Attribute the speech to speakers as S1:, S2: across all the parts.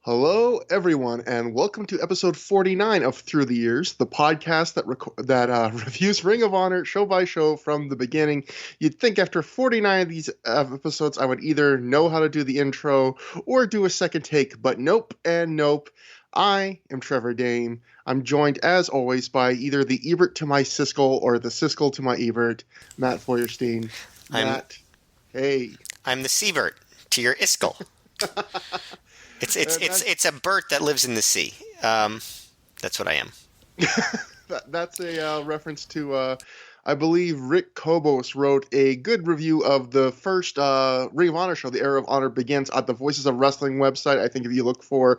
S1: Hello, everyone, and welcome to episode 49 of Through the Years, the podcast that reviews Ring of Honor show by show from the beginning. You'd think after 49 of these episodes, I would either know how to do the intro or do a second take, but nope and nope. I am Trevor Dame. I'm joined, as always, by either the Ebert to my Siskel or the Siskel to my Ebert, Matt Feuerstein. Matt, hey.
S2: I'm the Seabert to your Iskel. It's a Bert that lives in the sea. That's what I am.
S1: That's a reference to, I believe Rick Kobos wrote a good review of the first Ring of Honor show, The Era of Honor Begins, at the Voices of Wrestling website. I think if you look for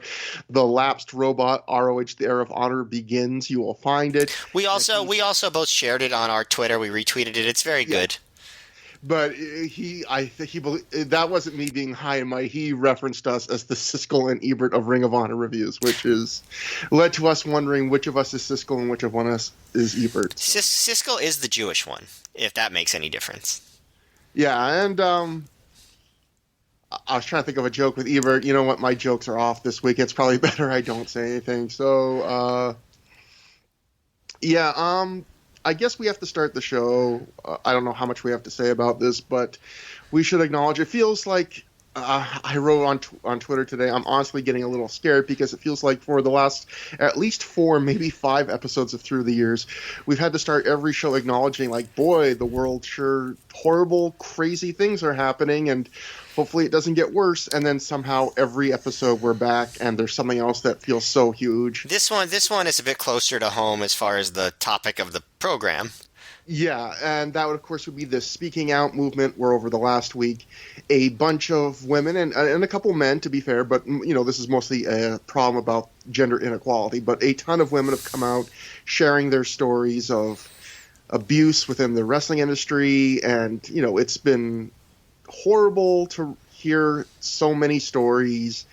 S1: the lapsed robot, ROH, The Era of Honor Begins, you will find it.
S2: We also both shared it on our Twitter. We retweeted it. It's very good.
S1: But that wasn't me being high and mighty. He referenced us as the Siskel and Ebert of Ring of Honor reviews, which is led to us wondering which of us is Siskel and which of us is Ebert.
S2: Siskel is the Jewish one, if that makes any difference.
S1: Yeah, and I was trying to think of a joke with Ebert. You know what? My jokes are off this week. It's probably better I don't say anything. So, I guess we have to start the show. I don't know how much we have to say about this, but we should acknowledge it feels like I wrote on Twitter today, I'm honestly getting a little scared because it feels like for the last at least 4, maybe 5 episodes of Through the Years, we've had to start every show acknowledging, like, boy, the world sure horrible, crazy things are happening, and hopefully it doesn't get worse. And then somehow every episode we're back and there's something else that feels so huge.
S2: This one is a bit closer to home as far as the topic of the program.
S1: Yeah, and that would, of course, would be the speaking out movement, where over the last week, a bunch of women and a couple men, to be fair, but, you know, this is mostly a problem about gender inequality, but a ton of women have come out sharing their stories of abuse within the wrestling industry, and, you know, it's been horrible to hear so many stories,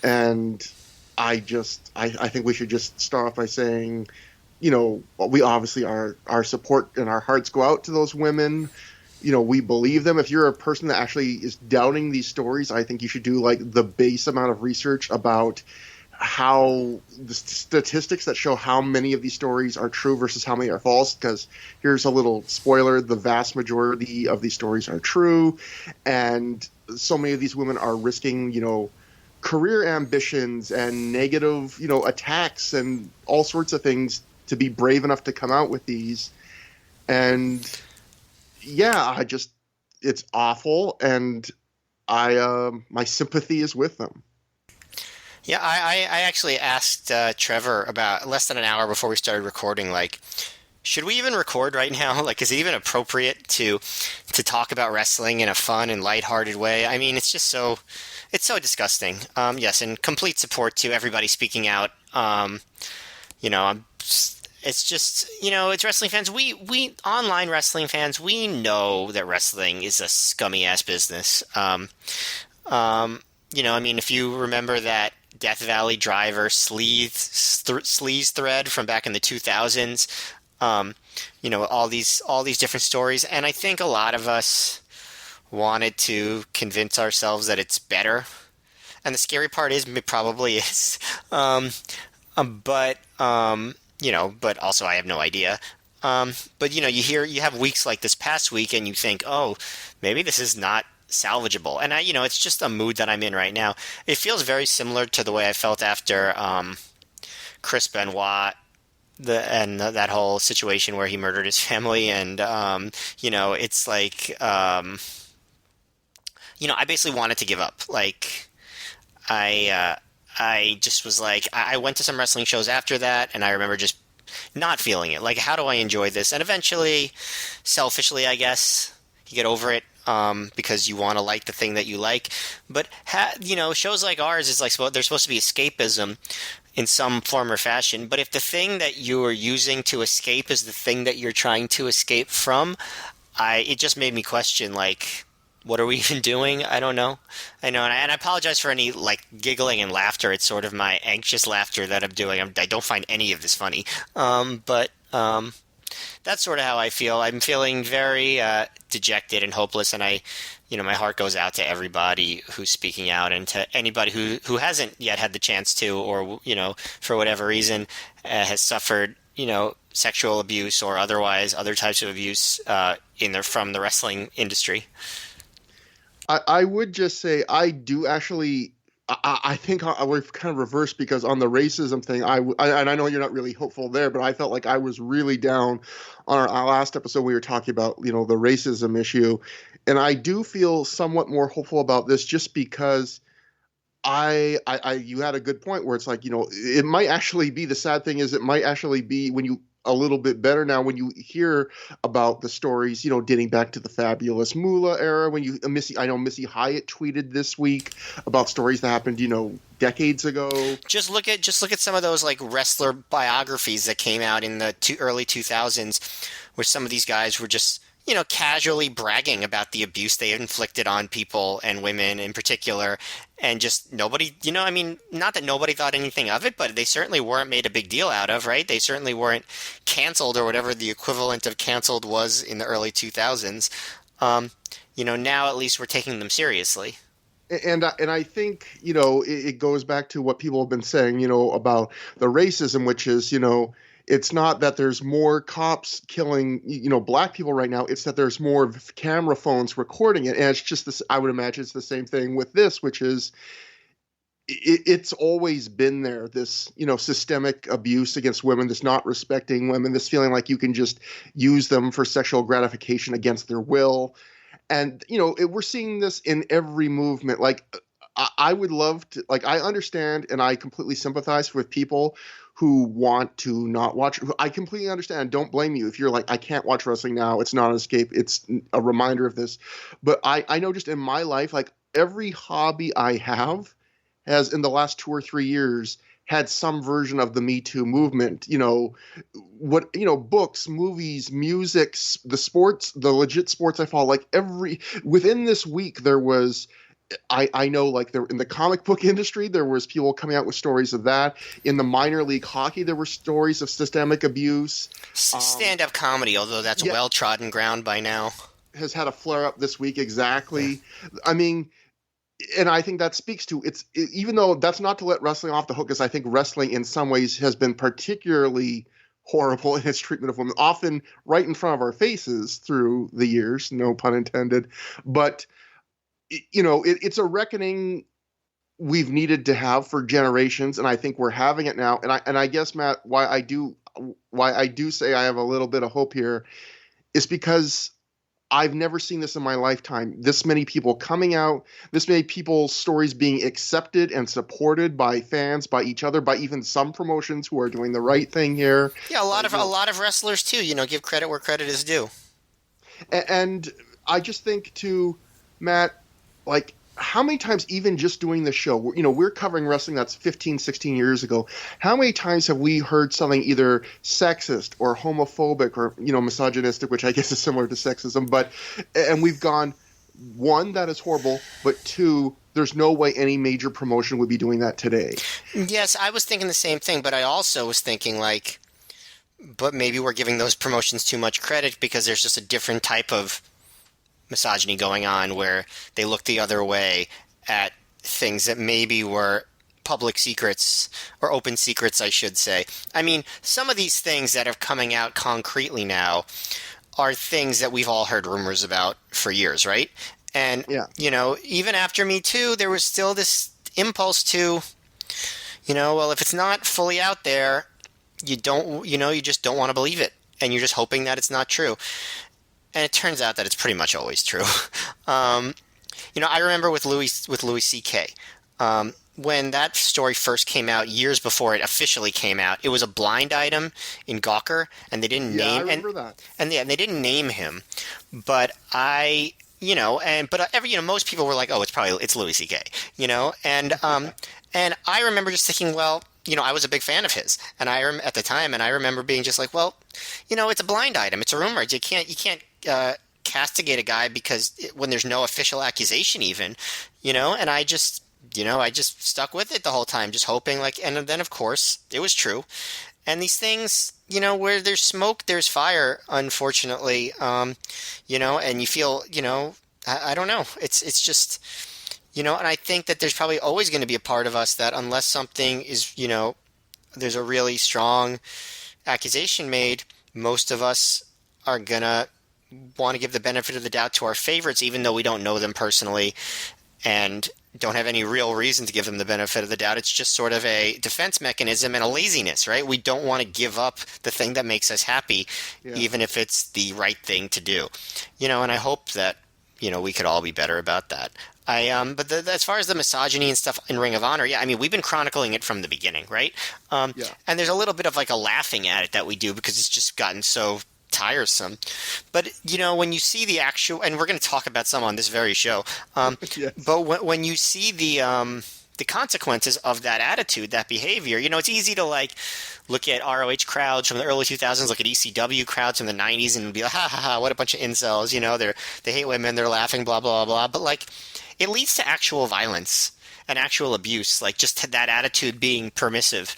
S1: and I think we should just start off by saying, you know, we obviously our support and our hearts go out to those women. You know, we believe them. If you're a person that actually is doubting these stories, I think you should do like the base amount of research about how the statistics that show how many of these stories are true versus how many are false. Because here's a little spoiler: the vast majority of these stories are true, and so many of these women are risking, you know, career ambitions and negative, you know, attacks and all sorts of things to be brave enough to come out with these. And yeah, it's awful, and my sympathy is with them.
S2: Yeah, I actually asked Trevor about less than an hour before we started recording, like, should we even record right now? Like, is it even appropriate to talk about wrestling in a fun and lighthearted way? I mean, it's so disgusting. Yes, and complete support to everybody speaking out. You know, it's just, you know, it's wrestling fans. We online wrestling fans, we know that wrestling is a scummy ass business. You know, I mean, if you remember that Death Valley Driver sleaze thread from back in the 2000s, you know, all these different stories, and I think a lot of us wanted to convince ourselves that it's better. And the scary part is, it probably is. You know, but also I have no idea. But, you know, you have weeks like this past week and you think, oh, maybe this is not salvageable. And you know, it's just a mood that I'm in right now. It feels very similar to the way I felt after Chris Benoit, that whole situation where he murdered his family. And, you know, it's like, you know, I basically wanted to give up. Like, I just was like, I went to some wrestling shows after that, and I remember just not feeling it. Like, how do I enjoy this? And eventually, selfishly, I guess, you get over it because you want to like the thing that you like. But, you know, shows like ours is like, they're supposed to be escapism in some form or fashion. But if the thing that you are using to escape is the thing that you're trying to escape from, it just made me question, like, what are we even doing? I don't know. I know, and I apologize for any, like, giggling and laughter. It's sort of my anxious laughter that I'm doing. I don't find any of this funny. But That's sort of how I feel. I'm feeling very dejected and hopeless, and my heart goes out to everybody who's speaking out, and to anybody who hasn't yet had the chance to, or for whatever reason, has suffered sexual abuse or otherwise other types of abuse from the wrestling industry.
S1: I would just say I do actually. I think we're kind of reversed because on the racism thing, and I know you're not really hopeful there, but I felt like I was really down on our last episode. We were talking about the racism issue, and I do feel somewhat more hopeful about this just because you had a good point where it's like it might actually be, the sad thing is it might actually be when you a little bit better now when you hear about the stories, dating back to the Fabulous Moolah era. When I know Missy Hyatt tweeted this week about stories that happened, decades ago.
S2: Just look at some of those like wrestler biographies that came out in the early 2000s, where some of these guys were just casually bragging about the abuse they inflicted on people and women in particular. And just nobody, not that nobody thought anything of it, but they certainly weren't made a big deal out of, right? They certainly weren't canceled or whatever the equivalent of canceled was in the early 2000s. Now at least we're taking them seriously.
S1: And I think, it goes back to what people have been saying, about the racism, which is, it's not that there's more cops killing, black people right now. It's that there's more camera phones recording it. And it's just this, I would imagine it's the same thing with this, which is it's always been there, this, systemic abuse against women, this not respecting women, this feeling like you can just use them for sexual gratification against their will. And, we're seeing this in every movement. Like, I would love to, like, I understand and I completely sympathize with people who want to not watch. I completely understand. Don't blame you if you're like, I can't watch wrestling now. It's not an escape. It's a reminder of this. But I know just in my life, like every hobby I have has in the last 2 or 3 years had some version of the Me Too movement, books, movies, music, the sports, the legit sports I follow, like within this week, there was, I know, like in the comic book industry, there was people coming out with stories of that. In the minor league hockey, there were stories of systemic abuse.
S2: Stand-up comedy, although that's well-trodden ground by now,
S1: has had a flare-up this week. Exactly. I mean, and I think that speaks to even though that's not to let wrestling off the hook, because I think wrestling in some ways has been particularly horrible in its treatment of women, often right in front of our faces through the years, no pun intended. But it's a reckoning we've needed to have for generations, and I think we're having it now. And I guess, Matt, why I do say I have a little bit of hope here is because I've never seen this in my lifetime. This many people coming out, this many people's stories being accepted and supported by fans, by each other, by even some promotions who are doing the right thing here.
S2: Yeah, a lot of wrestlers too. Give credit where credit is due.
S1: And I just think too, Matt, like, how many times, even just doing the show, we're covering wrestling that's 15, 16 years ago. How many times have we heard something either sexist or homophobic or, misogynistic, which I guess is similar to sexism, and we've gone, one, that is horrible, but two, there's no way any major promotion would be doing that today.
S2: Yes, I was thinking the same thing, but I also was thinking but maybe we're giving those promotions too much credit because there's just a different type of misogyny going on where they look the other way at things that maybe were public secrets or open secrets, I should say. I mean, some of these things that are coming out concretely now are things that we've all heard rumors about for years, right? And, even after Me Too, there was still this impulse to, well, if it's not fully out there, you just don't want to believe it. And you're just hoping that it's not true. And it turns out that it's pretty much always true. I remember with Louis C.K., when that story first came out, years before it officially came out, it was a blind item in Gawker, and they didn't name.
S1: I remember that.
S2: And they didn't name him, but most people were like, oh, it's Louis C.K., and I remember just thinking, well, I was a big fan of his, and at the time, and I remember being just like, well, it's a blind item, it's a rumor, you can't castigate a guy because when there's no official accusation even, and I just stuck with it the whole time, just hoping and then of course it was true. And these things, where there's smoke, there's fire, unfortunately. And you feel, I don't know. It's just, and I think that there's probably always going to be a part of us that unless something is, there's a really strong accusation made, most of us are going to want to give the benefit of the doubt to our favorites, even though we don't know them personally and don't have any real reason to give them the benefit of the doubt. It's just sort of a defense mechanism and a laziness, right? We don't want to give up the thing that makes us happy, even if it's the right thing to do. And I hope that, we could all be better about that. As far as the misogyny and stuff in Ring of Honor, yeah, I mean, we've been chronicling it from the beginning, right? And there's a little bit of like a laughing at it that we do because it's just gotten so tiresome. But when you see the actual, and we're going to talk about some on this very show,
S1: Yes.
S2: but when you see the consequences of that attitude, that behavior, it's easy to like look at ROH crowds from the early 2000s, look at ECW crowds from the 90s, and be like, ha ha ha, what a bunch of incels, they hate women, they're laughing, blah blah blah. But like, it leads to actual violence and actual abuse, like just that attitude being permissive,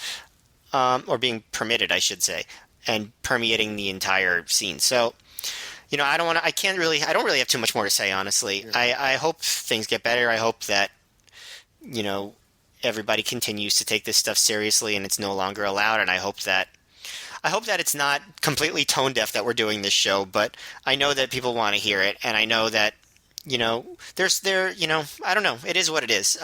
S2: or being permitted, I should say, and permeating the entire scene. So, I don't really have too much more to say, honestly.
S1: Yeah.
S2: I hope things get better. I hope that, everybody continues to take this stuff seriously and it's no longer allowed. And I hope that it's not completely tone deaf that we're doing this show, but I know that people want to hear it. And I know that, I don't know. It is what it is.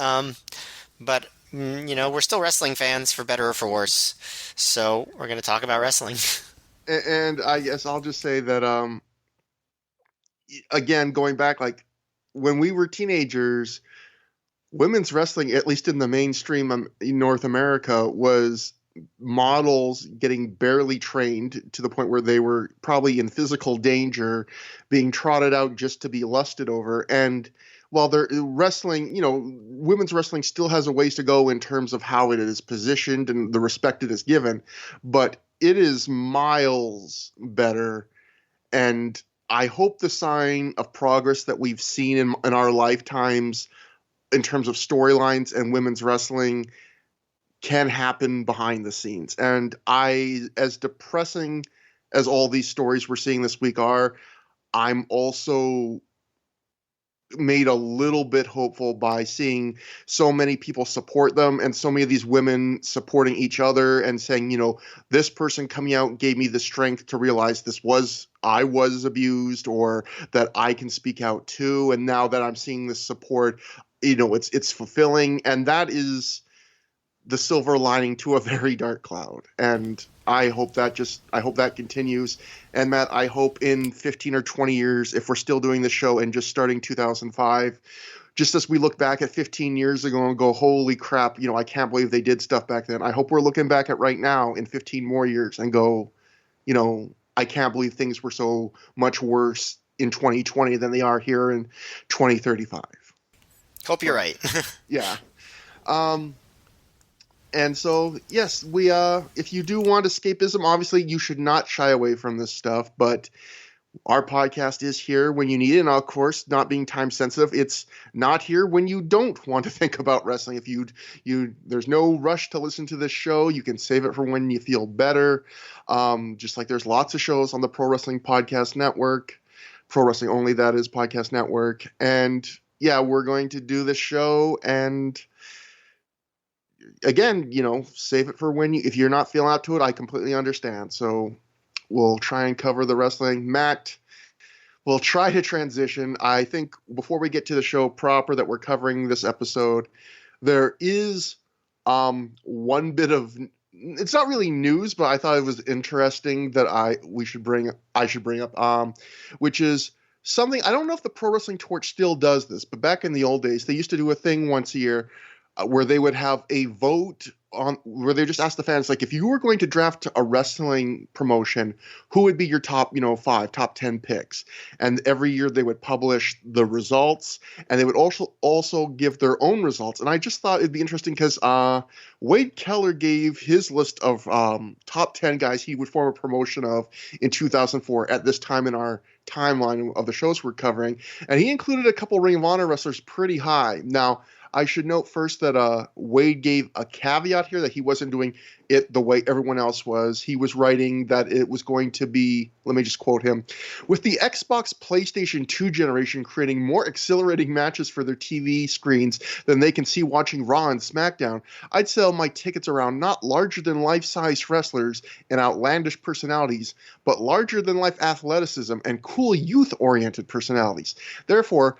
S2: But we're still wrestling fans, for better or for worse. So we're going to talk about wrestling.
S1: And I guess I'll just say that, again, going back, like when we were teenagers, women's wrestling, at least in the mainstream in North America, was models getting barely trained to the point where they were probably in physical danger, being trotted out just to be lusted over. And while they're wrestling, women's wrestling still has a ways to go in terms of how it is positioned and the respect it is given, but it is miles better. And I hope the sign of progress that we've seen in our lifetimes in terms of storylines and women's wrestling can happen behind the scenes. And as depressing as all these stories we're seeing this week are, I'm also made a little bit hopeful by seeing so many people support them and so many of these women supporting each other and saying, this person coming out gave me the strength to realize I was abused, or that I can speak out too. And now that I'm seeing this support, it's fulfilling. And that is the silver lining to a very dark cloud. And I hope that continues. And Matt, I hope in 15 or 20 years, if we're still doing this show and just starting 2005, just as we look back at 15 years ago and go, holy crap, I can't believe they did stuff back then. I hope we're looking back at right now in 15 more years and go, I can't believe things were so much worse in 2020 than they are here in 2035.
S2: Hope you're right.
S1: Yeah. And so, yes, if you do want escapism, obviously you should not shy away from this stuff, but our podcast is here when you need it. And of course, not being time sensitive, it's not here when you don't want to think about wrestling. If there's no rush to listen to this show. You can save it for when you feel better. Just like there's lots of shows on the Pro Wrestling Podcast Network, Pro Wrestling Only, that is, Podcast Network. And yeah, we're going to do this show, and again, save it for if you're not feeling up to it, I completely understand. So we'll try and cover the wrestling. Matt, we'll try to transition. I think before we get to the show proper that we're covering this episode, there is one bit of, it's not really news, but I thought it was interesting that I should bring up, which is something, I don't know if the Pro Wrestling Torch still does this, but back in the old days, they used to do a thing once a year where they would have a vote where they just ask the fans, like, if you were going to draft a wrestling promotion, who would be your top, 5, top 10 picks? And every year they would publish the results, and they would also give their own results. And I just thought it'd be interesting because Wade Keller gave his list of top 10 guys he would form a promotion of in 2004 at this time in our timeline of the shows we're covering. And he included a couple Ring of Honor wrestlers pretty high. Now, I should note first that Wade gave a caveat here that he wasn't doing it the way everyone else was. He was writing that it was going to be, let me just quote him, with the Xbox PlayStation 2 generation creating more exhilarating matches for their TV screens than they can see watching Raw and SmackDown, I'd sell my tickets around not larger-than-life-sized wrestlers and outlandish personalities, but larger-than-life athleticism and cool youth-oriented personalities. Therefore,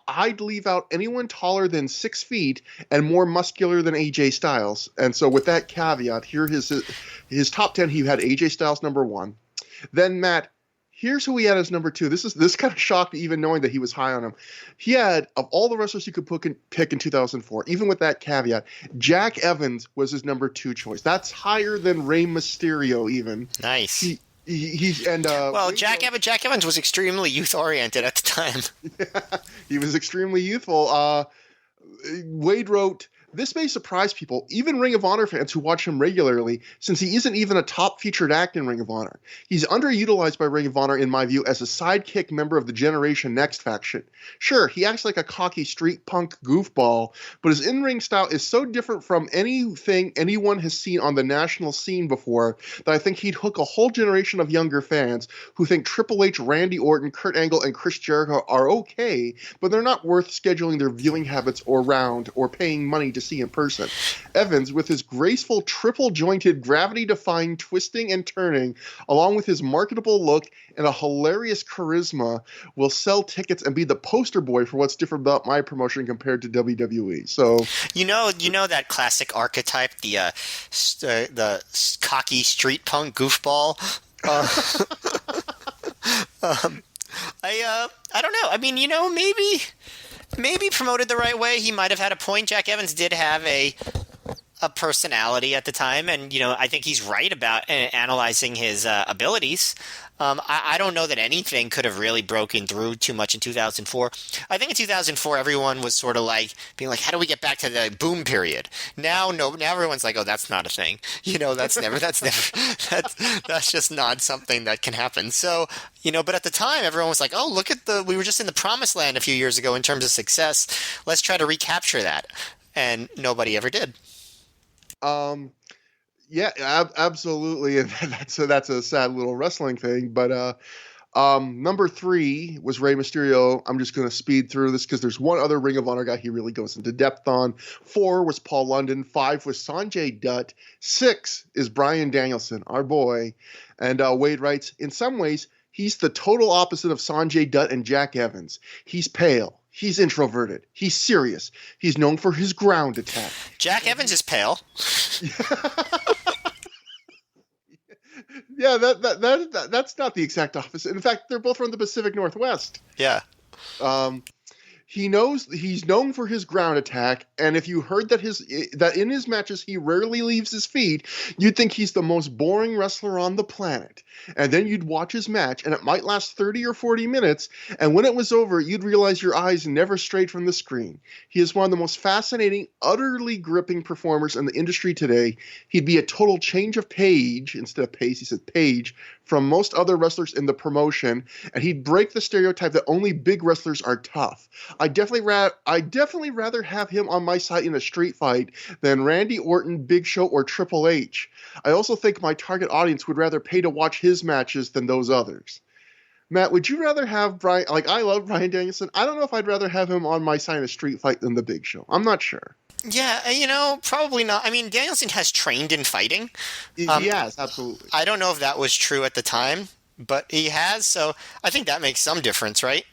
S1: I'd leave out anyone taller than 6 feet and more muscular than AJ Styles. And so with that caveat, here his top 10, he had AJ Styles number 1. Then Matt, here's who he had as number 2. This kind of shocked me even knowing that he was high on him. He had, of all the wrestlers you could pick in 2004, even with that caveat, Jack Evans was his number 2 choice. That's higher than Rey Mysterio even.
S2: Nice.
S1: Jack
S2: Evans was extremely youth oriented at the time.
S1: Yeah, he was extremely youthful. Wade wrote, "This may surprise people, even Ring of Honor fans who watch him regularly, since he isn't even a top featured act in Ring of Honor. He's underutilized by Ring of Honor, in my view, as a sidekick member of the Generation Next faction. Sure, he acts like a cocky street punk goofball, but his in-ring style is so different from anything anyone has seen on the national scene before that I think he'd hook a whole generation of younger fans who think Triple H, Randy Orton, Kurt Angle, and Chris Jericho are okay, but they're not worth scheduling their viewing habits around or paying money to see in person. Evans, with his graceful triple-jointed, gravity-defying twisting and turning, along with his marketable look and a hilarious charisma, will sell tickets and be the poster boy for what's different about my promotion compared to WWE." So
S2: you know that classic archetype, the cocky street punk goofball. I don't know. I mean, maybe promoted the right way, he might have had a point. Jack Evans did have a personality at the time, and I think he's right about analyzing his abilities. I don't know that anything could have really broken through too much in 2004. I think in 2004 everyone was sort of like being like, how do we get back to the boom period? Now everyone's like, oh, that's not a thing. That's just not something that can happen. So, but at the time everyone was like, oh, look at we were just in the promised land a few years ago in terms of success. Let's try to recapture that. And nobody ever did.
S1: Yeah, absolutely, and that's a sad little wrestling thing. But number 3 was Rey Mysterio. I'm just going to speed through this because there's one other Ring of Honor guy he really goes into depth on. 4 was Paul London. 5 was Sanjay Dutt. 6 is Bryan Danielson, our boy. And Wade writes, in some ways, he's the total opposite of Sanjay Dutt and Jack Evans. He's pale. He's introverted. He's serious. He's known for his ground attack.
S2: Jack Evans is pale.
S1: Yeah, that's not the exact opposite. In fact, they're both from the Pacific Northwest.
S2: Yeah.
S1: He's known for his ground attack, and if you heard that in his matches he rarely leaves his feet, you'd think he's the most boring wrestler on the planet. And then you'd watch his match, and it might last 30 or 40 minutes, and when it was over, you'd realize your eyes never strayed from the screen. He is one of the most fascinating, utterly gripping performers in the industry today. He'd be a total change of page, instead of pace, he said page, from most other wrestlers in the promotion, and he'd break the stereotype that only big wrestlers are tough. I'd definitely rather have him on my side in a street fight than Randy Orton, Big Show, or Triple H. I also think my target audience would rather pay to watch his matches than those others. Matt, would you rather have Bryan? Like, I love Bryan Danielson. I don't know if I'd rather have him on my side in a street fight than the Big Show. I'm not sure.
S2: Yeah, probably not. I mean, Danielson has trained in fighting.
S1: He has, absolutely.
S2: I don't know if that was true at the time, but he has, so I think that makes some difference, right?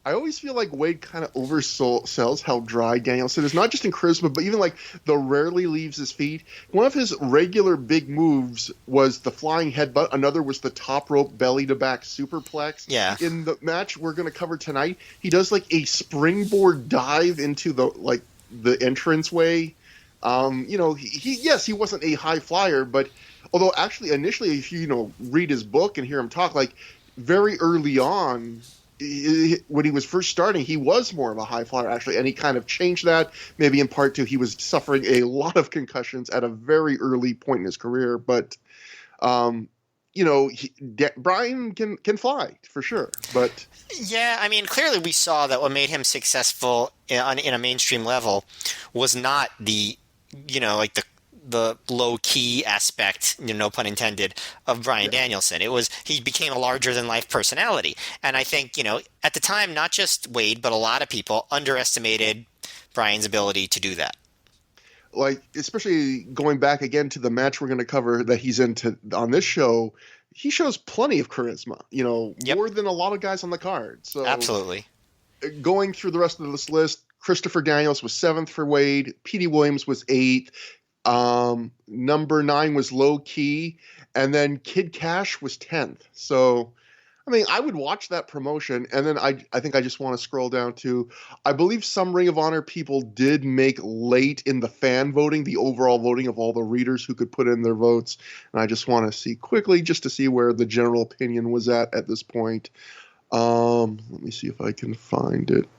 S1: I always feel like Wade kind of oversells how dry Danielson is, not just in charisma, but even like the rarely leaves his feet. One of his regular big moves was the flying headbutt. Another was the top rope belly to back superplex.
S2: Yeah. In
S1: the match we're going to cover tonight, he does like a springboard dive into the entranceway. He wasn't a high flyer, but although actually initially, if you read his book and hear him talk, like very early on, when he was first starting, he was more of a high flyer actually, and he kind of changed that, maybe in part to he was suffering a lot of concussions at a very early point in his career. But Bryan can fly for sure, but
S2: Yeah, I mean, clearly we saw that what made him successful in a mainstream level was not like the low key aspect, no pun intended, of Bryan
S1: yeah.
S2: Danielson. It was he became a larger than life personality, and I think at the time, not just Wade, but a lot of people underestimated Bryan's ability to do that.
S1: Like especially going back again to the match we're going to cover that he's into on this show, he shows plenty of charisma,
S2: Yep,
S1: more than a lot of guys on the card. So
S2: absolutely.
S1: going through the rest of this list, Christopher Daniels was 7th for Wade, Petey Williams was 8th, number 9 was Low Key, and then Kid Cash was 10th. So I mean, I would watch that promotion, and then I think I just want to scroll down to, I believe some Ring of Honor people did make late in the fan voting, the overall voting of all the readers who could put in their votes, and I just want to see quickly, just to see where the general opinion was at this point. Let me see if I can find it.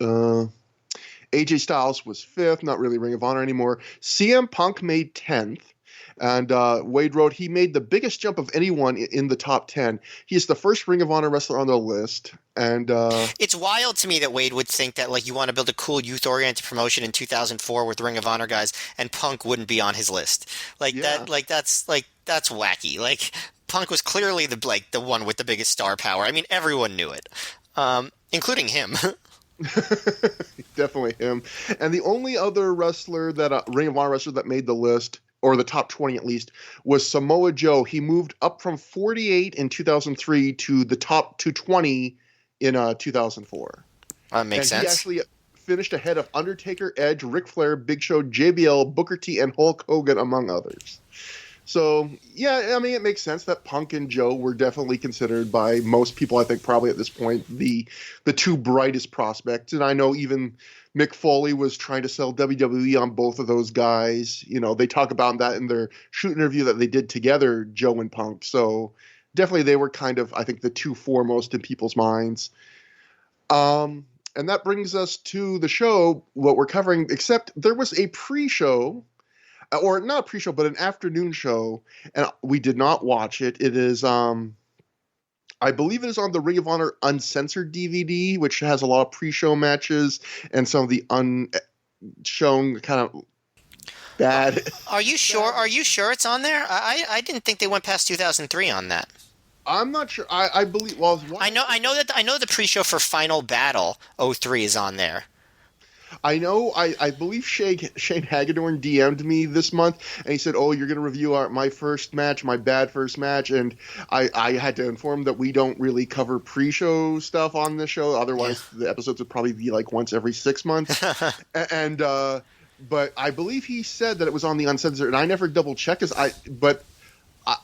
S1: AJ Styles was 5th, not really Ring of Honor anymore. CM Punk made 10th. And Wade wrote, he made the biggest jump of anyone in the top 10. He is the first Ring of Honor wrestler on the list. And
S2: It's wild to me that Wade would think that you want to build a cool youth-oriented promotion in 2004 with Ring of Honor guys, and Punk wouldn't be on his list.
S1: yeah.
S2: That's wacky. Punk was clearly the one with the biggest star power. I mean, everyone knew it, including him.
S1: Definitely him. And the only other wrestler Ring of Honor wrestler that made the list, or the top 20 at least, was Samoa Joe. He moved up from 48 in 2003 to the top 220 in 2004.
S2: Makes sense.
S1: He actually finished ahead of Undertaker, Edge, Ric Flair, Big Show, JBL, Booker T, and Hulk Hogan, among others. So, yeah, I mean, it makes sense that Punk and Joe were definitely considered by most people, I think, probably at this point, the two brightest prospects. And I know even Mick Foley was trying to sell WWE on both of those guys. They talk about that in their shoot interview that they did together, Joe and Punk. So definitely they were kind of, I think, the two foremost in people's minds. And that brings us to the show, what we're covering, except there was a pre-show, or not a pre-show, but an afternoon show, and we did not watch it. It is, I believe it is on the Ring of Honor Uncensored DVD, which has a lot of pre-show matches and some of the unshown kind of bad.
S2: Are you sure? Are you sure it's on there? I didn't think they went past 2003 on that.
S1: I'm not sure. I believe. Well,
S2: I know the pre-show for Final Battle 03 is on there.
S1: I know. I believe Shane Hagedorn DM'd me this month, and he said, "Oh, you're going to review my first match, my bad first match," and I had to inform him that we don't really cover pre-show stuff on this show. Otherwise, the episodes would probably be like once every 6 months. And but I believe he said that it was on the Uncensored, and I never double checked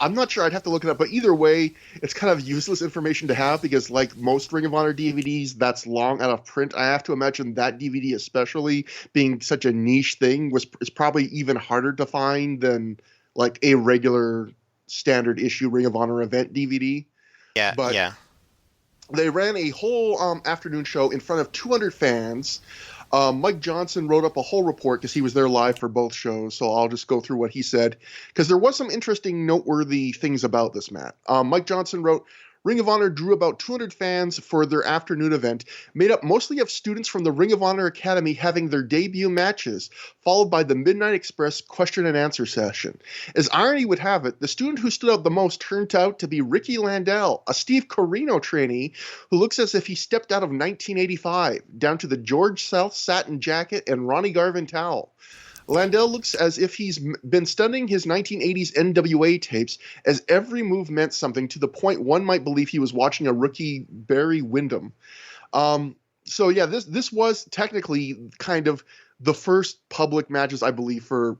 S1: I'm not sure. I'd have to look it up. But either way, it's kind of useless information to have because, like most Ring of Honor DVDs, that's long out of print. I have to imagine that DVD, especially being such a niche thing, is probably even harder to find than like a regular standard issue Ring of Honor event DVD.
S2: Yeah,
S1: but
S2: yeah.
S1: They ran a whole afternoon show in front of 200 fans. Mike Johnson wrote up a whole report because he was there live for both shows, so I'll just go through what he said because there was some interesting, noteworthy things about this, Matt. Mike Johnson wrote, Ring of Honor drew about 200 fans for their afternoon event, made up mostly of students from the Ring of Honor Academy having their debut matches, followed by the Midnight Express question and answer session. As irony would have it, the student who stood out the most turned out to be Ricky Landell, a Steve Corino trainee who looks as if he stepped out of 1985, down to the George South satin jacket and Ronnie Garvin towel. Landell looks as if he's been studying his 1980s NWA tapes, as every move meant something to the point one might believe he was watching a rookie Barry Windham. So yeah, this was technically kind of the first public matches, I believe, for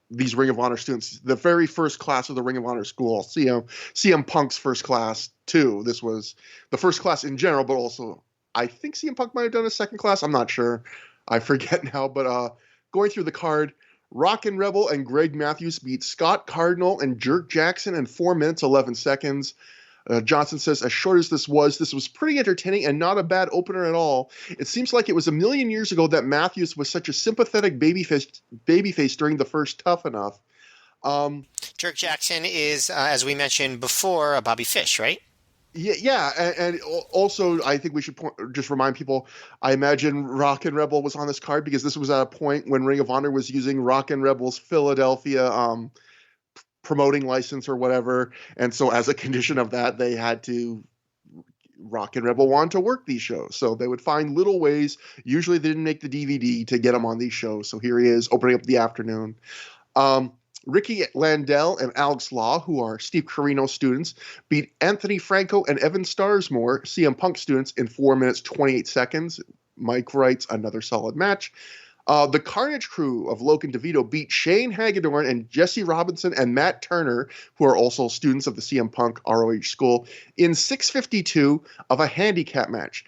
S1: these Ring of Honor students. The very first class of the Ring of Honor school. CM Punk's first class too. This was the first class in general, but also I think CM Punk might have done a second class. I'm not sure. I forget now, but going through the card, Rockin' Rebel and Greg Matthews beat Scott Cardinal and Jerk Jackson in 4 minutes, 11 seconds. Johnson says, as short as this was pretty entertaining and not a bad opener at all. It seems like it was a million years ago that Matthews was such a sympathetic babyface during the first Tough Enough.
S2: Jerk Jackson is, as we mentioned before, Bobby Fish, right?
S1: Yeah, and also I think we should just remind people. I imagine Rockin' Rebel was on this card because this was at a point when Ring of Honor was using Rockin' Rebel's Philadelphia promoting license or whatever, and so as a condition of that, they had to Rockin' Rebel wanted to work these shows, so they would find little ways. Usually, they didn't make the DVD to get him on these shows. So here he is opening up the afternoon. Um, Ricky Landell and Alex Law, who are Steve Corino students, beat Anthony Franco and Evan Starsmore, CM Punk students, in 4 minutes 28 seconds. Mike writes, another solid match. The Carnage crew of Logan DeVito beat Shane Hagedorn and Jesse Robinson and Matt Turner, who are also students of the CM Punk ROH school, in 6:52 of a handicap match.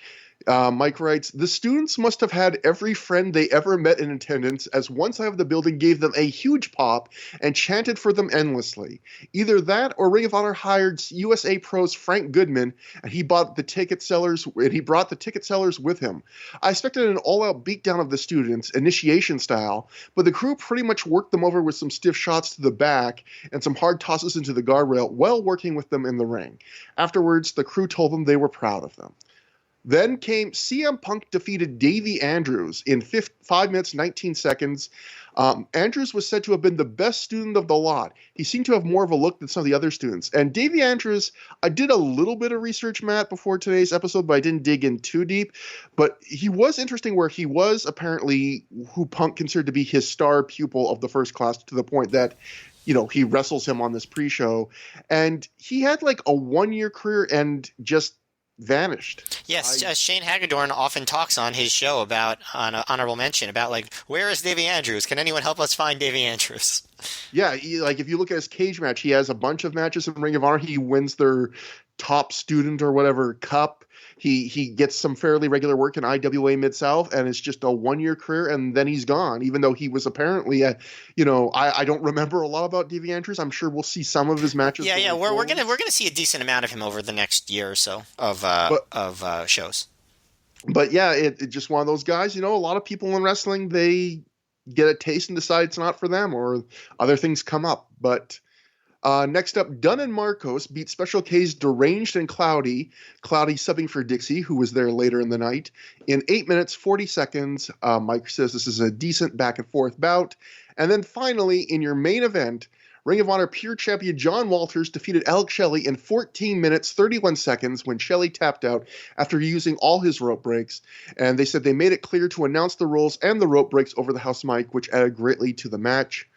S1: Mike writes, the students must have had every friend they ever met in attendance, as one side of the building gave them a huge pop and chanted for them endlessly. Either that or Ring of Honor hired USA Pro's Frank Goodman, and he brought the ticket sellers with him. I expected an all-out beatdown of the students, initiation style, but the crew pretty much worked them over with some stiff shots to the back and some hard tosses into the guardrail while working with them in the ring. Afterwards, the crew told them they were proud of them. Then came CM Punk defeated Davey Andrews in 5 minutes, 19 seconds. Andrews was said to have been the best student of the lot. He seemed to have more of a look than some of the other students. And Davey Andrews, I did a little bit of research, Matt, before today's episode, but I didn't dig in too deep. But he was interesting where he was apparently who Punk considered to be his star pupil of the first class, to the point that he wrestles him on this pre-show. And he had like a 1-year career and just vanished.
S2: Yes, Shane Hagedorn often talks on his show about, on Honorable Mention, about like, where is Davey Andrews? Can anyone help us find Davey Andrews?
S1: Yeah, if you look at his cage match, he has a bunch of matches in Ring of Honor. He wins their top student or whatever cup. He gets some fairly regular work in IWA Mid-South, and it's just a 1-year career, and then he's gone, even though he was apparently I don't remember a lot about Davey Andrews. I'm sure we'll see some of his matches.
S2: Yeah, we're gonna see a decent amount of him over the next year or so of shows.
S1: But yeah, it's just one of those guys. A lot of people in wrestling, they get a taste and decide it's not for them, or other things come up. But next up, Dunn and Marcos beat Special K's Deranged and Cloudy subbing for Dixie, who was there later in the night, in 8 minutes, 40 seconds. Mike says this is a decent back-and-forth bout. And then finally, in your main event, Ring of Honor Pure Champion John Walters defeated Alex Shelley in 14 minutes, 31 seconds when Shelley tapped out after using all his rope breaks. And they said they made it clear to announce the rules and the rope breaks over the house mic, which added greatly to the match.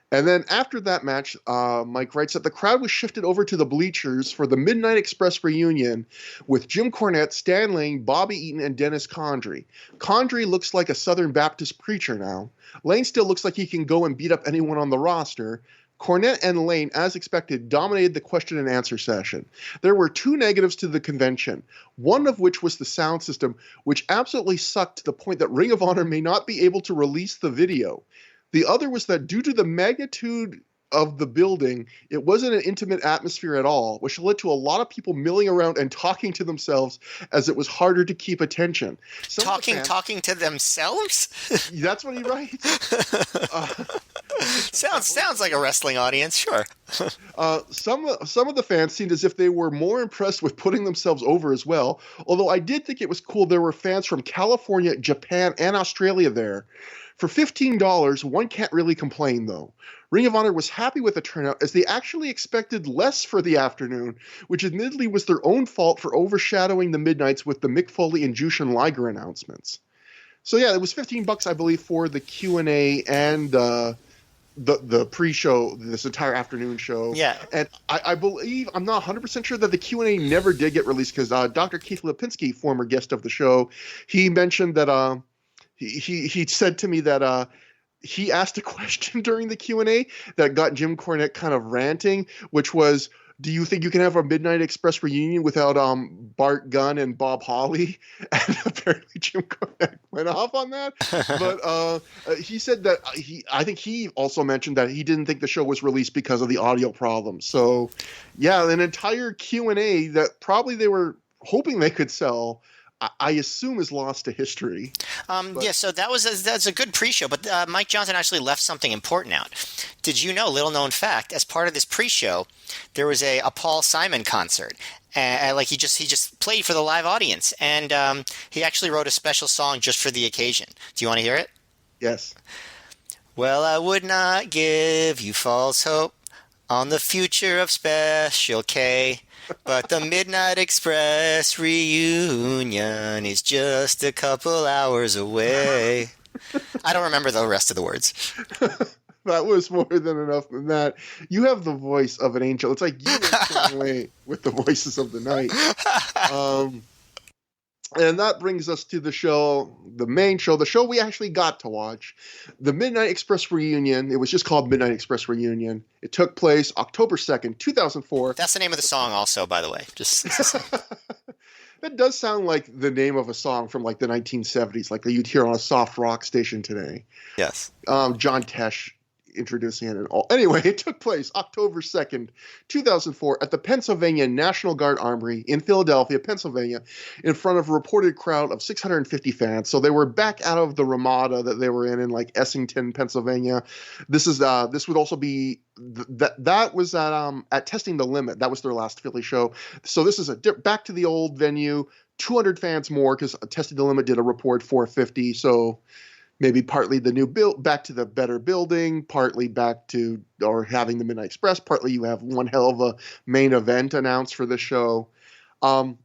S1: And then after that match, Mike writes that the crowd was shifted over to the bleachers for the Midnight Express reunion with Jim Cornette, Stan Lane, Bobby Eaton, and Dennis Condrey. Condrey looks like a Southern Baptist preacher now. Lane still looks like he can go and beat up anyone on the roster. Cornette and Lane, as expected, dominated the question and answer session. There were 2 negatives to the convention, one of which was the sound system, which absolutely sucked to the point that Ring of Honor may not be able to release the video. The other was that due to the magnitude of the building, it wasn't an intimate atmosphere at all, which led to a lot of people milling around and talking to themselves as it was harder to keep attention.
S2: Talking to themselves?
S1: That's what he writes.
S2: Sounds like a wrestling audience, sure.
S1: Some of the fans seemed as if they were more impressed with putting themselves over as well, although I did think it was cool there were fans from California, Japan, and Australia there. For $15, one can't really complain, though. Ring of Honor was happy with the turnout, as they actually expected less for the afternoon, which admittedly was their own fault for overshadowing the Midnights with the Mick Foley and Jushin Liger announcements. So yeah, it was $15, I believe, for the Q&A and the pre-show, this entire afternoon show.
S2: Yeah.
S1: And I believe, I'm not 100% sure that the Q&A never did get released, because Dr. Keith Lipinski, former guest of the show, he mentioned that he said to me that he asked a question during the Q&A that got Jim Cornette kind of ranting, which was, do you think you can have a Midnight Express reunion without Bart Gunn and Bob Holly? And apparently Jim Cornette went off on that. But he said that I think he also mentioned that he didn't think the show was released because of the audio problems. So yeah, an entire Q&A that probably they were hoping they could sell I assume is lost to history. But
S2: Yeah, so that's a good pre-show, but Mike Johnson actually left something important out. Did you know, little known fact, as part of this pre-show, there was a Paul Simon concert. Like he just played for the live audience, and he actually wrote a special song just for the occasion. Do you want to hear it?
S1: yes.
S2: Well, I would not give you false hope on the future of Special K, but the Midnight Express reunion is just a couple hours away. I don't remember the rest of the words.
S1: That was more than enough than that. You have the voice of an angel. It's like you went away with the voices of the night. And that brings us to the show, the main show, the show we actually got to watch, the Midnight Express Reunion. It was just called Midnight Express Reunion. It took place October 2nd, 2004.
S2: That's the name of the song also, by the way. Just
S1: That does sound like the name of a song from like the 1970s, like that you'd hear on a soft rock station today.
S2: yes.
S1: John Tesh introducing it and all. Anyway, it took place October 2nd, 2004 at the Pennsylvania National Guard Armory in Philadelphia, Pennsylvania, in front of a reported crowd of 650 fans. So they were back out of the Ramada that they were in like Essington, Pennsylvania. This would also be that was at Testing the Limit. That was their last Philly show. So this is back to the old venue, 200 fans more because Testing the Limit did a report 450. So maybe partly the new build, back to the better building, partly back to or having the Midnight Express, partly you have one hell of a main event announced for the show. And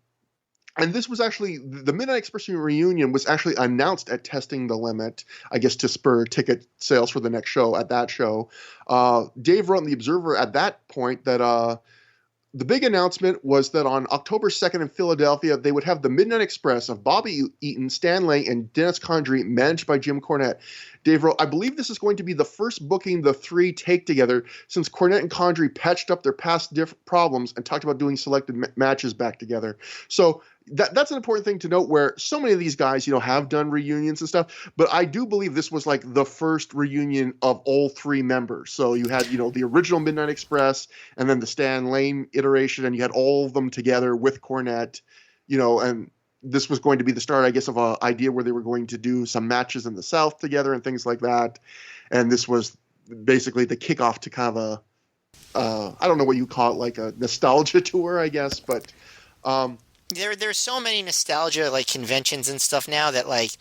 S1: this was actually, the Midnight Express reunion was actually announced at Testing the Limit, I guess to spur ticket sales for the next show at that show. Dave wrote in The Observer at that point that the big announcement was that on October 2nd in Philadelphia, they would have the Midnight Express of Bobby Eaton, Stan Lane, and Dennis Condrey, managed by Jim Cornette. Dave wrote, I believe this is going to be the first booking the three take together since Cornette and Condrey patched up their past problems and talked about doing selected matches back together. So that's an important thing to note where so many of these guys, have done reunions and stuff, but I do believe this was like the first reunion of all three members. So you had, the original Midnight Express and then the Stan Lane iteration, and you had all of them together with Cornette, and this was going to be the start, I guess, of an idea where they were going to do some matches in the South together and things like that. And this was basically the kickoff to kind of I don't know what you call it, like a nostalgia tour, I guess, but
S2: There's so many nostalgia like conventions and stuff now that like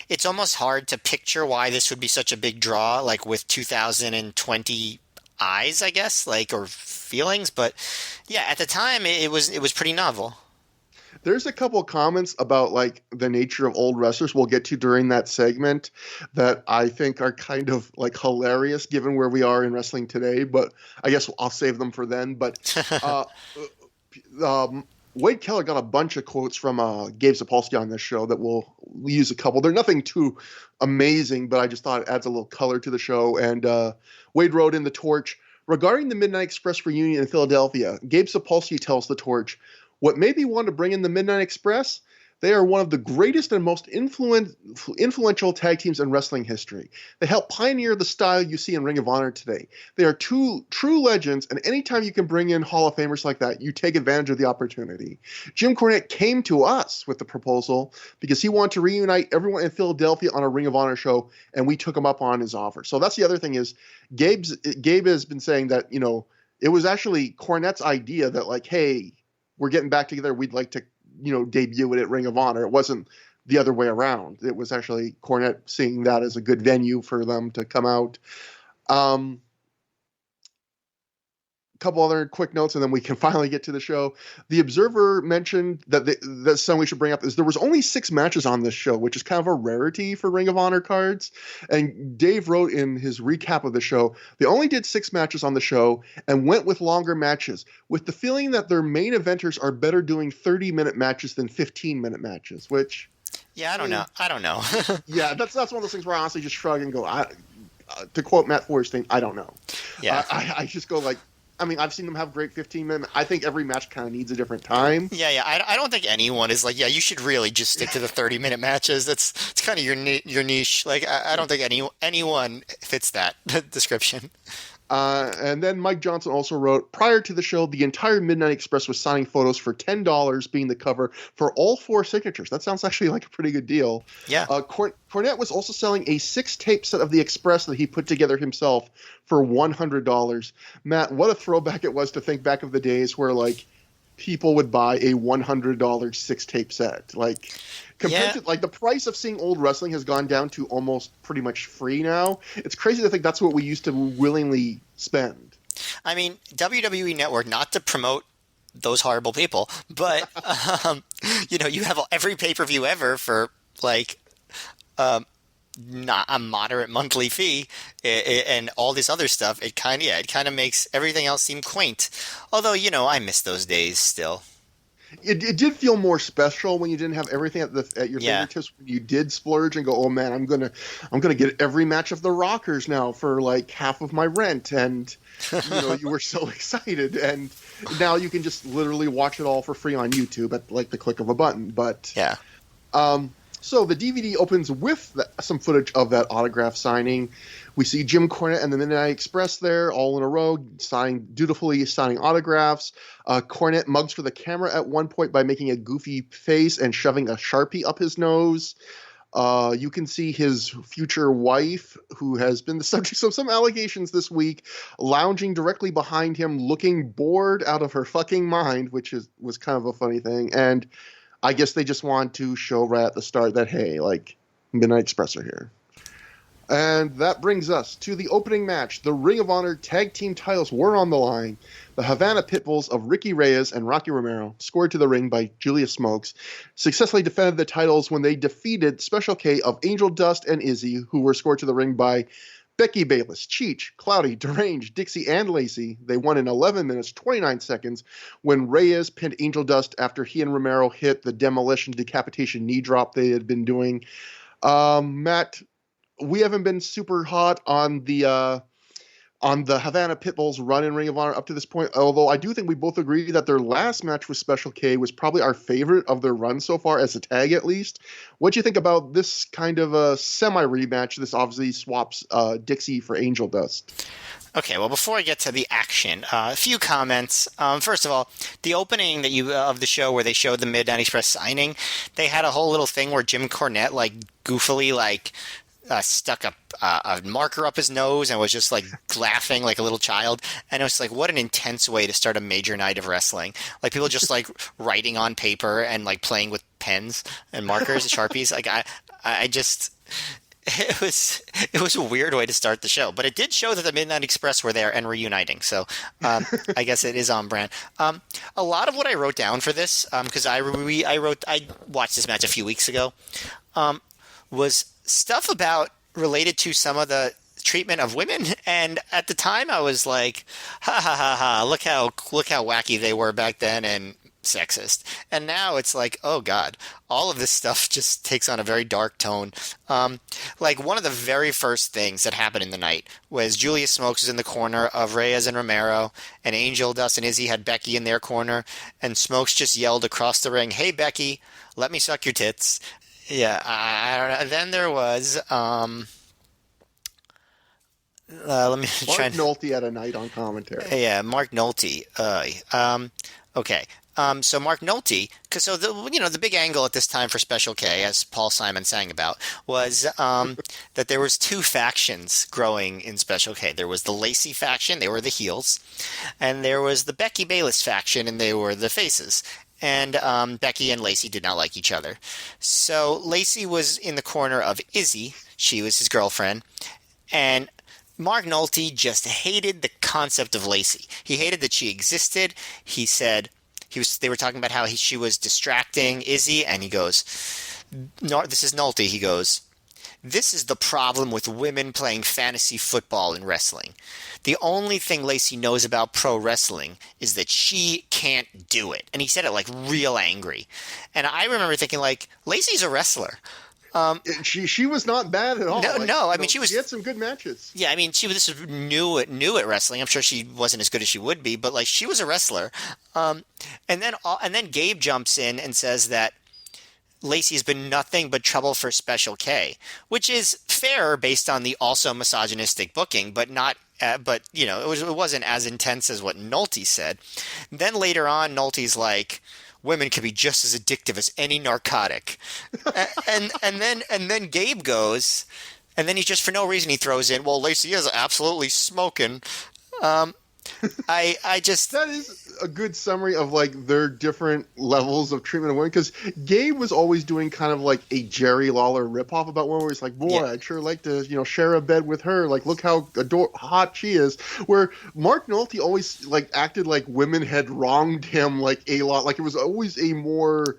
S2: it's almost hard to picture why this would be such a big draw, like with 2020 eyes, I guess, like, or feelings. But yeah, at the time it was pretty novel.
S1: There's a couple of comments about like the nature of old wrestlers we'll get to during that segment that I think are kind of like hilarious given where we are in wrestling today, but I guess I'll save them for then. But Wade Keller got a bunch of quotes from Gabe Sapolsky on this show that we'll use a couple. They're nothing too amazing, but I just thought it adds a little color to the show. And Wade wrote in the Torch, regarding the Midnight Express reunion in Philadelphia, Gabe Sapolsky tells the Torch, what made me want to bring in the Midnight Express? They are one of the greatest and most influential tag teams in wrestling history. They helped pioneer the style you see in Ring of Honor today. They are two true legends, and anytime you can bring in Hall of Famers like that, you take advantage of the opportunity. Jim Cornette came to us with the proposal because he wanted to reunite everyone in Philadelphia on a Ring of Honor show, and we took him up on his offer. So that's the other thing is Gabe has been saying that, it was actually Cornette's idea that like, hey, we're getting back together. We'd like to debut it at Ring of Honor. It wasn't the other way around. It was actually Cornette seeing that as a good venue for them to come out. A couple other quick notes, and then we can finally get to the show. The Observer mentioned that that's something we should bring up is there was only 6 matches on this show, which is kind of a rarity for Ring of Honor cards. And Dave wrote in his recap of the show, they only did 6 matches on the show and went with longer matches, with the feeling that their main eventers are better doing 30-minute matches than 15-minute matches, which...
S2: Yeah, I don't know.
S1: Yeah, that's one of those things where I honestly just shrug and go, to quote Matt Feuerstein, I don't know.
S2: Yeah.
S1: I just go like, I've seen them have great 15-minute. I think every match kind of needs a different time.
S2: Yeah. I don't think anyone is like, yeah, you should really just stick to the 30-minute matches. It's kind of your niche. Like, I don't think anyone fits that description.
S1: And then Mike Johnson also wrote, prior to the show, the entire Midnight Express was signing photos for $10 being the cover for all 4 signatures. That sounds actually like a pretty good deal.
S2: Yeah.
S1: Cornette was also selling a 6-tape set of the Express that he put together himself for $100. Matt, what a throwback it was to think back of the days where, like, people would buy a $100 6-tape set. Like, compared to, like, the price of seeing old wrestling has gone down to almost pretty much free now. It's crazy to think that's what we used to willingly spend.
S2: I mean, WWE Network, not to promote those horrible people, but you have every pay-per-view ever for like not a moderate monthly fee, and all this other stuff. It kind of makes everything else seem quaint. Although, I miss those days still.
S1: It did feel more special when you didn't have everything at your
S2: Yeah.
S1: fingertips. When you did splurge and go, oh man, I'm gonna get every match of the Rockers now for like half of my rent, and you were so excited. And now you can just literally watch it all for free on YouTube at like the click of a button. But
S2: Yeah.
S1: So the DVD opens with some footage of that autograph signing. We see Jim Cornette and the Midnight Express there, all in a row, dutifully signing autographs. Cornette mugs for the camera at one point by making a goofy face and shoving a Sharpie up his nose. You can see his future wife, who has been the subject of some allegations this week, lounging directly behind him, looking bored out of her fucking mind, which was kind of a funny thing. And I guess they just want to show right at the start that, hey, like, Midnight Express are here. And that brings us to the opening match. The Ring of Honor tag team titles were on the line. The Havana Pitbulls of Ricky Reyes and Rocky Romero, scored to the ring by Julius Smokes, successfully defended the titles when they defeated Special K of Angel Dust and Izzy, who were scored to the ring by Becky Bayless, Cheech, Cloudy, Deranged, Dixie, and Lacey. They won in 11 minutes, 29 seconds when Reyes pinned Angel Dust after he and Romero hit the demolition decapitation knee drop they had been doing. Matt, we haven't been super hot on the Havana Pitbulls run in Ring of Honor up to this point, although I do think we both agree that their last match with Special K was probably our favorite of their run so far, as a tag at least. What do you think about this kind of a semi-rematch? This obviously swaps Dixie for Angel Dust.
S2: Okay, well, before I get to the action, a few comments. First of all, the opening of the show where they showed the Midnight Express signing, they had a whole little thing where Jim Cornette, like, goofily, like, stuck a marker up his nose and was just like laughing like a little child. And it was like, what an intense way to start a major night of wrestling. Like, people just like writing on paper and like playing with pens and markers and Sharpies. Like, I just, it was a weird way to start the show, but it did show that the Midnight Express were there and reuniting. So I guess it is on brand. A lot of what I wrote down for this, because I watched this match a few weeks ago, was stuff related to some of the treatment of women. And at the time I was like, ha ha ha ha, look how wacky they were back then and sexist. And now it's like, oh God, all of this stuff just takes on a very dark tone. Like, one of the very first things that happened in the night was Julius Smokes was in the corner of Reyes and Romero, and Angel Dust and Izzy had Becky in their corner, and Smokes just yelled across the ring, "Hey Becky, let me suck your tits." Yeah, I don't know. Then there was, let me try.
S1: Mark Nolte had a night on commentary.
S2: Yeah, Mark Nolte. Okay. So Mark Nolte, so the big angle at this time for Special K, as Paul Simon sang about, was that there was 2 factions growing in Special K. There was the Lacey faction, they were the heels, and there was the Becky Bayless faction, and they were the faces. And Becky and Lacey did not like each other. So Lacey was in the corner of Izzy. She was his girlfriend. And Mark Nolte just hated the concept of Lacey. He hated that she existed. He said they were talking about how she was distracting Izzy, and he goes, no, this is Nolte. He goes, "This is the problem with women playing fantasy football in wrestling. The only thing Lacey knows about pro wrestling is that she can't do it." And he said it like real angry. And I remember thinking, like, Lacey's a wrestler.
S1: She was not bad at all.
S2: No, I mean, she
S1: had some good matches.
S2: Yeah, I mean, this was new at wrestling. I'm sure she wasn't as good as she would be, but like, she was a wrestler. And then Gabe jumps in and says that Lacey has been nothing but trouble for Special K, which is fair based on the also misogynistic booking, but not but it wasn't as intense as what Nolte said. Then later on, Nolte's like, women can be just as addictive as any narcotic, and then Gabe goes, and then he just for no reason he throws in, well, Lacey is absolutely smoking. Um, I just
S1: That is a good summary of like their different levels of treatment of women. Because Gabe was always doing kind of like a Jerry Lawler ripoff about women, where he's like, "Boy,
S2: yeah.
S1: I'd sure like to, share a bed with her. Like, look how hot she is." Where Mark Nolte always like acted like women had wronged him like a lot. Like it was always a more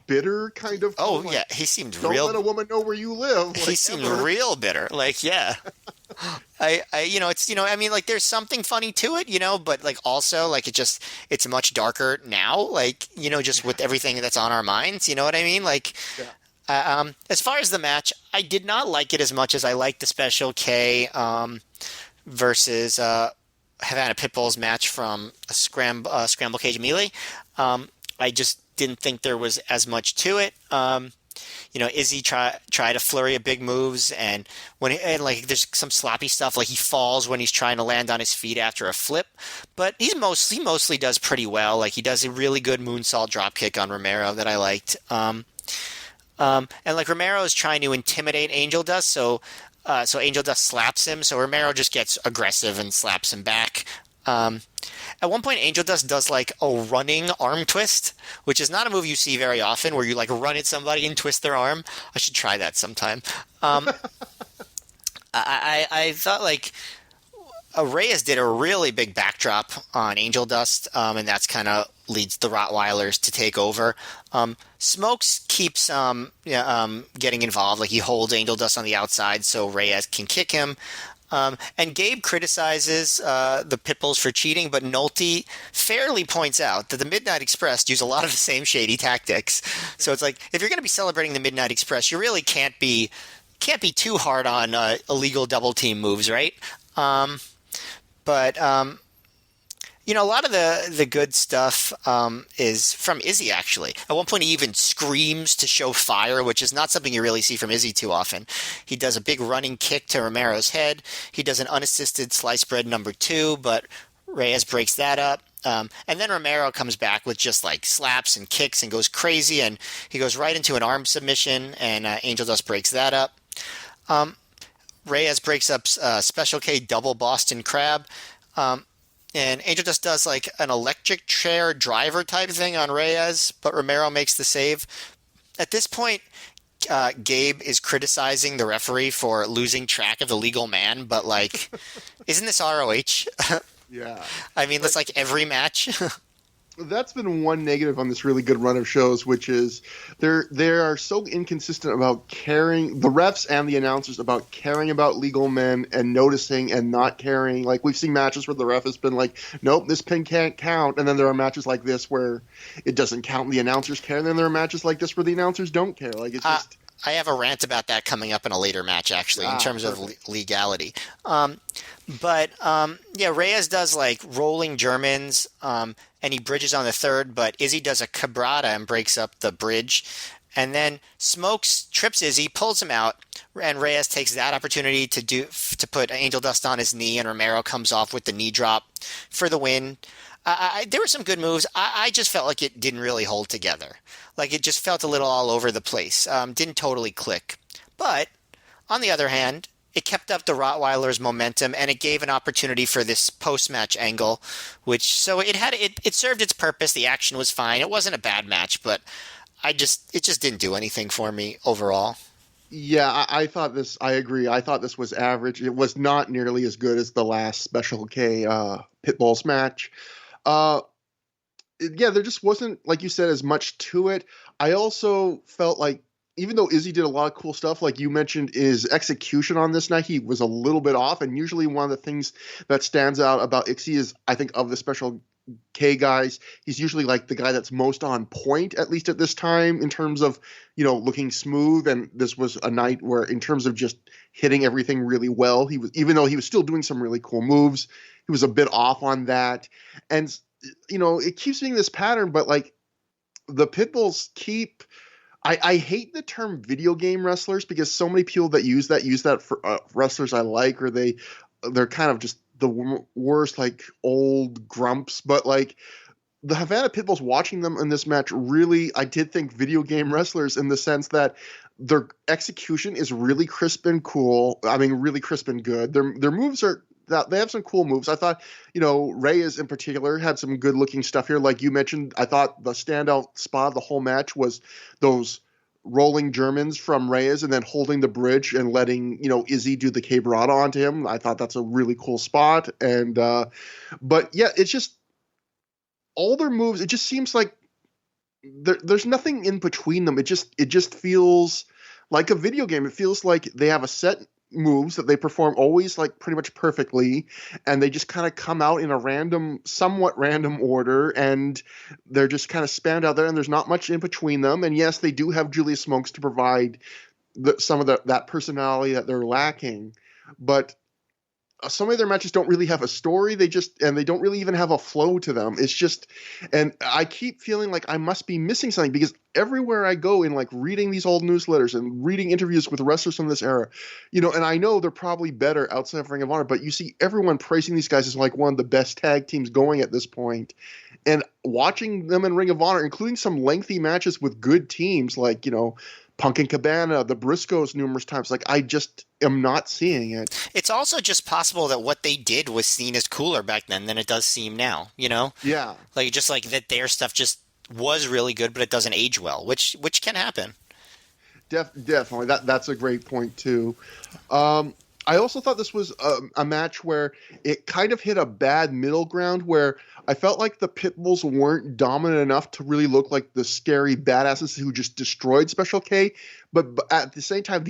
S1: bitter kind of
S2: Oh
S1: tone. Like,
S2: yeah, he seemed
S1: don't
S2: real.
S1: let a woman know where you live.
S2: He
S1: Like
S2: seemed
S1: ever.
S2: real bitter. Like, yeah. It's, I mean, like, there's something funny to it, but like also, like, it's much darker now, like, just with everything that's on our minds, you know what I mean? Like,
S1: Yeah.
S2: as far as the match, I did not like it as much as I liked the Special K, versus, Havana Pitbull's match from Scramble Cage Melee. I just didn't think there was as much to it. Izzy try to flurry of big moves, and like there's some sloppy stuff, like he falls when he's trying to land on his feet after a flip, but he mostly does pretty well. Like he does a really good moonsault drop kick on Romero that I liked. And like Romero is trying to intimidate Angel Dust, so Angel Dust slaps him, so Romero just gets aggressive and slaps him back. Um, at one point, Angel Dust does like a running arm twist, which is not a move you see very often, where you like run at somebody and twist their arm. I should try that sometime. Um, I thought like Reyes did a really big backdrop on Angel Dust, and that's kind of leads the Rottweilers to take over. Smokes keeps getting involved, like he holds Angel Dust on the outside so Reyes can kick him. And Gabe criticizes the Pitbulls for cheating, but Nolte fairly points out that the Midnight Express use a lot of the same shady tactics. So it's like, if you're going to be celebrating the Midnight Express, you really can't be too hard on illegal double team moves, right? But a lot of the good stuff is from Izzy, actually. At one point, he even screams to show fire, which is not something you really see from Izzy too often. He does a big running kick to Romero's head. He does an unassisted slice bread number 2, but Reyes breaks that up. And then Romero comes back with just like slaps and kicks and goes crazy, and he goes right into an arm submission, and Angel Dust breaks that up. Reyes breaks up Special K double Boston Crab. And Angel Dust does like an electric chair driver type thing on Reyes, but Romero makes the save. At this point, Gabe is criticizing the referee for losing track of the legal man, but like, isn't this ROH?
S1: Yeah.
S2: I mean, that's like every match.
S1: That's been one negative on this really good run of shows, which is they are so inconsistent about caring, the refs and the announcers, about caring about legal men and noticing and not caring. Like we've seen matches where the ref has been like, nope, this pin can't count, and then there are matches like this where it doesn't count and the announcers care, and then there are matches like this where the announcers don't care. Like it's just
S2: I have a rant about that coming up in a later match, actually, in terms of legality. Yeah, Reyes does like rolling Germans, and he bridges on the third, but Izzy does a cabrata and breaks up the bridge. And then Smokes trips Izzy, pulls him out, and Reyes takes that opportunity to put Angel Dust on his knee, and Romero comes off with the knee drop for the win. There were some good moves. I just felt like it didn't really hold together. Like it just felt a little all over the place. Didn't totally click. But on the other hand, it kept up the Rottweilers' momentum, and it gave an opportunity for this post-match angle, so it served its purpose. The action was fine. It wasn't a bad match, but it just didn't do anything for me overall.
S1: yeah. I thought this. I agree. I thought this was average. It was not nearly as good as the last Special K Pitbulls match. Yeah, there just wasn't, like you said, as much to it. I also felt like, even though Izzy did a lot of cool stuff, like you mentioned, his execution on this night, he was a little bit off. And usually one of the things that stands out about Ixie is, I think, of the Special K guys, he's usually like the guy that's most on point, at least at this time, in terms of, looking smooth. And this was a night where, in terms of just hitting everything really well, he was, even though he was still doing some really cool moves, he was a bit off on that. And, it keeps being this pattern, but like the Pitbulls keep, I hate the term video game wrestlers, because so many people that use that for wrestlers I like, or they're kind of just the worst like old grumps, but like the Havana Pitbulls, watching them in this match, really, I did think video game wrestlers, in the sense that their execution is really crisp and cool. I mean, really crisp and good. Their moves are, that they have some cool moves. I thought, Reyes in particular had some good looking stuff here. Like you mentioned, I thought the standout spot of the whole match was those rolling Germans from Reyes and then holding the bridge and letting, Izzy do the cabrata onto him. I thought that's a really cool spot. And, but yeah, it's just, all their moves, it just seems like there's nothing in between them. It just feels like a video game. It feels like they have a set moves that they perform always like pretty much perfectly, and they just kind of come out in a somewhat random order, and they're just kind of spanned out there, and there's not much in between them. And yes, they do have Julius Smokes to provide some of that personality that they're lacking, but some of their matches don't really have a story. And they don't really even have a flow to them. It's just, and I keep feeling like I must be missing something, because everywhere I go in like reading these old newsletters and reading interviews with wrestlers from this era, and I know they're probably better outside of Ring of Honor, but you see everyone praising these guys as like one of the best tag teams going at this point. And watching them in Ring of Honor, including some lengthy matches with good teams like, Punk and Cabana, the Briscoes numerous times. Like, I just am not seeing it.
S2: It's also just possible that what they did was seen as cooler back then than it does seem now,
S1: Yeah.
S2: Like, just like that their stuff just was really good, but it doesn't age well, which can happen.
S1: Definitely. That's a great point, too. I also thought this was a match where it kind of hit a bad middle ground, where I felt like the Pitbulls weren't dominant enough to really look like the scary badasses who just destroyed Special K. But at the same time,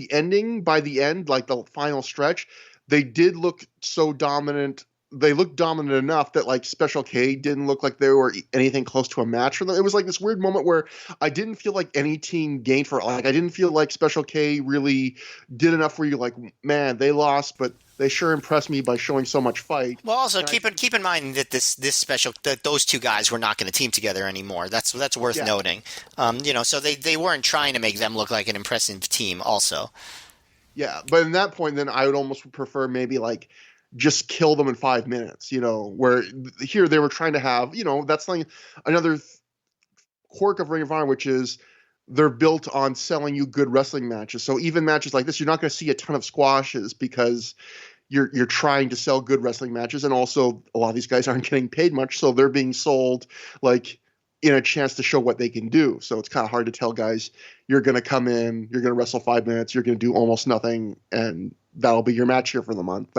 S1: by the end, like the final stretch, they did look so dominant. They looked dominant enough that like Special K didn't look like they were anything close to a match for them. It was like this weird moment where I didn't feel like any team gained for it. Like, I didn't feel like Special K really did enough where you're like, man, they lost, but they sure impressed me by showing so much fight.
S2: Well, also keep in mind that that those two guys were not going to team together anymore. That's worth noting. So they weren't trying to make them look like an impressive team. Also,
S1: yeah, but in that point, then I would almost prefer maybe like just kill them in 5 minutes. Where here they were trying to have, that's like another quirk of Ring of Honor, which is they're built on selling you good wrestling matches. So even matches like this, you're not going to see a ton of squashes because you're trying to sell good wrestling matches. And also a lot of these guys aren't getting paid much, so they're being sold like in a chance to show what they can do. So it's kind of hard to tell guys, you're going to come in, you're going to wrestle 5 minutes, you're going to do almost nothing, and that'll be your match here for the month.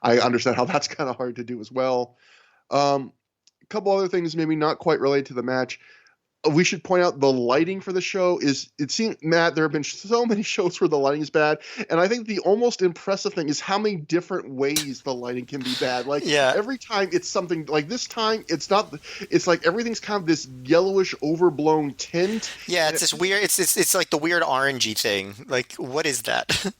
S1: I understand how that's kind of hard to do as well. A couple other things maybe not quite related to the match. We should point out the lighting for the show it seems, Matt, there have been so many shows where the lighting is bad. And I think the almost impressive thing is how many different ways the lighting can be bad. Like every time it's something, like this time it's not, it's like everything's kind of this yellowish overblown tint.
S2: Yeah, it's this weird, it's like the weird orangey thing. Like, what is that?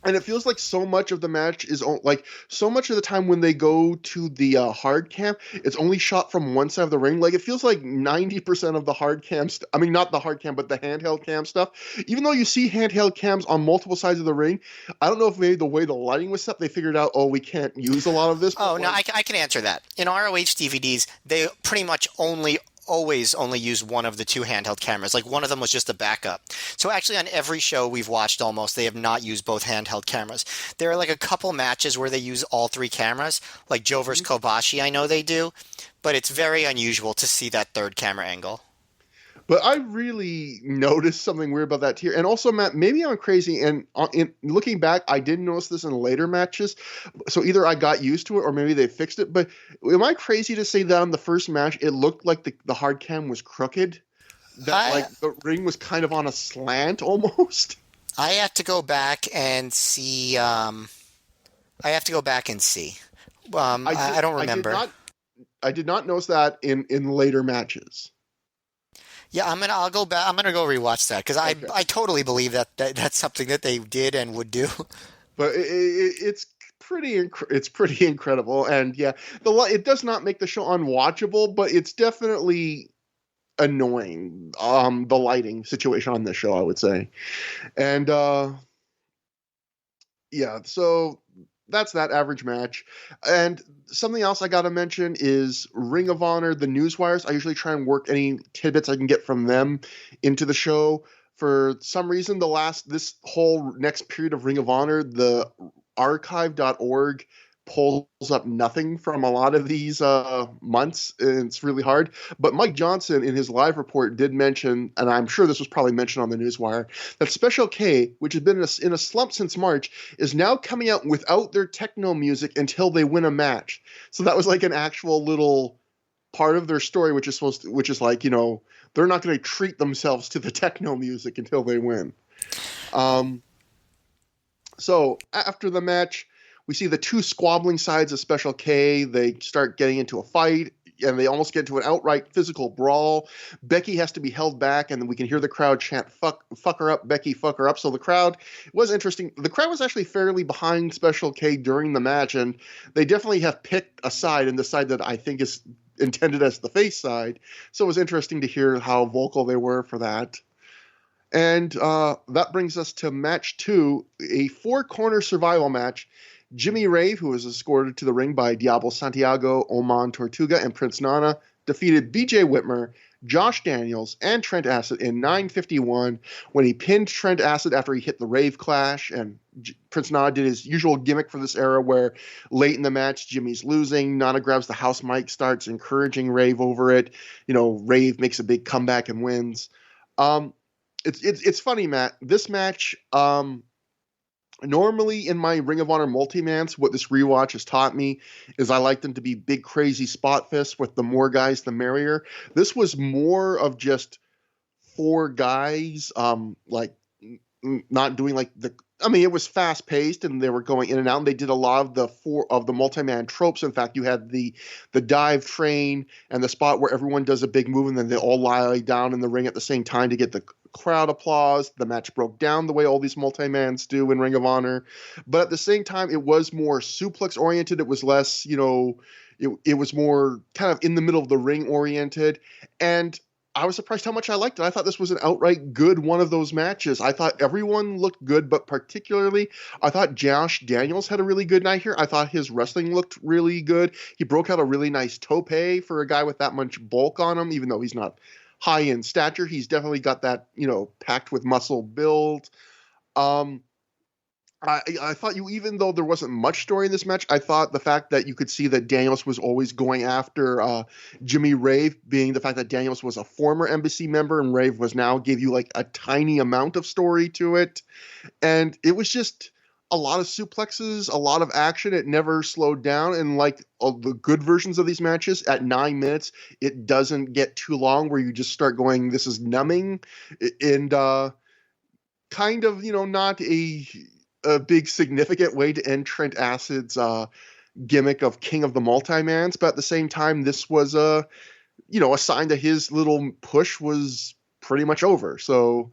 S1: And it feels like so much of the match is like so much of the time when they go to the hard cam, it's only shot from one side of the ring. Like, it feels like 90% of the hard cam I mean, not the hard cam, but the handheld cam stuff. Even though you see handheld cams on multiple sides of the ring, I don't know if maybe the way the lighting was set, they figured out, we can't use a lot of this.
S2: Oh, no, I can answer that. In ROH DVDs, they pretty much always only use one of the two handheld cameras. Like, one of them was just a backup. So actually on every show we've watched almost, they have not used both handheld cameras. There are like a couple matches where they use all three cameras, like Joe vs. Kobashi, I know they do, but it's very unusual to see that third camera angle.
S1: But I really noticed something weird about that here. And also, Matt, maybe I'm crazy. And in looking back, I didn't notice this in later matches. So either I got used to it or maybe they fixed it. But am I crazy to say that on the first match, it looked like the hard cam was crooked? That like the ring was kind of on a slant almost?
S2: I have to go back and see. I don't remember.
S1: I did not notice that in later matches.
S2: Yeah, I'll go back. I'm gonna go rewatch that because I totally believe that's something that they did and would do.
S1: But it's pretty incredible, and yeah, it does not make the show unwatchable, but it's definitely annoying. The lighting situation on this show, I would say, and yeah, so that's that average match. And something else I got to mention is Ring of Honor, the Newswires. I usually try and work any tidbits I can get from them into the show. For some reason, this whole next period of Ring of Honor, the archive.org pulls up nothing from a lot of these months, and it's really hard. But Mike Johnson, in his live report, did mention, and I'm sure this was probably mentioned on the Newswire, that Special K, which has been in a slump since March, is now coming out without their techno music until they win a match. So that was like an actual little part of their story, which is like, they're not going to treat themselves to the techno music until they win. So after the match, we see the two squabbling sides of Special K. They start getting into a fight, and they almost get into an outright physical brawl. Becky has to be held back, and we can hear the crowd chant, fuck her up, Becky, fuck her up. So the crowd was interesting. The crowd was actually fairly behind Special K during the match, and they definitely have picked a side, and the side that I think is intended as the face side. So it was interesting to hear how vocal they were for that. And that brings us to match 2, a 4-corner survival match. Jimmy Rave, who was escorted to the ring by Diablo Santiago, Oman Tortuga, and Prince Nana, defeated BJ Whitmer, Josh Daniels, and Trent Acid in 9:51 when he pinned Trent Acid after he hit the Rave Clash. And Prince Nana did his usual gimmick for this era where late in the match, Jimmy's losing. Nana grabs the house mic, starts encouraging Rave over it. Rave makes a big comeback and wins. It's funny, Matt. This match, normally in my Ring of Honor multi-mans, what this rewatch has taught me is I like them to be big, crazy spot fists with the more guys, the merrier. This was more of just 4 guys, not doing it was fast paced and they were going in and out, and they did a lot of the multi-man tropes. In fact, you had the dive train and the spot where everyone does a big move and then they all lie down in the ring at the same time to get the crowd applause. The match broke down the way all these multi-mans do in Ring of Honor. But at the same time, it was more suplex oriented. It was less, it was more kind of in the middle of the ring oriented. And I was surprised how much I liked it. I thought this was an outright good one of those matches. I thought everyone looked good, but particularly I thought Josh Daniels had a really good night here. I thought his wrestling looked really good. He broke out a really nice tope for a guy with that much bulk on him, even though he's not high in stature. He's definitely got that, packed with muscle build. I thought even though there wasn't much story in this match, I thought the fact that you could see that Daniels was always going after Jimmy Rave, being the fact that Daniels was a former Embassy member and Rave was now, gave you like a tiny amount of story to it. And it was just a lot of suplexes, a lot of action. It never slowed down. And like the good versions of these matches, at 9 minutes, it doesn't get too long where you just start going, this is numbing. And kind of, not a big significant way to end Trent Acid's gimmick of King of the Multi-Mans, but at the same time, this was a sign that his little push was pretty much over. So,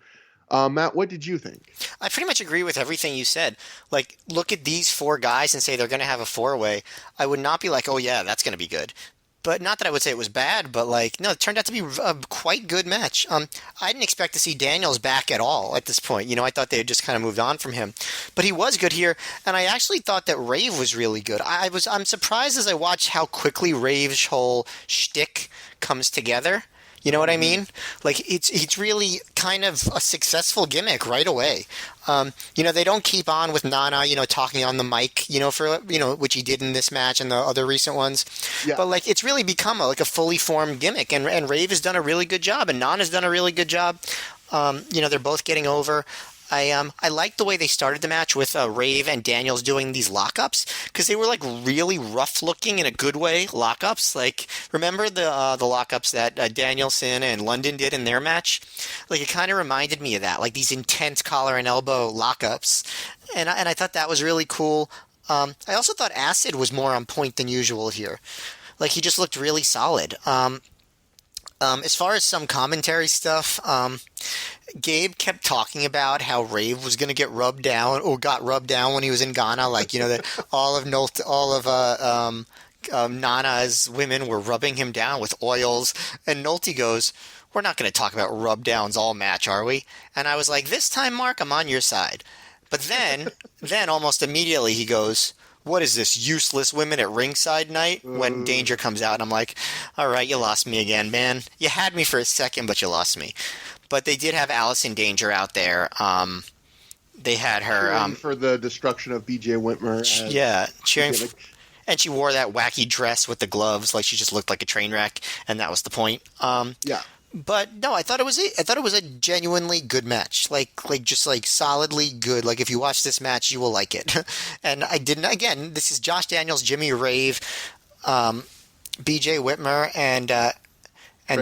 S1: Matt, what did you think?
S2: I pretty much agree with everything you said. Like, look at these 4 guys and say they're going to have a 4-way. I would not be like, oh yeah, that's going to be good. But not that I would say it was bad, but no, it turned out to be a quite good match. I didn't expect to see Daniels back at all at this point. I thought they had just kind of moved on from him. But he was good here, and I actually thought that Rave was really good. I'm surprised as I watched how quickly Rave's whole shtick comes together. You know what I mean? Like, it's really kind of a successful gimmick right away. They don't keep on with Nana, talking on the mic, which he did in this match and the other recent ones. Yeah. But, it's really become a fully formed gimmick. And Rave has done a really good job, and Nana's done a really good job. They're both getting over. I liked the way they started the match with Rave and Daniels doing these lockups, because they were really rough looking in a good way lockups. Remember the lockups that Danielson and London did in their match? It kind of reminded me of that, these intense collar and elbow lockups, and I thought that was really cool. I also thought Acid was more on point than usual here. He just looked really solid. As far as some commentary stuff, Gabe kept talking about how Rave was going to get rubbed down, or got rubbed down when he was in Ghana. That all of Nana's women were rubbing him down with oils. And Nolte goes, "We're not going to talk about rub downs all match, are we?" And I was like, "This time, Mark, I'm on your side." But then almost immediately he goes, what is this, useless women at ringside night? When Danger comes out, and I'm like, all right, you lost me again, man. You had me for a second, but you lost me. But they did have Allison Danger out there. They had her
S1: cheering for the destruction of B.J. Whitmer.
S2: Cheering. And she wore that wacky dress with the gloves, like she just looked like a train wreck, and that was the point.
S1: Yeah.
S2: But no, I thought it was a genuinely good match. Like just like solidly good. Like if you watch this match, you will like it. And I didn't. Again, this is Josh Daniels, Jimmy Rave, B.J. Whitmer, and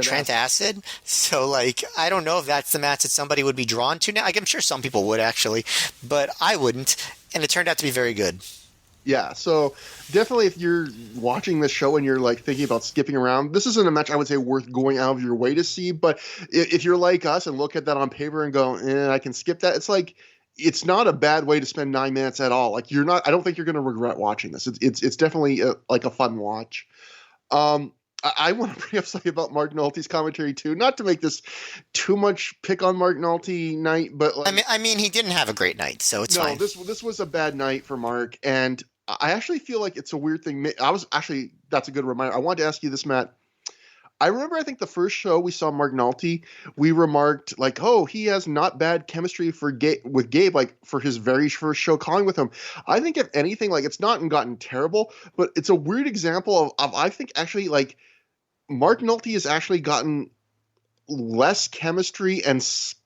S2: Trent Acid. So like I don't know if that's the match that somebody would be drawn to now. Like, I'm sure some people would actually, but I wouldn't. And it turned out to be very good.
S1: Yeah, so definitely if you're watching this show and you're like thinking about skipping around, this isn't a match I would say worth going out of your way to see. But if you're like us and look at that on paper and go, I can skip that, it's like it's not a bad way to spend 9 minutes at all. Like I don't think you're going to regret watching this. It's definitely like a fun watch. I want to bring up something about Mark Nolte's commentary too. Not to make this too much pick on Mark Nolte night, but like,
S2: I mean, he didn't have a great night, so it's fine.
S1: This was a bad night for Mark, and I actually feel like it's a weird thing. That's a good reminder. I wanted to ask you this, Matt. I remember, I think the first show we saw Mark Nolte, we remarked like, oh, he has not bad chemistry with Gabe, like for his very first show calling with him. I think if anything, like it's not gotten terrible, but it's a weird example of I think actually like Mark Nolte has actually gotten less chemistry and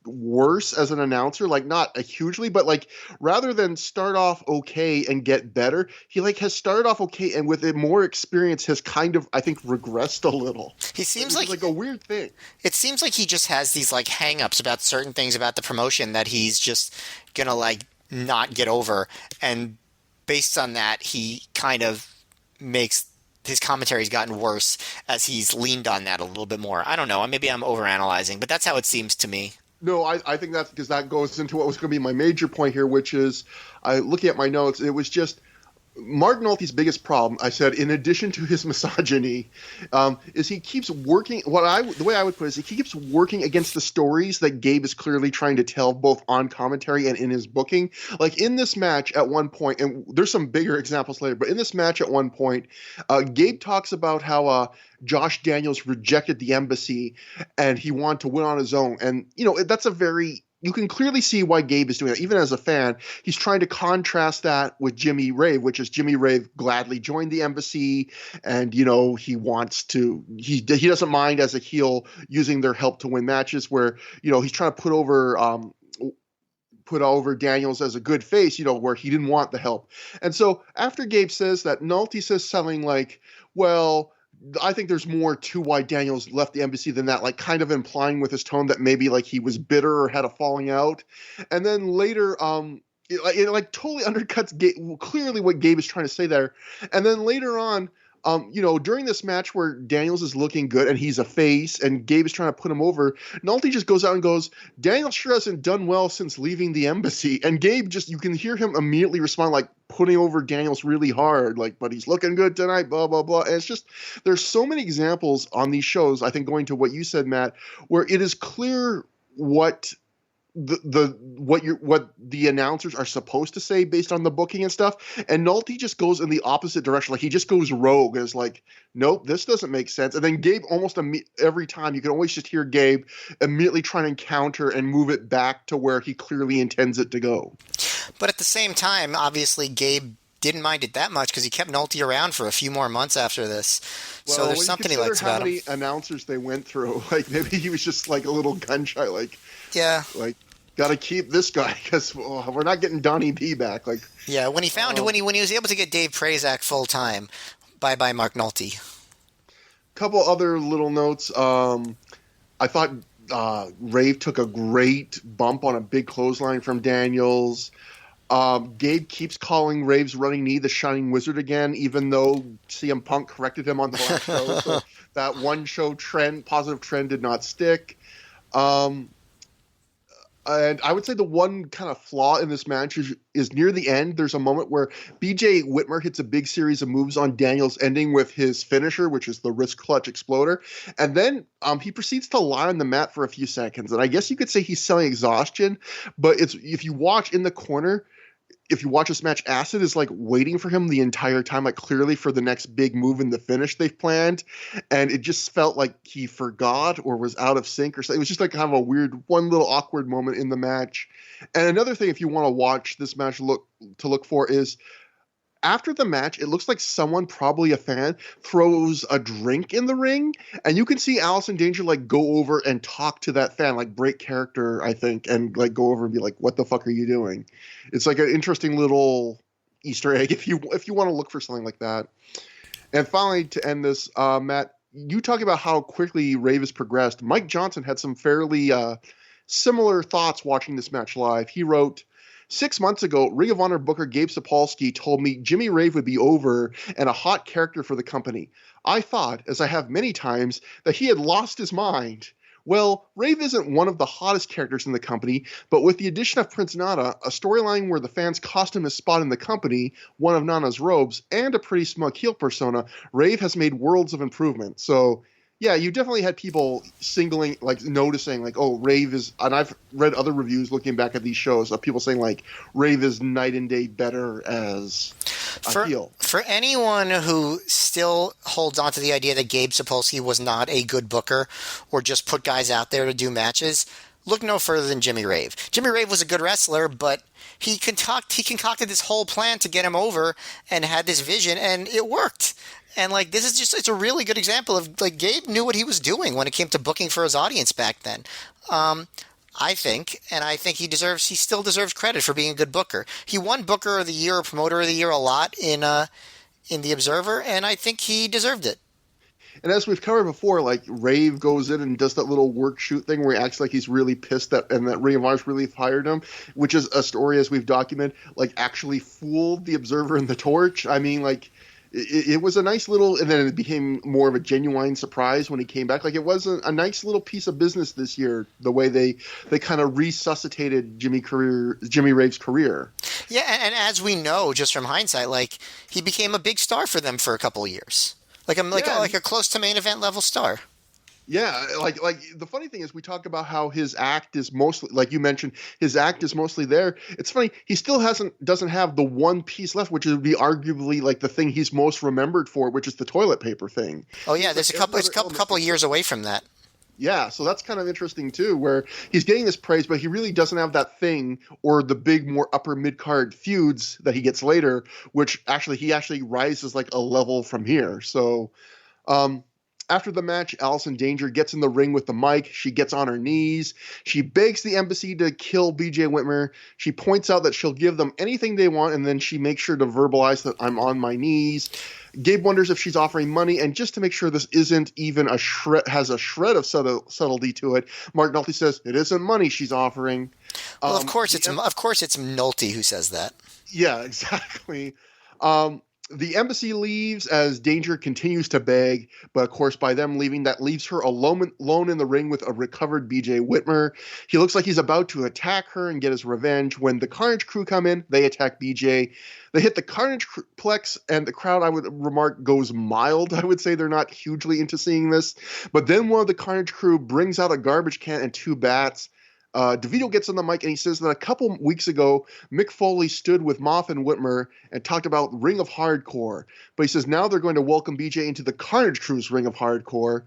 S1: worse as an announcer, like not hugely, but like rather than start off okay and get better, he like has started off okay and with more experience has kind of, I think, regressed a little.
S2: He seems like
S1: a weird thing.
S2: It seems like he just has these like hang-ups about certain things about the promotion that he's just gonna like not get over, and based on that he kind of makes his commentary's gotten worse as he's leaned on that a little bit more. I don't know. Maybe I'm overanalyzing, but that's how it seems to me.
S1: No, I think that's because that goes into what was going to be my major point here, which is, looking at my notes, it was just Mark Nolte's biggest problem, I said, in addition to his misogyny, is he keeps working. The way I would put it is he keeps working against the stories that Gabe is clearly trying to tell, both on commentary and in his booking. Like in this match, at one point, and there's some bigger examples later, but in this match, at one point, Gabe talks about how Josh Daniels rejected the embassy and he wanted to win on his own, and that's a very. You can clearly see why Gabe is doing that. Even as a fan, he's trying to contrast that with Jimmy Rave, which is Jimmy Rave gladly joined the embassy, and he wants to. He doesn't mind as a heel using their help to win matches. Where he's trying to put over Daniels as a good face, where he didn't want the help. And so after Gabe says that, Nolte says something like, "Well, I think there's more to why Daniels left the embassy than that," like kind of implying with his tone that maybe like he was bitter or had a falling out. And then later, it like totally undercuts clearly what Gabe is trying to say there. And then later on, during this match where Daniels is looking good and he's a face and Gabe is trying to put him over, Nolte just goes out and goes, "Daniels sure hasn't done well since leaving the embassy." And Gabe you can hear him immediately respond like putting over Daniels really hard, like, "But he's looking good tonight, blah, blah, blah." And it's just, there's so many examples on these shows, I think going to what you said, Matt, where it is clear what what the announcers are supposed to say based on the booking and stuff, and Nolte just goes in the opposite direction. Like he just goes rogue and is like, "Nope, this doesn't make sense." And then Gabe almost every time you can always just hear Gabe immediately trying to counter and move it back to where he clearly intends it to go.
S2: But at the same time, obviously Gabe didn't mind it that much because he kept Nolte around for a few more months after this. Well, so there's something he likes about him.
S1: How many announcers they went through, like maybe he was just like a little gun shy, like,
S2: yeah,
S1: like, got to keep this guy because we're not getting Donnie B back. Like,
S2: yeah, when he was able to get Dave Prazak full time, bye Mark Nolte.
S1: Couple other little notes. I thought Rave took a great bump on a big clothesline from Daniels. Gabe keeps calling Rave's running knee the Shining Wizard again, even though CM Punk corrected him on the last show. So that one show positive trend did not stick. And I would say the one kind of flaw in this match is near the end. There's a moment where B.J. Whitmer hits a big series of moves on Daniels, ending with his finisher, which is the wrist clutch exploder. And then he proceeds to lie on the mat for a few seconds. And I guess you could say he's selling exhaustion. But if you watch in the corner, if you watch this match, Acid is like waiting for him the entire time, like clearly for the next big move in the finish they've planned. And it just felt like he forgot or was out of sync or something. It was just like kind of a weird, one little awkward moment in the match. And another thing, if you want to watch this match, look for is after the match, it looks like someone, probably a fan, throws a drink in the ring, and you can see Allison Danger like go over and talk to that fan, like break character, I think, and like go over and be like, "What the fuck are you doing?" It's like an interesting little Easter egg if you want to look for something like that. And finally, to end this, Matt, you talk about how quickly Rave has progressed. Mike Johnson had some fairly similar thoughts watching this match live. He wrote, 6 months ago, Ring of Honor booker Gabe Sapolsky told me Jimmy Rave would be over and a hot character for the company. I thought, as I have many times, that he had lost his mind. Well, Rave isn't one of the hottest characters in the company, but with the addition of Prince Nana, a storyline where the fans cost him a spot in the company, one of Nana's robes, and a pretty smug heel persona, Rave has made worlds of improvement. So, yeah, you definitely had people singling, like noticing, like, oh, Rave is, and I've read other reviews looking back at these shows of people saying, like, Rave is night and day better as a heel.
S2: For anyone who still holds on to the idea that Gabe Sapolsky was not a good booker or just put guys out there to do matches, look no further than Jimmy Rave. Jimmy Rave was a good wrestler, but he concocted this whole plan to get him over and had this vision, and it worked. And like this is just, it's a really good example of like Gabe knew what he was doing when it came to booking for his audience back then. I think he still deserves credit for being a good booker. He won Booker of the Year or Promoter of the Year a lot in the Observer, and I think he deserved it.
S1: And as we've covered before, like Rave goes in and does that little work shoot thing where he acts like he's really pissed that Ring of Honor's really fired him, which is a story, as we've documented, like actually fooled the Observer and the Torch. I mean, like it was a nice little, and then it became more of a genuine surprise when he came back. Like it was a nice little piece of business this year, the way they kind of resuscitated Jimmy Rave's career.
S2: Yeah, and as we know, just from hindsight, like he became a big star for them for a couple of years. Like a close to main event level star.
S1: Yeah, like the funny thing is we talk about how his act is mostly, like you mentioned, his act is mostly there. It's funny, he still doesn't have the one piece left, which would be arguably like the thing he's most remembered for, which is the toilet paper thing.
S2: Oh yeah, there's a couple years away from that.
S1: Yeah, so that's kind of interesting too, where he's getting this praise, but he really doesn't have that thing or the big, more upper mid-card feuds that he gets later, which he actually rises like a level from here. So, after the match, Allison Danger gets in the ring with the mic. She gets on her knees. She begs the embassy to kill BJ Whitmer. She points out that she'll give them anything they want, and then she makes sure to verbalize that I'm on my knees. Gabe wonders if she's offering money, and just to make sure this isn't even has a shred of subtlety to it, Mark Nolte says it isn't money she's offering.
S2: Well, of course it's Nolte who says that.
S1: Yeah, exactly. The embassy leaves as Danger continues to beg, but of course by them leaving, that leaves her alone in the ring with a recovered BJ Whitmer. He looks like he's about to attack her and get his revenge. When the Carnage crew come in, they attack BJ. They hit the Carnage plex, and the crowd, I would remark, goes mild. I would say they're not hugely into seeing this. But then one of the Carnage crew brings out a garbage can and 2 bats. DeVito gets on the mic and he says that a couple weeks ago, Mick Foley stood with Moff and Whitmer and talked about Ring of Hardcore. But he says now they're going to welcome BJ into the Carnage Crew's Ring of Hardcore.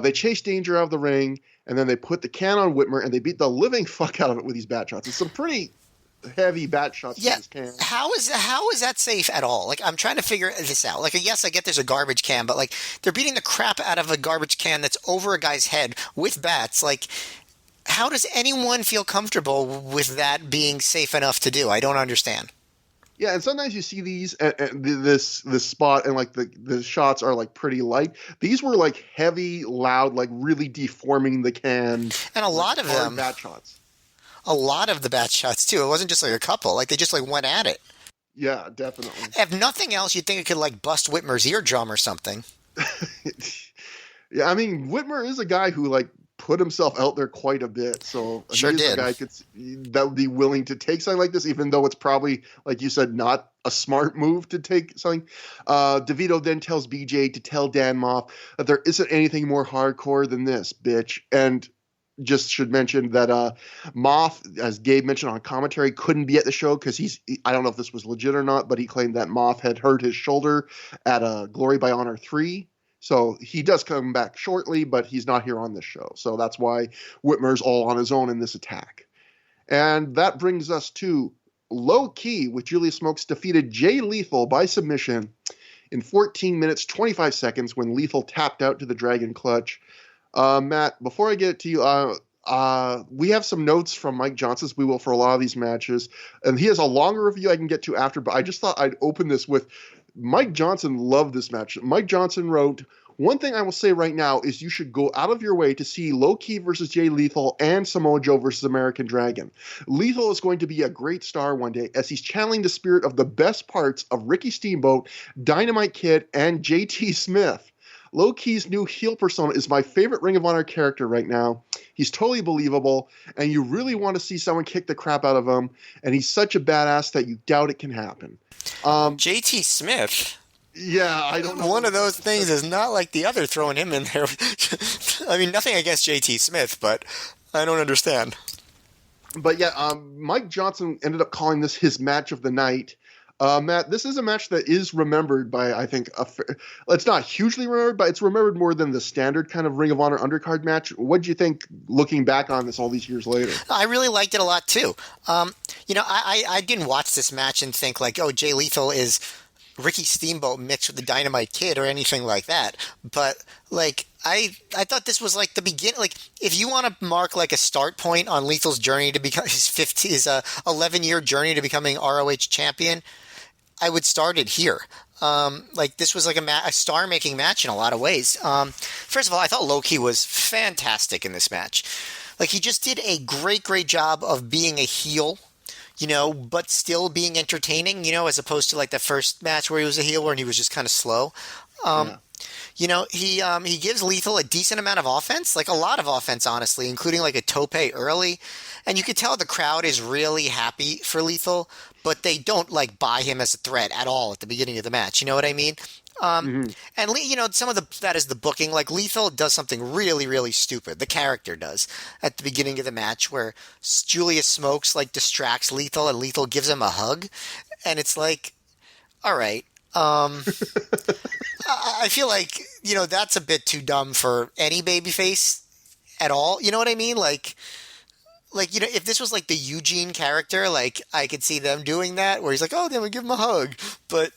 S1: They chase Danger out of the ring, and then they put the can on Whitmer, and they beat the living fuck out of it with these bat shots. It's some pretty heavy bat shots.
S2: Yeah,
S1: this can.
S2: how is that safe at all? Like, I'm trying to figure this out. Like, yes, I get there's a garbage can, but like they're beating the crap out of a garbage can that's over a guy's head with bats. Like, how does anyone feel comfortable with that being safe enough to do? I don't understand.
S1: Yeah, and sometimes you see these this spot, and like the shots are like pretty light. These were like heavy, loud, like really deforming the can.
S2: And a lot of them
S1: bat shots.
S2: A lot of the bat shots too. It wasn't just like a couple. Like they just like went at it.
S1: Yeah, definitely.
S2: If nothing else, you'd think it could like bust Whitmer's eardrum or something.
S1: Yeah, I mean Whitmer is a guy who like put himself out there quite a bit, so
S2: sure
S1: he's
S2: did.
S1: A guy that would be willing to take something like this, even though it's probably, like you said, not a smart move to take something. DeVito then tells BJ to tell Dan Moff that there isn't anything more hardcore than this, bitch. And just should mention that Moth, as Gabe mentioned on commentary, couldn't be at the show because I don't know if this was legit or not, but he claimed that Moth had hurt his shoulder at Glory by Honor 3. So he does come back shortly, but he's not here on this show. So that's why Whitmer's all on his own in this attack. And that brings us to Low Key, with Julius Smokes defeated Jay Lethal by submission in 14 minutes, 25 seconds when Lethal tapped out to the Dragon Clutch. Matt, before I get to you, we have some notes from Mike Johnson's We Will for a lot of these matches, and he has a longer review I can get to after, but I just thought I'd open this with Mike Johnson loved this match. Mike Johnson wrote, "One thing I will say right now is you should go out of your way to see Low Key versus Jay Lethal and Samoa Joe versus American Dragon. Lethal is going to be a great star one day as he's channeling the spirit of the best parts of Ricky Steamboat, Dynamite Kid, and JT Smith. Low Key's new heel persona is my favorite Ring of Honor character right now. He's totally believable, and you really want to see someone kick the crap out of him, and he's such a badass that you doubt it can happen."
S2: JT Smith?
S1: Yeah, I don't know.
S2: One of those things is not like the other, throwing him in there. I mean, nothing against JT Smith, but I don't understand.
S1: But yeah, Mike Johnson ended up calling this his match of the night. Matt, this is a match that is remembered by, I think, it's not hugely remembered, but it's remembered more than the standard kind of Ring of Honor undercard match. What do you think, looking back on this all these years later?
S2: I really liked it a lot, too. I didn't watch this match and think, like, oh, Jay Lethal is Ricky Steamboat mixed with the Dynamite Kid or anything like that. But, like, I thought this was like the beginning. Like, if you want to mark like a start point on Lethal's journey to become his 11-year journey to becoming ROH champion, I would start it here. Like, this was like a star-making match in a lot of ways. First of all, I thought Low Key was fantastic in this match. Like, he just did a great, great job of being a heel, but still being entertaining, as opposed to like the first match where he was a heel and he was just kind of slow. He gives Lethal a decent amount of offense, like a lot of offense, honestly, including like a tope early. And you could tell the crowd is really happy for Lethal, but they don't like buy him as a threat at all at the beginning of the match. You know what I mean? And some of that is the booking. Like, Lethal does something really, really stupid. The character does at the beginning of the match where Julius Smokes like distracts Lethal and Lethal gives him a hug. And it's like, all right. I feel like, that's a bit too dumb for any babyface at all. You know what I mean? Like, if this was like the Eugene character, like, I could see them doing that where he's like, oh, then we give him a hug. But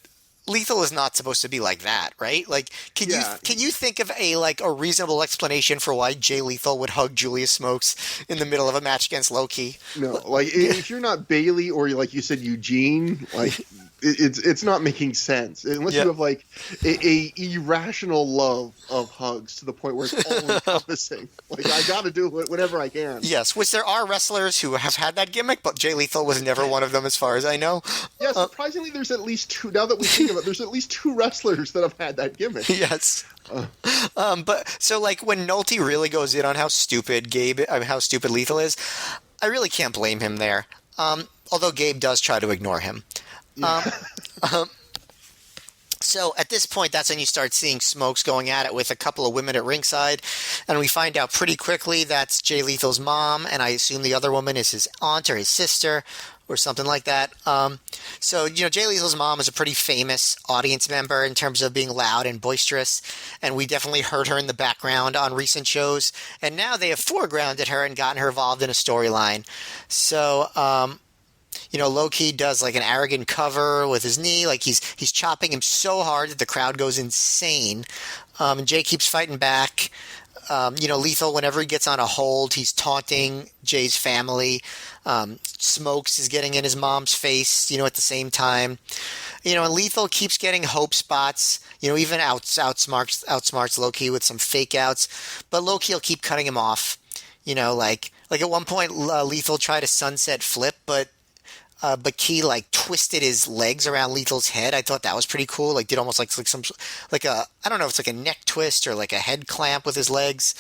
S2: Lethal is not supposed to be like that, right? Like, can you think of a reasonable explanation for why Jay Lethal would hug Julius Smokes in the middle of a match against Low Key?
S1: No, like, if you're not Bailey or, like you said, Eugene, like, it's not making sense unless you have like a irrational love of hugs to the point where it's all encompassing. Like, I got to do it whenever I can.
S2: Yes, which there are wrestlers who have had that gimmick, but Jay Lethal was never one of them, as far as I know.
S1: Yeah, surprisingly, there's at least two. Now that we think of it, there's at least two wrestlers that have had that gimmick.
S2: Yes. But so, like, when Nolte really goes in on how stupid Lethal is, I really can't blame him there. Although Gabe does try to ignore him. Yeah. So at this point, that's when you start seeing Smokes going at it with a couple of women at ringside, and we find out pretty quickly that's Jay Lethal's mom, and I assume the other woman is his aunt or his sister or something like that. So Jay Lethal's mom is a pretty famous audience member in terms of being loud and boisterous, and we definitely heard her in the background on recent shows, and now they have foregrounded her and gotten her involved in a storyline. So Low Key does like an arrogant cover with his knee, like he's chopping him so hard that the crowd goes insane. And Jay keeps fighting back. Lethal, whenever he gets on a hold, he's taunting Jay's family. Smokes is getting in his mom's face, at the same time. And Lethal keeps getting hope spots, even outsmarts Low Key with some fake outs. But Low Key will keep cutting him off. Like at one point, Lethal tried a sunset flip, but Key like twisted his legs around Lethal's head. I thought that was pretty cool. Like, did almost like some like a, I don't know if it's like a neck twist or like a head clamp with his legs.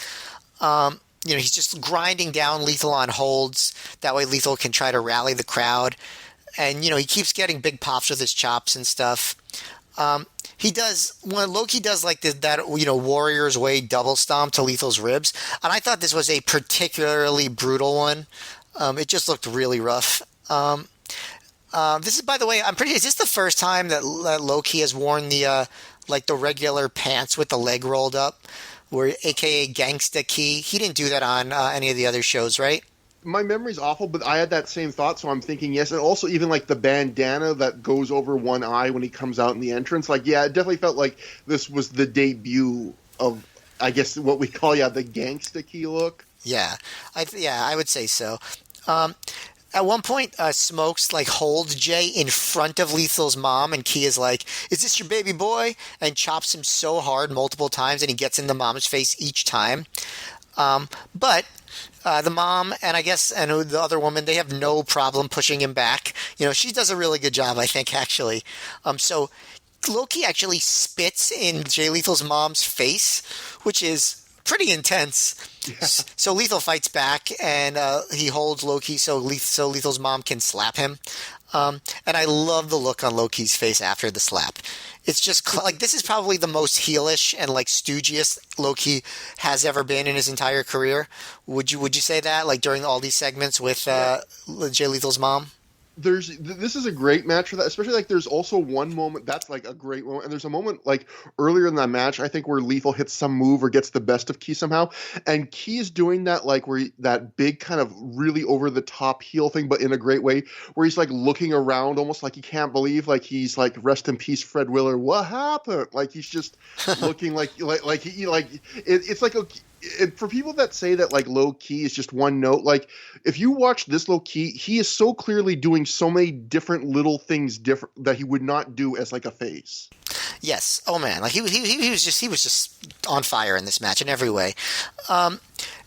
S2: He's just grinding down Lethal on holds. That way Lethal can try to rally the crowd. And he keeps getting big pops with his chops and stuff. he does when Loki does like that Warrior's Way double stomp to Lethal's ribs, and I thought this was a particularly brutal one. It just looked really rough. This is, by the way, is this the first time that Loki has worn the like the regular pants with the leg rolled up, where AKA Gangsta Key? He didn't do that on any of the other shows, right?
S1: My memory's awful, but I had that same thought, so I'm thinking yes. And also even like the bandana that goes over one eye when he comes out in the entrance. Like, yeah, it definitely felt like this was the debut of, I guess, what we call, the Gangsta Key look.
S2: Yeah, I would say so. At one point, Smokes like holds Jay in front of Lethal's mom, and Key is like, "Is this your baby boy?" and chops him so hard multiple times, and he gets in the mom's face each time. But the mom and the other woman, they have no problem pushing him back. She does a really good job, I think, actually. So Loki actually spits in Jay Lethal's mom's face, which is pretty intense. Yeah. So Lethal fights back, and he holds Loki so Lethal's mom can slap him. And I love the look on Loki's face after the slap. It's just like this is probably the most heelish and like stoogiest Loki has ever been in his entire career. Would you say that, like, during all these segments with Jay Lethal's mom?
S1: This is a great match for that, especially like there's also one moment that's like a great moment, and there's a moment like earlier in that match, I think, where Lethal hits some move or gets the best of Key somehow, and Key is doing that like that big kind of really over the top heel thing, but in a great way, where he's like looking around almost like he can't believe, like he's like, "Rest in peace, Fred Willard, what happened?" Like he's just looking like it's like a. For people that say that like low key is just one note, like if you watch this low key, he is so clearly doing so many different little things different that he would not do as like a face.
S2: Yes. Oh man, like he was just on fire in this match in every way.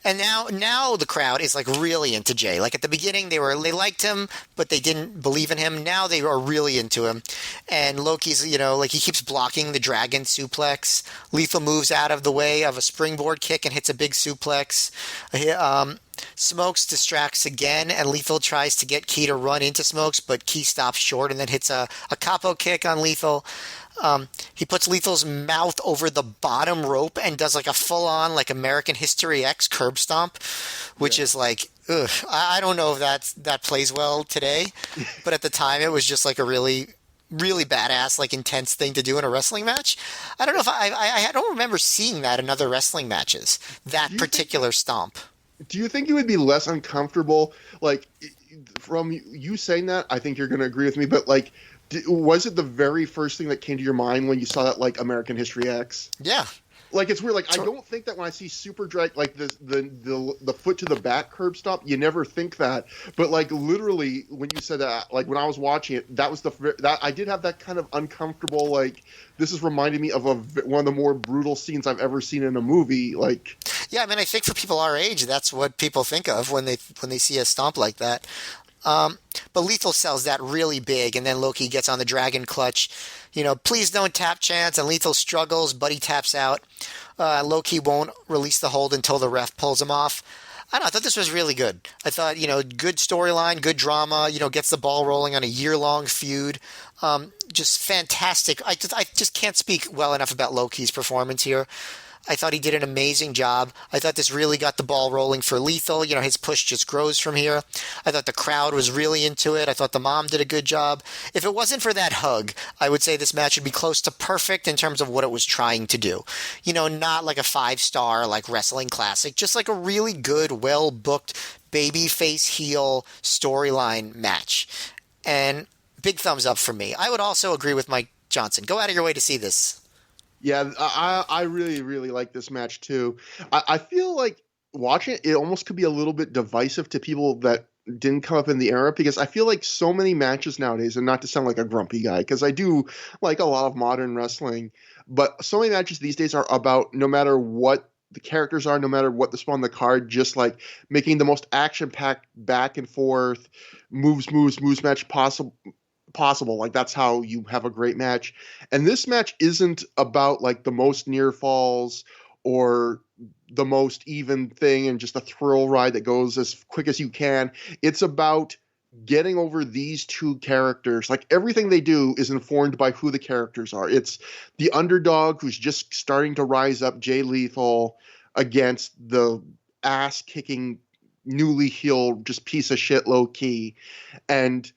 S2: And now the crowd is like really into Jay. Like at the beginning they liked him, but they didn't believe in him. Now they are really into him. And Loki's, like he keeps blocking the dragon suplex. Lethal moves out of the way of a springboard kick and hits a big suplex. Smokes distracts again, and Lethal tries to get Key to run into Smokes, but Key stops short and then hits a capo kick on Lethal. He puts Lethal's mouth over the bottom rope and does like a full-on like American History X curb stomp, which is like, ugh. I don't know if that plays well today, but at the time it was just like a really, really badass, like intense thing to do in a wrestling match. I don't know if I don't remember seeing that in other wrestling matches, that particular stomp.
S1: Do you think you would be less uncomfortable, like, from you saying that? I think you're going to agree with me, but like, was it the very first thing that came to your mind when you saw that, like, American History X?
S2: Yeah.
S1: Like, it's weird. Like, I don't think that when I see Super Drag, like the foot to the back curb stop, you never think that. But like, literally, when you said that, like when I was watching it, that was that I did have that kind of uncomfortable, like, this is reminding me of one of the more brutal scenes I've ever seen in a movie. Like,
S2: yeah, I mean, I think for people our age, that's what people think of when they see a stomp like that. But Lethal sells that really big, and then Loki gets on the dragon clutch. Please don't tap chance, and Lethal struggles, but he taps out. Loki won't release the hold until the ref pulls him off. I thought this was really good. I thought, good storyline, good drama, gets the ball rolling on a year-long feud. Just fantastic. I just can't speak well enough about Loki's performance here. I thought he did an amazing job. I thought this really got the ball rolling for Lethal. His push just grows from here. I thought the crowd was really into it. I thought the mom did a good job. If it wasn't for that hug, I would say this match would be close to perfect in terms of what it was trying to do. Not like a 5-star like wrestling classic, just like a really good, well-booked baby face heel storyline match. And big thumbs up for me. I would also agree with Mike Johnson. Go out of your way to see this.
S1: Yeah, I really, really like this match too. I feel like watching it almost could be a little bit divisive to people that didn't come up in the era, because I feel like so many matches nowadays, and not to sound like a grumpy guy, because I do like a lot of modern wrestling, but so many matches these days are about, no matter what the characters are, no matter what the spot on the card, just like making the most action-packed back and forth moves match possible. Like, that's how you have a great match. And this match isn't about like the most near falls or the most even thing and just a thrill ride that goes as quick as you can. It's about getting over these two characters, like everything they do is informed by who the characters are. It's the underdog who's just starting to rise up, Jay Lethal, against the ass-kicking, newly healed, just piece of shit Low Ki. And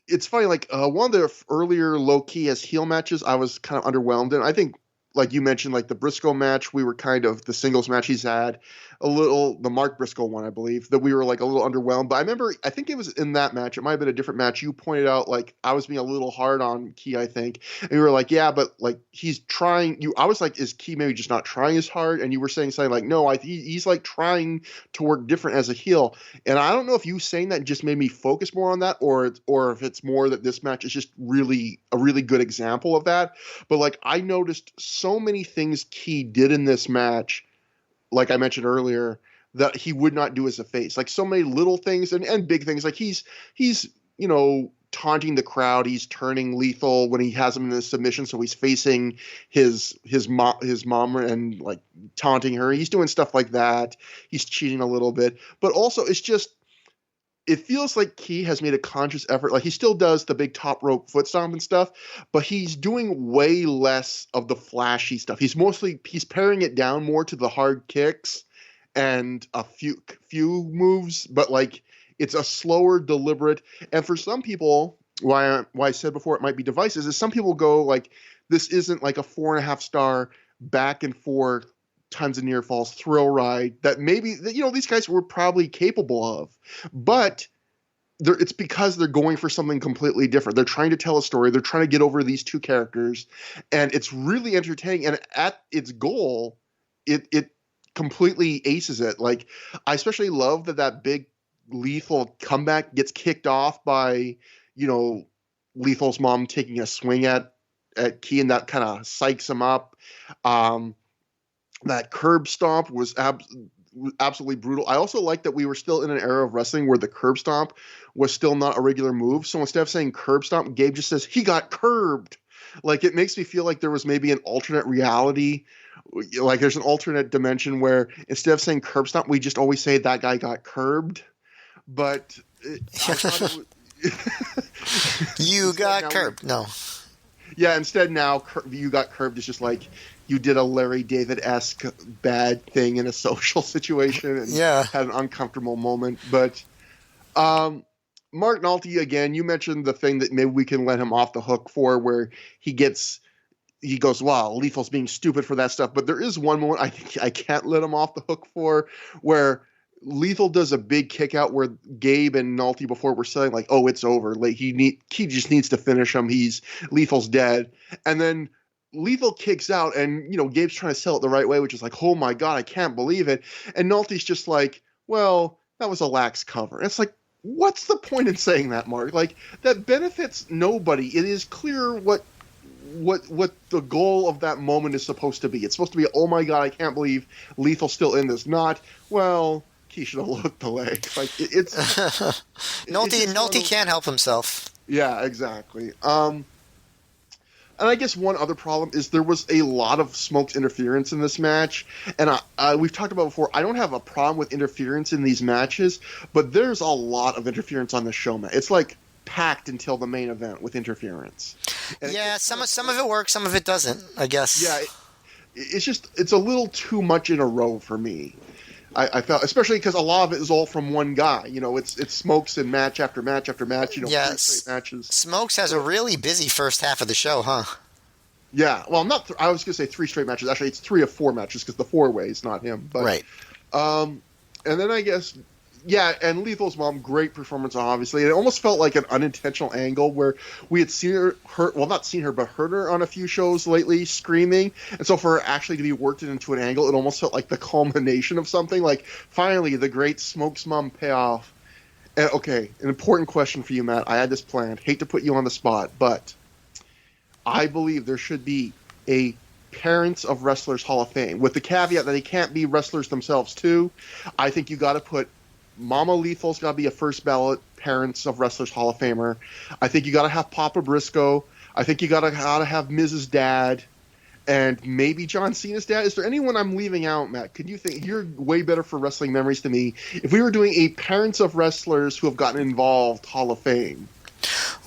S1: it's funny, like one of the earlier Low Ki as heel matches, I was kind of underwhelmed in. I think, like you mentioned, like the Briscoe match, we were kind of the singles match he's had, the Mark Briscoe one, I believe, that we were like a little underwhelmed. But I remember, I think it was in that match, it might have been a different match. You pointed out like I was being a little hard on Ki, I think, and you were like, yeah, but like he's trying. I was like, is Ki maybe just not trying as hard? And you were saying something like, no, he's like trying to work different as a heel. And I don't know if you saying that just made me focus more on that, or if it's more that this match is just really a really good example of that. But like I noticed so many things Ki did in this match, like I mentioned earlier, that he would not do as a face. Like so many little things and big things. Like he's taunting the crowd. He's turning Lethal when he has him in the submission, so he's facing his mom and like taunting her. He's doing stuff like that. He's cheating a little bit, but also it feels like Ki has made a conscious effort. Like he still does the big top rope foot stomp and stuff, but he's doing way less of the flashy stuff. He's paring it down more to the hard kicks and a few moves, but like it's a slower, deliberate. And for some people, why I said before it might be devices, is some people go like, this isn't like a 4.5 star back and forth tons of near falls thrill ride that maybe these guys were probably capable of, but it's because they're going for something completely different. They're trying to tell a story. They're trying to get over these two characters, and it's really entertaining. And at its goal, it completely aces it. Like I especially love that big Lethal comeback gets kicked off by Lethal's mom taking a swing at Ki, and that kind of psychs him up. That curb stomp was absolutely brutal. I also like that we were still in an era of wrestling where the curb stomp was still not a regular move. So instead of saying curb stomp, Gabe just says, he got curbed. Like it makes me feel like there was maybe an alternate reality. Like there's an alternate dimension where instead of saying curb stomp, we just always say that guy got curbed. But I thought
S2: you got curbed. No.
S1: Yeah, instead now you got curbed is just like you did a Larry David-esque bad thing in a social situation and had an uncomfortable moment. But Mark Nolte, again, you mentioned the thing that maybe we can let him off the hook for, where he goes, wow, Lethal's being stupid for that stuff. But there is one moment I think I can't let him off the hook for, where Lethal does a big kick out where Gabe and Nolte before were saying like, oh, it's over. Like he just needs to finish him. Lethal's dead. And then Lethal kicks out and, Gabe's trying to sell it the right way, which is like, oh my God, I can't believe it. And Nolte's just like, well, that was a lax cover. And it's like, what's the point in saying that, Mark? Like that benefits nobody. It is clear what the goal of that moment is supposed to be. It's supposed to be, oh my God, I can't believe Lethal's still in this. Not, well, he should have looked the leg. Like it's
S2: Nolte can't help himself.
S1: Yeah, exactly. And I guess one other problem is there was a lot of Smoke's interference in this match. And we've talked about before, I don't have a problem with interference in these matches, but there's a lot of interference on the show, man. It's like packed until the main event with interference. And
S2: some of it works, some of it doesn't, I guess.
S1: Yeah, it's a little too much in a row for me. I felt, especially because a lot of it is all from one guy. It's Smokes in match after match after match. 3 straight matches.
S2: Smokes has a really busy first half of the show, huh?
S1: Yeah, well, I was going to say 3 straight matches. Actually, it's 3 of 4 matches because the 4-way is not him. But,
S2: right.
S1: And then I guess, and Lethal's mom, great performance, obviously. It almost felt like an unintentional angle where we had seen her, not seen her, but heard her on a few shows lately screaming. And so for her actually to be worked into an angle, it almost felt like the culmination of something. Like, finally, the great Smoke's mom payoff. And, okay, an important question for you, Matt. I had this planned. Hate to put you on the spot, but I believe there should be a Parents of Wrestlers Hall of Fame, with the caveat that they can't be wrestlers themselves, too. I think you got to put Mama Lethal's got to be a first ballot Parents of Wrestlers Hall of Famer. I think you got to have Papa Briscoe. I think you got to have Mrs. Dad. and maybe John Cena's dad. Is there anyone I'm leaving out, Matt? Could you think, you're way better for wrestling memories than me, if we were doing a parents of wrestlers who have gotten involved Hall of Fame?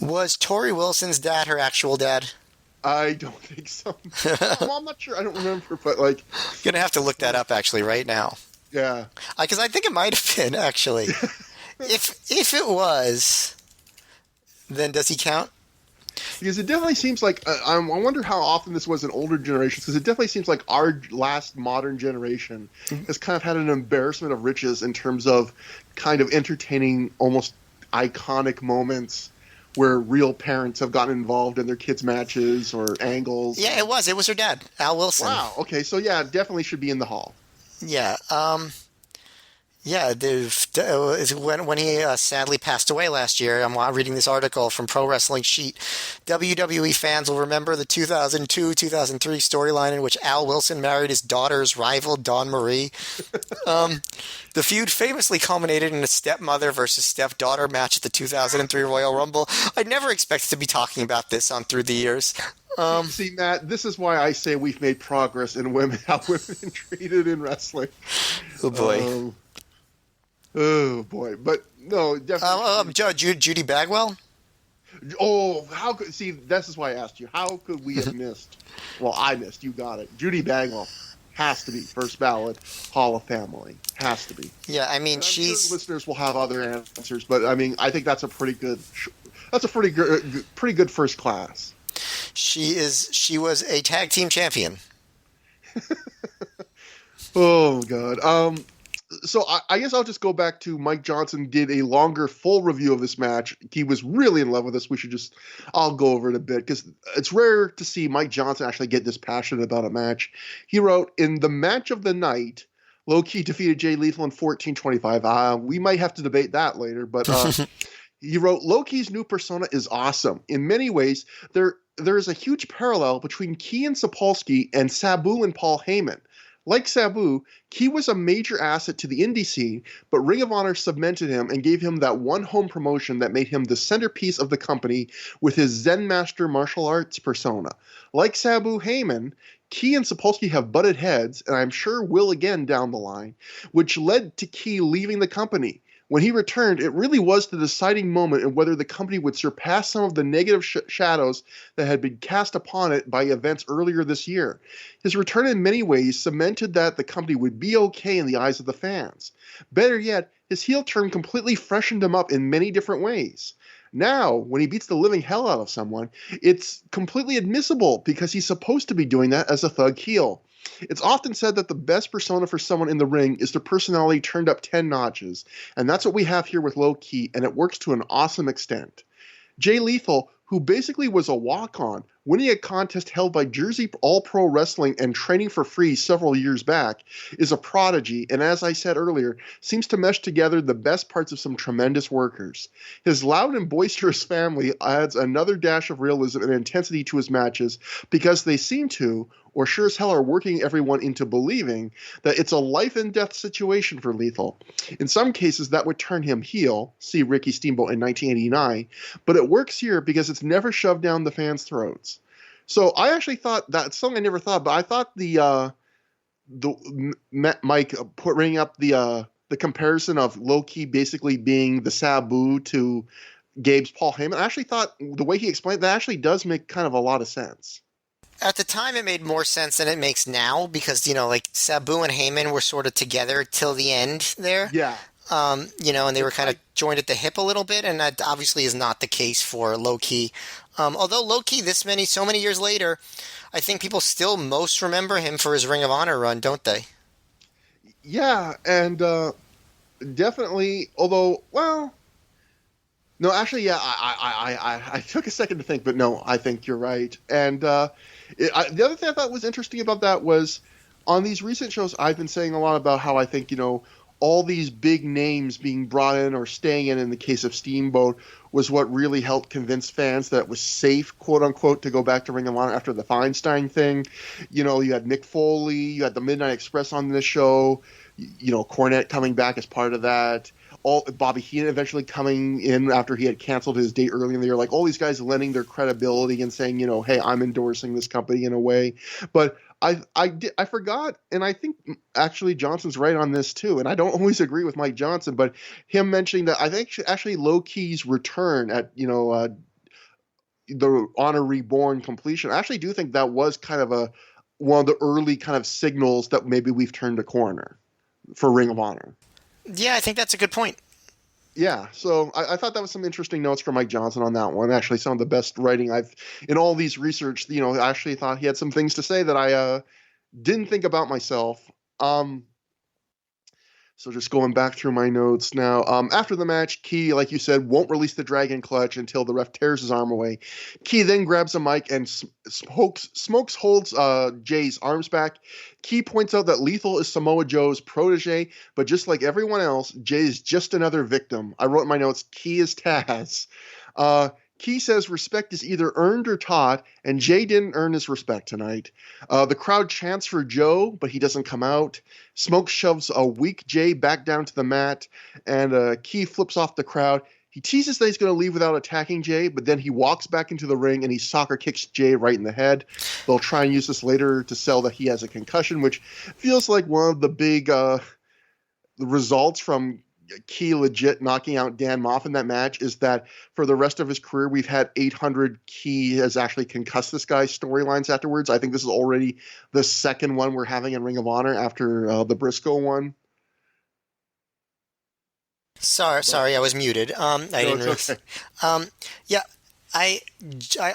S2: Was Tori Wilson's dad her actual dad?
S1: I don't think so. Well, I'm not sure. I don't remember, but like...
S2: You're going to have to look that up, actually, right now.
S1: Yeah.
S2: Because I think it might have been, actually. If it was, then does he count?
S1: Because it definitely seems like, I wonder how often this was in older generations, because it definitely seems like our last modern generation has kind of had an embarrassment of riches in terms of kind of entertaining almost iconic moments where real parents have gotten involved in their kids' matches or angles.
S2: Yeah, it was. It was her dad, Al Wilson.
S1: Wow. Okay, so yeah, definitely should be in the Hall.
S2: Yeah. Yeah, when he sadly passed away last year, I'm reading this article from Pro Wrestling Sheet. WWE fans will remember the 2002-2003 storyline in which Al Wilson married his daughter's rival, Dawn Marie. The feud famously culminated in a stepmother versus stepdaughter match at the 2003 Royal Rumble. I never expected to be talking about this on Through the Years.
S1: See, Matt, this is why I say we've made progress in women, how women are treated in wrestling.
S2: Oh, boy.
S1: Oh boy, but no, definitely.
S2: Judy Bagwell.
S1: Oh, how could this is why I asked you. How could we have missed? Well, I missed. You got it. Judy Bagwell has to be first ballot Hall of Family. Has to be.
S2: Yeah, I mean,
S1: sure listeners will have other answers, but I mean, I think that's a pretty good. That's a pretty good first class.
S2: She was a tag team champion.
S1: Oh God. So I guess I'll just go back to Mike Johnson did a longer full review of this match. He was really in love with this. I'll go over it a bit because it's rare to see Mike Johnson actually get this passionate about a match. He wrote, in the match of the night, Low Ki defeated Jay Lethal in 14:25. We might have to debate that later, but he wrote, Low Ki's new persona is awesome. In many ways, there is a huge parallel between Ki and Sapolsky and Sabu and Paul Heyman. Like Sabu, Ki was a major asset to the indie scene, but Ring of Honor cemented him and gave him that one home promotion that made him the centerpiece of the company with his Zen Master martial arts persona. Like Sabu Heyman, Ki and Sapolsky have butted heads, and I'm sure will again down the line, which led to Ki leaving the company. When he returned, it really was the deciding moment in whether the company would surpass some of the negative shadows that had been cast upon it by events earlier this year. His return in many ways cemented that the company would be okay in the eyes of the fans. Better yet, his heel turn completely freshened him up in many different ways. Now, when he beats the living hell out of someone, it's completely admissible because he's supposed to be doing that as a thug heel. It's often said that the best persona for someone in the ring is their personality turned up 10 notches, and that's what we have here with Low Ki, and it works to an awesome extent. Jay Lethal, who basically was a walk-on, winning a contest held by Jersey All-Pro Wrestling and training for free several years back, is a prodigy, and as I said earlier, seems to mesh together the best parts of some tremendous workers. His loud and boisterous family adds another dash of realism and intensity to his matches because they seem to, or sure as hell are working everyone into believing, that it's a life-and-death situation for Lethal. In some cases, that would turn him heel, see Ricky Steamboat in 1989, but it works here because it's never shoved down the fans' throats. So I actually thought that's something I never thought, but I thought Mike bringing up the comparison of Low Ki basically being the Sabu to Gabe's Paul Heyman. I actually thought the way he explained that actually does make kind of a lot of sense.
S2: At the time, it made more sense than it makes now because, like Sabu and Heyman were sort of together till the end there.
S1: Yeah.
S2: And they were kind of joined at the hip a little bit, and that obviously is not the case for Low Ki. Although Low Ki, so many years later, I think people still most remember him for his Ring of Honor run, don't they?
S1: Yeah, and definitely, although, well, no, actually, yeah, I took a second to think, but no, I think you're right. And the other thing I thought was interesting about that was on these recent shows, I've been saying a lot about how I think, all these big names being brought in or staying in the case of Steamboat, was what really helped convince fans that it was safe, quote unquote, to go back to Ring of Honor after the Feinstein thing. You had Mick Foley, you had the Midnight Express on this show, Cornette coming back as part of that. all Bobby Heenan eventually coming in after he had canceled his date early in the year. Like all these guys lending their credibility and saying, hey, I'm endorsing this company in a way. But I forgot, and I think actually Johnson's right on this too. And I don't always agree with Mike Johnson, but him mentioning that I think actually Low Key's return at the Honor Reborn completion. I actually do think that was kind of one of the early kind of signals that maybe we've turned a corner for Ring of Honor.
S2: Yeah, I think that's a good point.
S1: Yeah, so I thought that was some interesting notes from Mike Johnson on that one. Actually, some of the best writing I've in all these research. I actually thought he had some things to say that I didn't think about myself. So just going back through my notes now. After the match, Key, like you said, won't release the Dragon Clutch until the ref tears his arm away. Key then grabs a mic and Smokes holds Jay's arms back. Key points out that Lethal is Samoa Joe's protege, but just like everyone else, Jay is just another victim. I wrote in my notes, Key is Taz. Key says respect is either earned or taught, and Jay didn't earn his respect tonight. The crowd chants for Joe, but he doesn't come out. Smoke shoves a weak Jay back down to the mat, and Key flips off the crowd. He teases that he's going to leave without attacking Jay, but then he walks back into the ring and he soccer kicks Jay right in the head. They'll try and use this later to sell that he has a concussion, which feels like one of the big results from Key legit knocking out Dan Moff in that match is that for the rest of his career, we've had 800 Key has actually concussed this guy's storylines afterwards. I think this is already the second one we're having in Ring of Honor after the Briscoe one.
S2: Sorry, I was muted. I didn't really.
S1: Okay.
S2: Yeah, I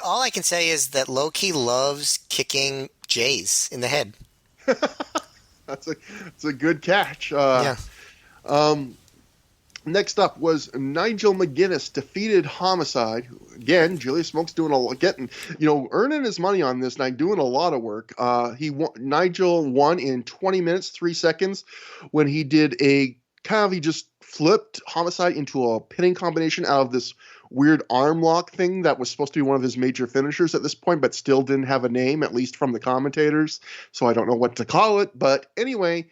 S2: all I can say is that Low Key loves kicking Jays in the head.
S1: That's a good catch.
S2: Yeah.
S1: Next up was Nigel McGuinness defeated Homicide. Again, Julius Smoke's doing earning his money on this night, doing a lot of work. Nigel won in 20 minutes, 3 seconds when he did he just flipped Homicide into a pinning combination out of this weird arm lock thing that was supposed to be one of his major finishers at this point, but still didn't have a name, at least from the commentators. So I don't know what to call it. But anyway,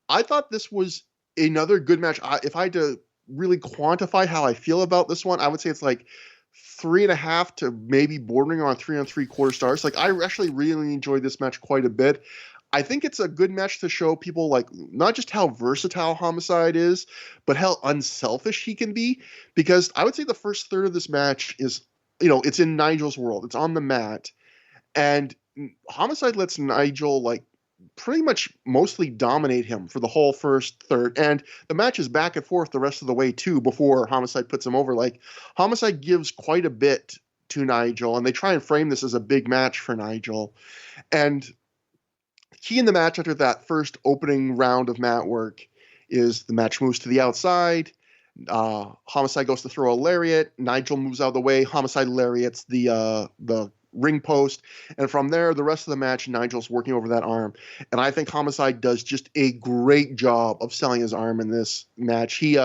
S1: I thought this was another good match. If I had to really quantify how I feel about this one, I would say it's like 3.5 to maybe bordering on 3 3/4 stars. Like I actually really enjoyed this match quite a bit. I think it's a good match to show people like not just how versatile Homicide is, but how unselfish he can be. Because I would say the first third of this match is, it's in Nigel's world. It's on the mat. And Homicide lets Nigel pretty much mostly dominate him for the whole first third. And the match is back and forth the rest of the way too before Homicide puts him over. Like Homicide gives quite a bit to Nigel, and they try and frame this as a big match for Nigel. And key in the match after that first opening round of mat work is the match moves to the outside. Homicide goes to throw a lariat. Nigel moves out of the way. Homicide lariats the ring post, and from there the rest of the match Nigel's working over that arm, and I think Homicide does just a great job of selling his arm in this match. He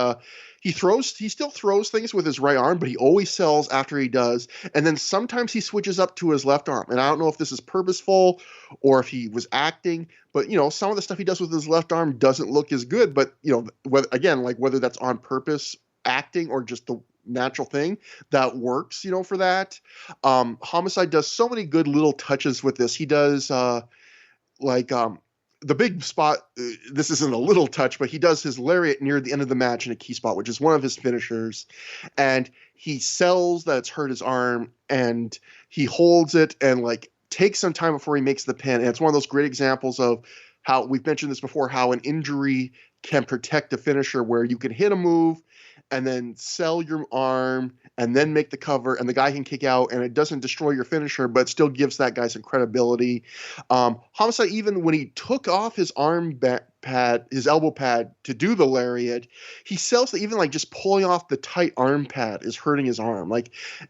S1: still throws things with his right arm, but he always sells after he does, and then sometimes he switches up to his left arm, and I don't know if this is purposeful or if he was acting, but some of the stuff he does with his left arm doesn't look as good, but whether that's on purpose acting or just the natural thing that works, for that. Homicide does so many good little touches with this. He does the big spot. This isn't a little touch, but he does his lariat near the end of the match in a key spot, which is one of his finishers. And he sells that it's hurt his arm, and he holds it and takes some time before he makes the pin. And it's one of those great examples of how we've mentioned this before, how an injury can protect a finisher, where you can hit a move and then sell your arm and then make the cover, and the guy can kick out, and it doesn't destroy your finisher, but still gives that guy some credibility. Homicide, even when he took off his his elbow pad to do the lariat, he sells that even just pulling off the tight arm pad is hurting his arm.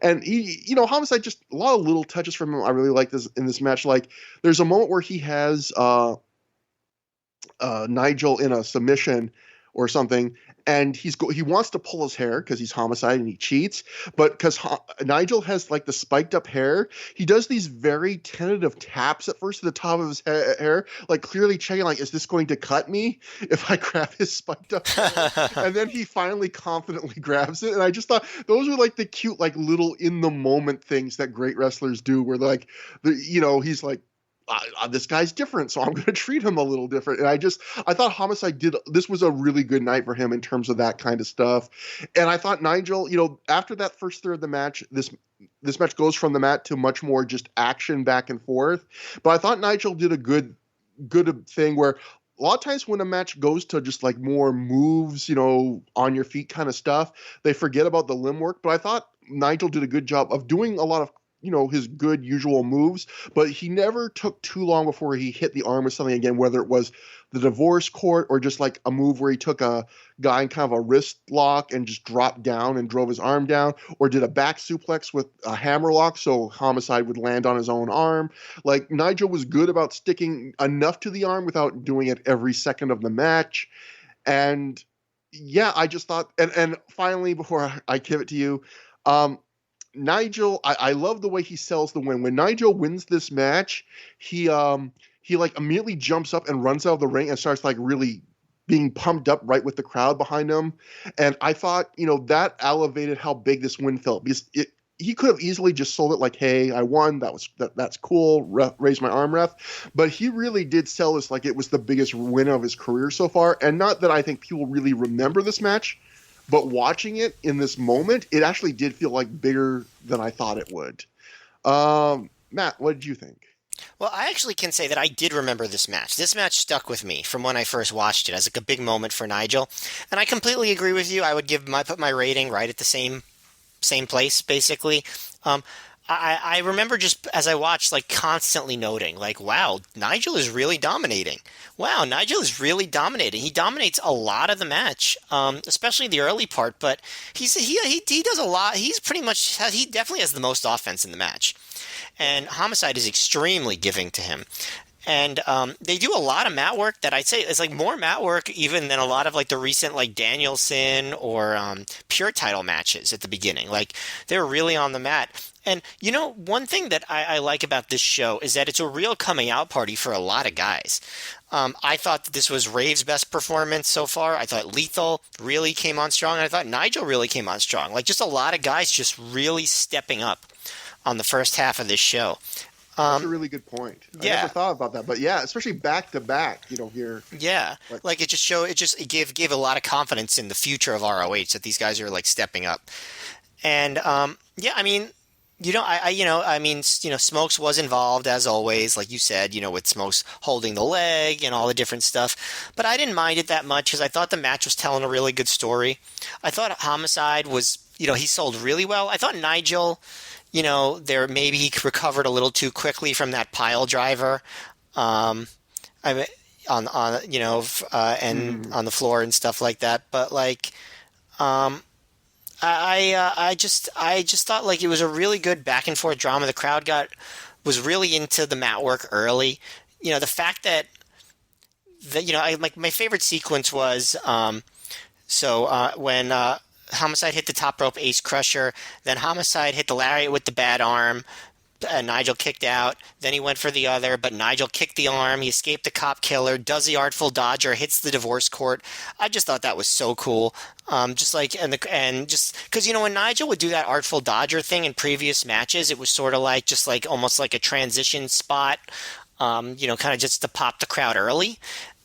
S1: And he, Homicide, just a lot of little touches from him I really like this in this match. There's a moment where he has Nigel in a submission, or something, and he wants to pull his hair because he's Homicide and he cheats, but because Nigel has like the spiked up hair, he does these very tentative taps at first at the top of his hair, like clearly checking, like, is this going to cut me if I grab his spiked up hair? And then he finally confidently grabs it, and I just thought those were like the cute, like little in the moment things that great wrestlers do, where like, he's like, this guy's different, so I'm going to treat him a little different. And I thought Homicide this was a really good night for him in terms of that kind of stuff. And I thought Nigel, after that first third of the match, this match goes from the mat to much more just action back and forth. But I thought Nigel did a good thing where a lot of times when a match goes to just like more moves, on your feet kind of stuff, they forget about the limb work. But I thought Nigel did a good job of doing a lot of his good usual moves, but he never took too long before he hit the arm with something again, whether it was the divorce court or just like a move where he took a guy in kind of a wrist lock and just dropped down and drove his arm down, or did a back suplex with a hammer lock so Homicide would land on his own arm. Like, Nigel was good about sticking enough to the arm without doing it every second of the match. And yeah, I just thought, and finally, before I give it to you, Nigel, I love the way he sells the win. When Nigel wins this match, he like immediately jumps up and runs out of the ring and starts like really being pumped up right with the crowd behind him. And I thought, that elevated how big this win felt, because he could have easily just sold it like, hey, I won. That's cool. Raise my arm, ref. But he really did sell this like it was the biggest win of his career so far. And not that I think people really remember this match, but watching it in this moment, it actually did feel like bigger than I thought it would. Matt, what did you think?
S2: Well, I actually can say that I did remember this match. This match stuck with me from when I first watched it as like a big moment for Nigel. And I completely agree with you. I would put my rating right at the same place, basically. I remember just as I watched, like constantly noting, like, wow, Nigel is really dominating. Wow, Nigel is really dominating. He dominates a lot of the match, especially the early part. But he does a lot. He definitely has the most offense in the match, and Homicide is extremely giving to him. And they do a lot of mat work that I'd say is like more mat work even than a lot of like the recent like Danielson or Pure title matches at the beginning. Like they're really on the mat. And one thing that I like about this show is that it's a real coming out party for a lot of guys. I thought that this was Rave's best performance so far. I thought Lethal really came on strong. And I thought Nigel really came on strong. Like just a lot of guys just really stepping up on the first half of this show.
S1: That's a really good point.
S2: Yeah.
S1: I never thought about that, but yeah, especially back to back, here.
S2: Yeah, like it gave a lot of confidence in the future of ROH that these guys are like stepping up, and yeah, I mean, Smokes was involved as always, like you said, with Smokes holding the leg and all the different stuff, but I didn't mind it that much because I thought the match was telling a really good story. I thought Homicide was, he sold really well. I thought Nigel. Maybe he recovered a little too quickly from that pile driver, and on the floor and stuff like that. But like, I just thought like it was a really good back and forth drama. The crowd was really into the mat work early. The fact that my favorite sequence was when Homicide hit the top rope ace crusher, then Homicide hit the lariat with the bad arm. Nigel kicked out. Then he went for the other, but Nigel kicked the arm. He escaped the cop killer, does the artful dodger, hits the divorce court. I just thought that was so cool. Just because when Nigel would do that artful dodger thing in previous matches, it was sort of like just like almost like a transition spot. Kind of just to pop the crowd early,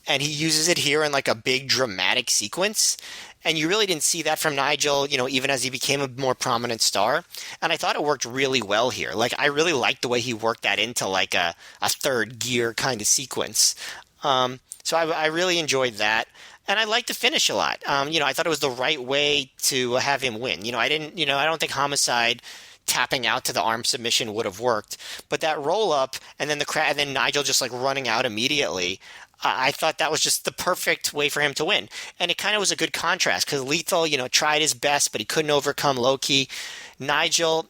S2: and he uses it here in like a big dramatic sequence. And you really didn't see that from Nigel, even as he became a more prominent star. And I thought it worked really well here. Like, I really liked the way he worked that into like a third gear kind of sequence. So I really enjoyed that. And I liked the finish a lot. I thought it was the right way to have him win. I don't think Homicide tapping out to the arm submission would have worked. But that roll up and then Nigel just like running out immediately, I thought that was just the perfect way for him to win. And it kind of was a good contrast because Lethal, tried his best, but he couldn't overcome Loki. Nigel,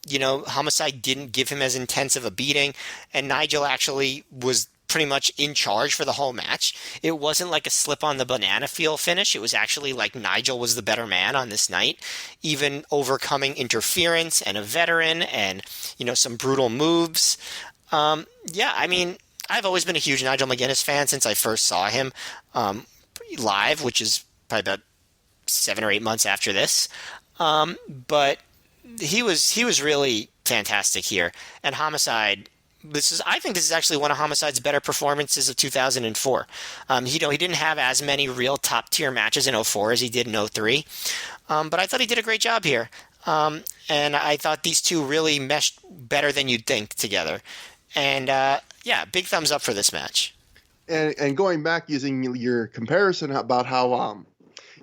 S2: Homicide didn't give him as intense of a beating. And Nigel actually was pretty much in charge for the whole match. It wasn't like a slip on the banana feel finish. It was actually like Nigel was the better man on this night, even overcoming interference and a veteran and, some brutal moves. Yeah, I mean, I've always been a huge Nigel McGuinness fan since I first saw him live, which is probably about 7 or 8 months after this. But he was really fantastic here. And Homicide, I think this is actually one of Homicide's better performances of 2004. He didn't have as many real top tier matches in '04 as he did in '03. But I thought he did a great job here. And I thought these two really meshed better than you'd think together. And yeah, big thumbs up for this match.
S1: And going back, using your comparison about how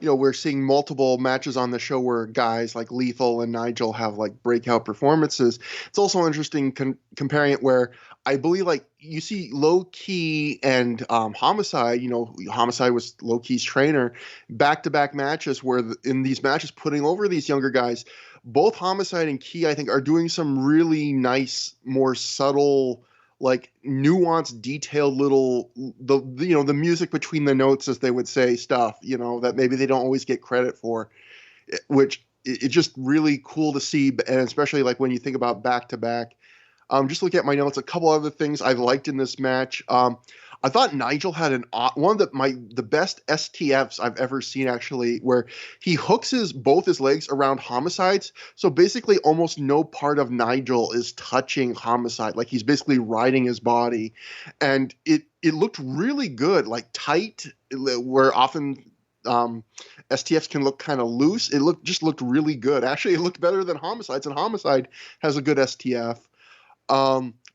S1: we're seeing multiple matches on the show where guys like Lethal and Nigel have like breakout performances. It's also interesting comparing it where I believe like you see Low Key and Homicide. Homicide was Low Key's trainer, back-to-back matches where in these matches putting over these younger guys. Both Homicide and Key, I think, are doing some really nice, more subtle, like nuanced, detailed the music between the notes, as they would say, stuff, that maybe they don't always get credit for, which it's just really cool to see. And especially like when you think about back to back, just look at my notes. A couple other things I liked in this match. I thought Nigel had one of the best STFs I've ever seen, actually, where he hooks both his legs around Homicide's. So basically almost no part of Nigel is touching Homicide. Like he's basically riding his body. And it looked really good, like tight, where often STFs can look kind of loose. It looked really good. Actually, it looked better than Homicide's, and Homicide has a good STF.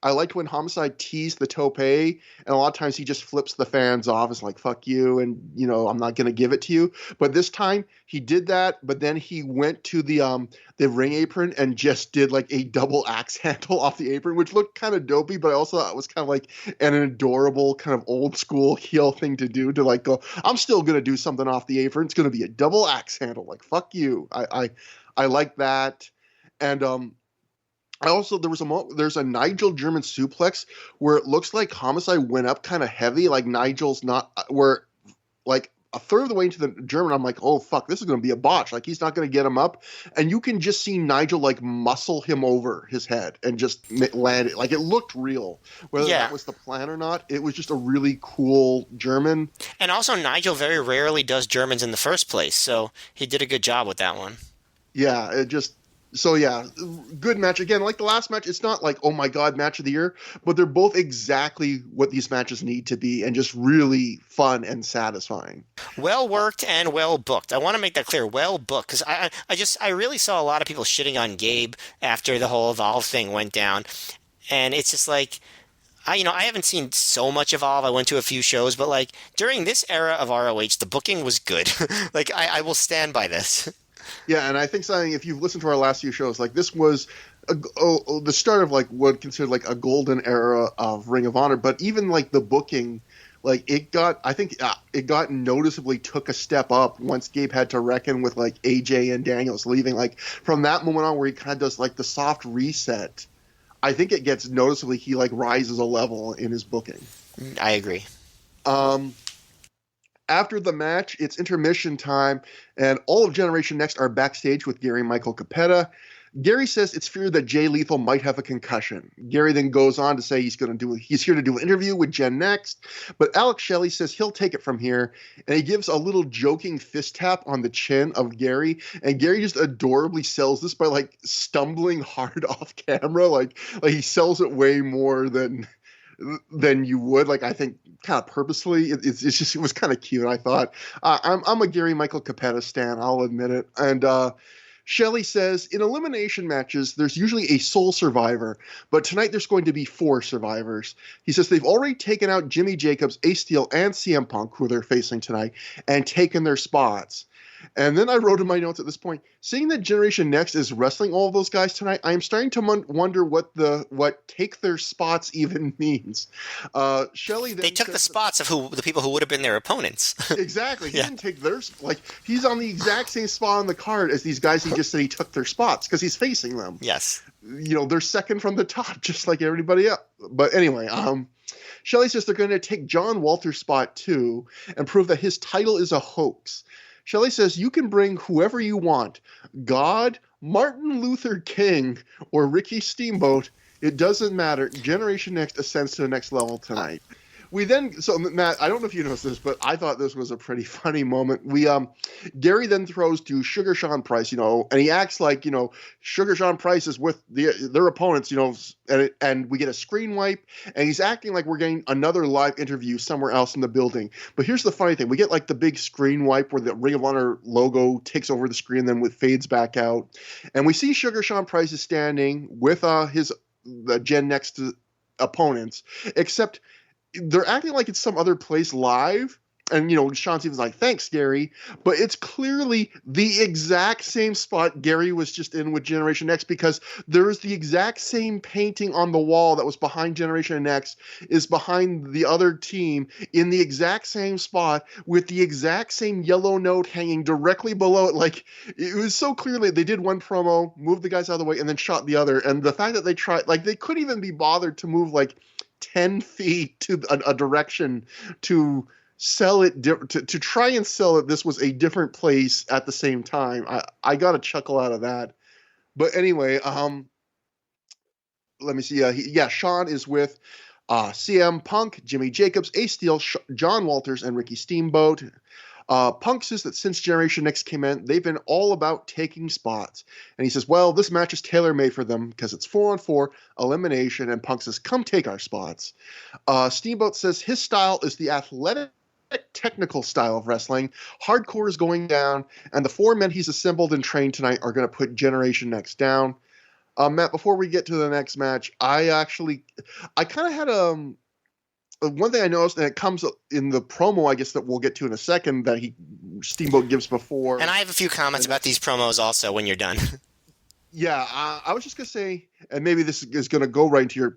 S1: I liked when Homicide teased the tope, and a lot of times he just flips the fans off. It's like, fuck you, and, I'm not going to give it to you. But this time he did that, but then he went to the ring apron and just did like a double axe handle off the apron, which looked kind of dopey, but I also thought it was kind of like an adorable kind of old school heel thing to do, to like go, I'm still going to do something off the apron. It's going to be a double axe handle. Like, fuck you. I like that. And, also, there's a Nigel German suplex where it looks like Homicide went up kind of heavy, like Nigel's not, where like a third of the way into the German, I'm like, oh fuck, this is going to be a botch. Like he's not going to get him up, and you can just see Nigel like muscle him over his head and just land it. Like it looked real. Whether that was the plan or not, it was just a really cool German.
S2: And also, Nigel very rarely does Germans in the first place, so he did a good job with that one.
S1: Yeah, So yeah, good match. Again, like the last match, it's not like, oh my God, match of the year, but they're both exactly what these matches need to be and just really fun and satisfying.
S2: Well worked and well booked. I want to make that clear. Well booked. Because I really saw a lot of people shitting on Gabe after the whole Evolve thing went down. And it's just like, I haven't seen so much Evolve. I went to a few shows, but like during this era of ROH, the booking was good. Like I will stand by this.
S1: Yeah, and I think something, if you've listened to our last few shows, like this was the start of like what considered like a golden era of Ring of Honor, but even like the booking, like it got noticeably took a step up once Gabe had to reckon with like AJ and Daniels leaving. Like from that moment on where he kind of does like the soft reset, I think it gets noticeably, he like rises a level in his booking.
S2: I agree.
S1: After the match, it's intermission time, and all of Generation Next are backstage with Gary Michael Capetta. Gary says it's feared that Jay Lethal might have a concussion. Gary then goes on to say he's here to do an interview with Gen Next, but Alex Shelley says he'll take it from here, and he gives a little joking fist tap on the chin of Gary, and Gary just adorably sells this by like stumbling hard off camera, like he sells it way more than you would, like I think kind of purposely. It was kind of cute, I thought. I'm a Gary Michael Capetta stan, I'll admit it. And Shelley says in elimination matches there's usually a sole survivor, but tonight there's going to be 4 survivors. He says they've already taken out Jimmy Jacobs, Ace Steel, and CM Punk, who they're facing tonight, and taken their spots. And then I wrote in my notes at this point, seeing that Generation Next is wrestling all of those guys tonight, I am starting to wonder what take their spots even means. Shelley then
S2: they took the spots of the people who would have been their opponents.
S1: Exactly. He didn't take theirs. Like he's on the exact same spot on the card as these guys. He just said he took their spots because he's facing them.
S2: Yes.
S1: They're second from the top, just like everybody else. But anyway, Shelley says they're going to take John Walter's spot too and prove that his title is a hoax. Shelley says you can bring whoever you want, God, Martin Luther King, or Ricky Steamboat. It doesn't matter. Generation Next ascends to the next level tonight. So Matt, I don't know if you noticed this, but I thought this was a pretty funny moment. Gary then throws to Sugar Sean Price, and he acts like, Sugar Sean Price is with their opponents, and we get a screen wipe, and he's acting like we're getting another live interview somewhere else in the building. But here's the funny thing. We get like the big screen wipe where the Ring of Honor logo takes over the screen, then it fades back out. And we see Sugar Sean Price is standing with the Gen Next opponents, except they're acting like it's some other place live. And, Sean Stevens like, thanks, Gary. But it's clearly the exact same spot Gary was just in with Generation Next, because there's the exact same painting on the wall that was behind Generation Next is behind the other team in the exact same spot with the exact same yellow note hanging directly below it. Like, it was so clearly they did one promo, moved the guys out of the way, and then shot the other. And the fact that they tried, like, they couldn't even be bothered to move like 10 feet to a direction to sell it, to try and sell it. This was a different place at the same time. I got a chuckle out of that. But anyway, let me see. Sean is with CM Punk, Jimmy Jacobs, Ace Steel, John Walters, and Ricky Steamboat. Punk says that since Generation Next came in, they've been all about taking spots. And he says, well, this match is tailor-made for them because it's 4-on-4 elimination. And Punk says, come take our spots. Steamboat says his style is the athletic, technical style of wrestling. Hardcore is going down, and the 4 men he's assembled and trained tonight are going to put Generation Next down. Matt, before we get to the next match, I kind of had one thing I noticed, and it comes in the promo, I guess, that we'll get to in a second, that Steamboat gives before.
S2: And I have a few comments about these promos also when you're done.
S1: Yeah, I was just going to say, and maybe this is going to go right into your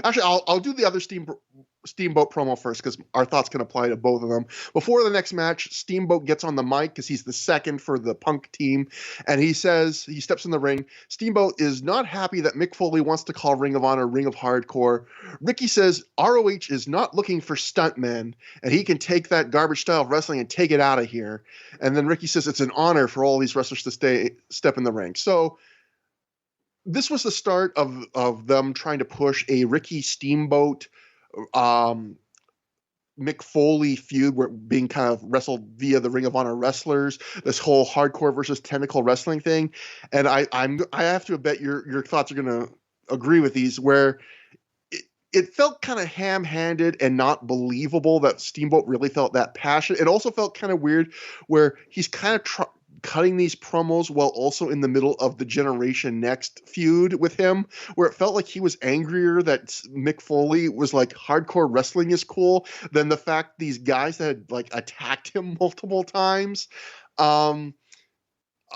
S1: actually, I'll do the other Steamboat promo first, because our thoughts can apply to both of them. Before the next match, Steamboat gets on the mic because he's the second for the Punk team, and he says, he steps in the ring, Steamboat is not happy that Mick Foley wants to call Ring of Honor Ring of Hardcore. Ricky says ROH is not looking for stuntmen, and he can take that garbage style of wrestling and take it out of here. And then Ricky says it's an honor for all these wrestlers to step in the ring. So this was the start of them trying to push a Ricky Steamboat Mick Foley feud, where being kind of wrestled via the Ring of Honor wrestlers, this whole hardcore versus technical wrestling thing. And I have to bet your thoughts are going to agree with these, where it felt kind of ham-handed and not believable that Steamboat really felt that passion. It also felt kind of weird where he's kind of cutting these promos while also in the middle of the Generation Next feud with him, where it felt like he was angrier that Mick Foley was like, hardcore wrestling is cool, than the fact these guys that had like attacked him multiple times.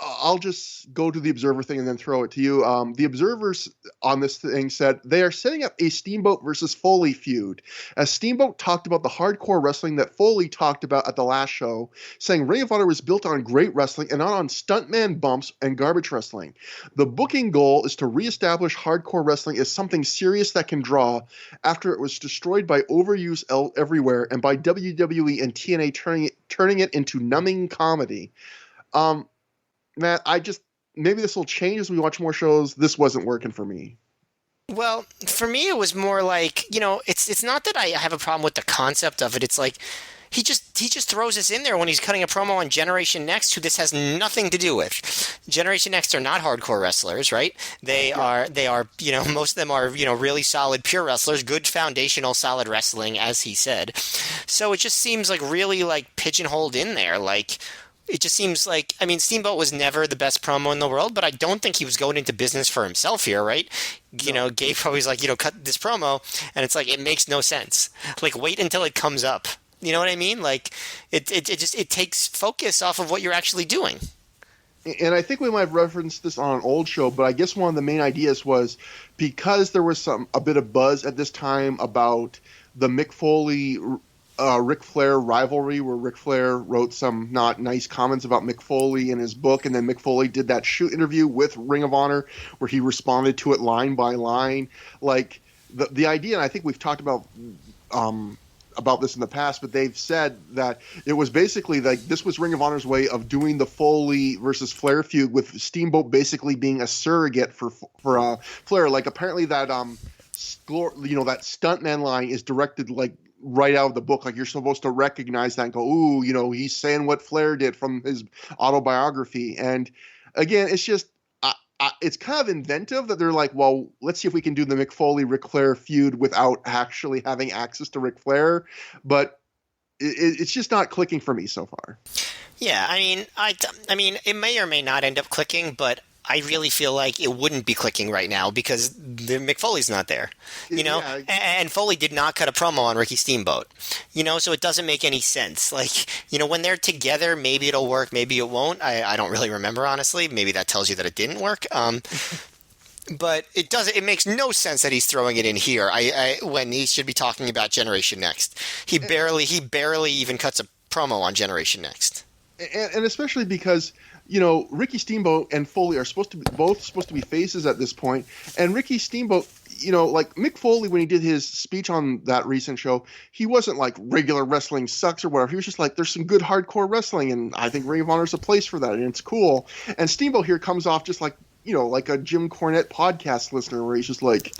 S1: I'll just go to the Observer thing and then throw it to you. The Observers on this thing said they are setting up a Steamboat versus Foley feud, as Steamboat talked about the hardcore wrestling that Foley talked about at the last show, saying Ring of Honor was built on great wrestling and not on stuntman bumps and garbage wrestling. The booking goal is to reestablish hardcore wrestling as something serious that can draw after it was destroyed by overuse everywhere and by WWE and TNA turning it into numbing comedy. Matt, maybe this will change as we watch more shows. This wasn't working for me.
S2: Well, for me, it was more like, it's not that I have a problem with the concept of it. It's like he just throws us in there when he's cutting a promo on Generation Next, who this has nothing to do with. Generation Next are not hardcore wrestlers, right? They are, most of them are, really solid pure wrestlers, good foundational solid wrestling, as he said. So it just seems like really like pigeonholed in there, like. It just seems like, Steamboat was never the best promo in the world, but I don't think he was going into business for himself here, right? Gabe always like, cut this promo, and it's like, it makes no sense. Like, wait until it comes up. You know what I mean? Like, it takes focus off of what you're actually doing.
S1: And I think we might have referenced this on an old show, but I guess one of the main ideas was because there was a bit of buzz at this time about the Mick Foley Ric Flair rivalry, where Ric Flair wrote some not nice comments about Mick Foley in his book, and then Mick Foley did that shoot interview with Ring of Honor where he responded to it line by line. Like, the idea, and I think we've talked about this in the past, but they've said that it was basically like this was Ring of Honor's way of doing the Foley versus Flair feud, with Steamboat basically being a surrogate for Flair. Like apparently that that stuntman line is directed like right out of the book. Like you're supposed to recognize that and go, ooh, he's saying what Flair did from his autobiography. And again, it's just it's kind of inventive that they're like, well, let's see if we can do the Mick Foley-Ric Flair feud without actually having access to Ric Flair. But it's just not clicking for me so far.
S2: Yeah, I mean, it may or may not end up clicking, but I really feel like it wouldn't be clicking right now because the Mick Foley's not there,
S1: Yeah.
S2: and Foley did not cut a promo on Ricky Steamboat, so it doesn't make any sense. Like, when they're together, maybe it'll work, maybe it won't. I don't really remember, honestly. Maybe that tells you that it didn't work. But it makes no sense that he's throwing it in here. When he should be talking about Generation Next. He barely even cuts a promo on Generation Next.
S1: And especially because, Ricky Steamboat and Foley are supposed to be faces at this point. And Ricky Steamboat, like Mick Foley, when he did his speech on that recent show, he wasn't like regular wrestling sucks or whatever. He was just like, there's some good hardcore wrestling, and I think Ring of Honor is a place for that, and it's cool. And Steamboat here comes off just like, like a Jim Cornette podcast listener, where he's just like,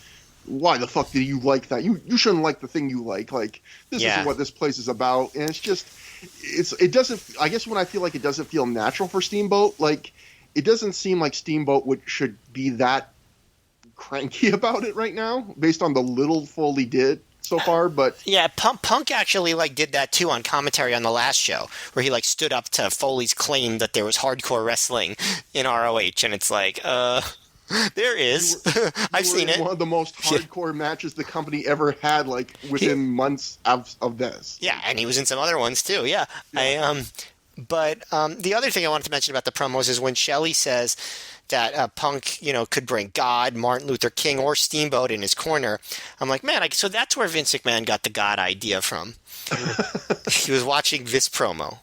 S1: why the fuck do you like that? You shouldn't like the thing you like. Like, this isn't what this place is about. And it's just, it doesn't, I guess when I feel like it doesn't feel natural for Steamboat, like, it doesn't seem like Steamboat should be that cranky about it right now, based on the little Foley did so far. But
S2: yeah, Punk actually did that too on commentary on the last show, where he stood up to Foley's claim that there was hardcore wrestling in ROH, and it's like, there is. I've seen it. One
S1: of the most hardcore matches the company ever had, within months of this.
S2: Yeah, and he was in some other ones too. Yeah. But the other thing I wanted to mention about the promos is when Shelley says that Punk, could bring God, Martin Luther King, or Steamboat in his corner. I'm like, man, so that's where Vince McMahon got the God idea from. He was watching this promo.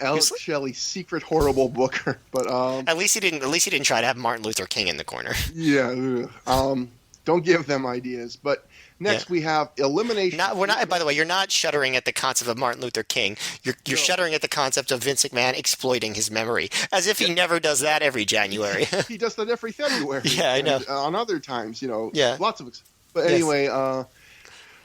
S1: Alex Shelley, secret horrible booker, but
S2: at least he didn't try to have Martin Luther King in the corner.
S1: Yeah, don't give them ideas. But next we have elimination.
S2: We're not. By the way, you're not shuddering at the concept of Martin Luther King. You're shuddering at the concept of Vince McMahon exploiting his memory, as if he never does that every January.
S1: He does that every February.
S2: Yeah, I know.
S1: On other times,
S2: Yeah.
S1: Lots of. But anyway,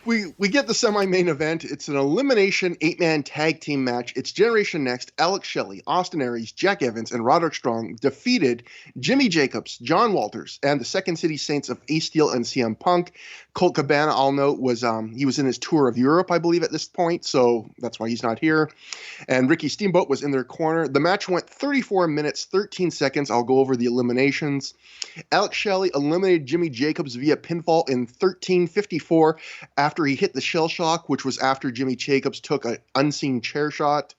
S1: We get the semi-main event. It's an elimination 8-man tag team match. It's Generation Next. Alex Shelley, Austin Aries, Jack Evans, and Roderick Strong defeated Jimmy Jacobs, John Walters, and the Second City Saints of Ace Steel and CM Punk. Colt Cabana, I'll note, was he was in his tour of Europe, I believe, at this point, so that's why he's not here. And Ricky Steamboat was in their corner. The match went 34 minutes, 13 seconds. I'll go over the eliminations. Alex Shelley eliminated Jimmy Jacobs via pinfall in 13:54 after he hit the shell shock, which was after Jimmy Jacobs took an unseen chair shot.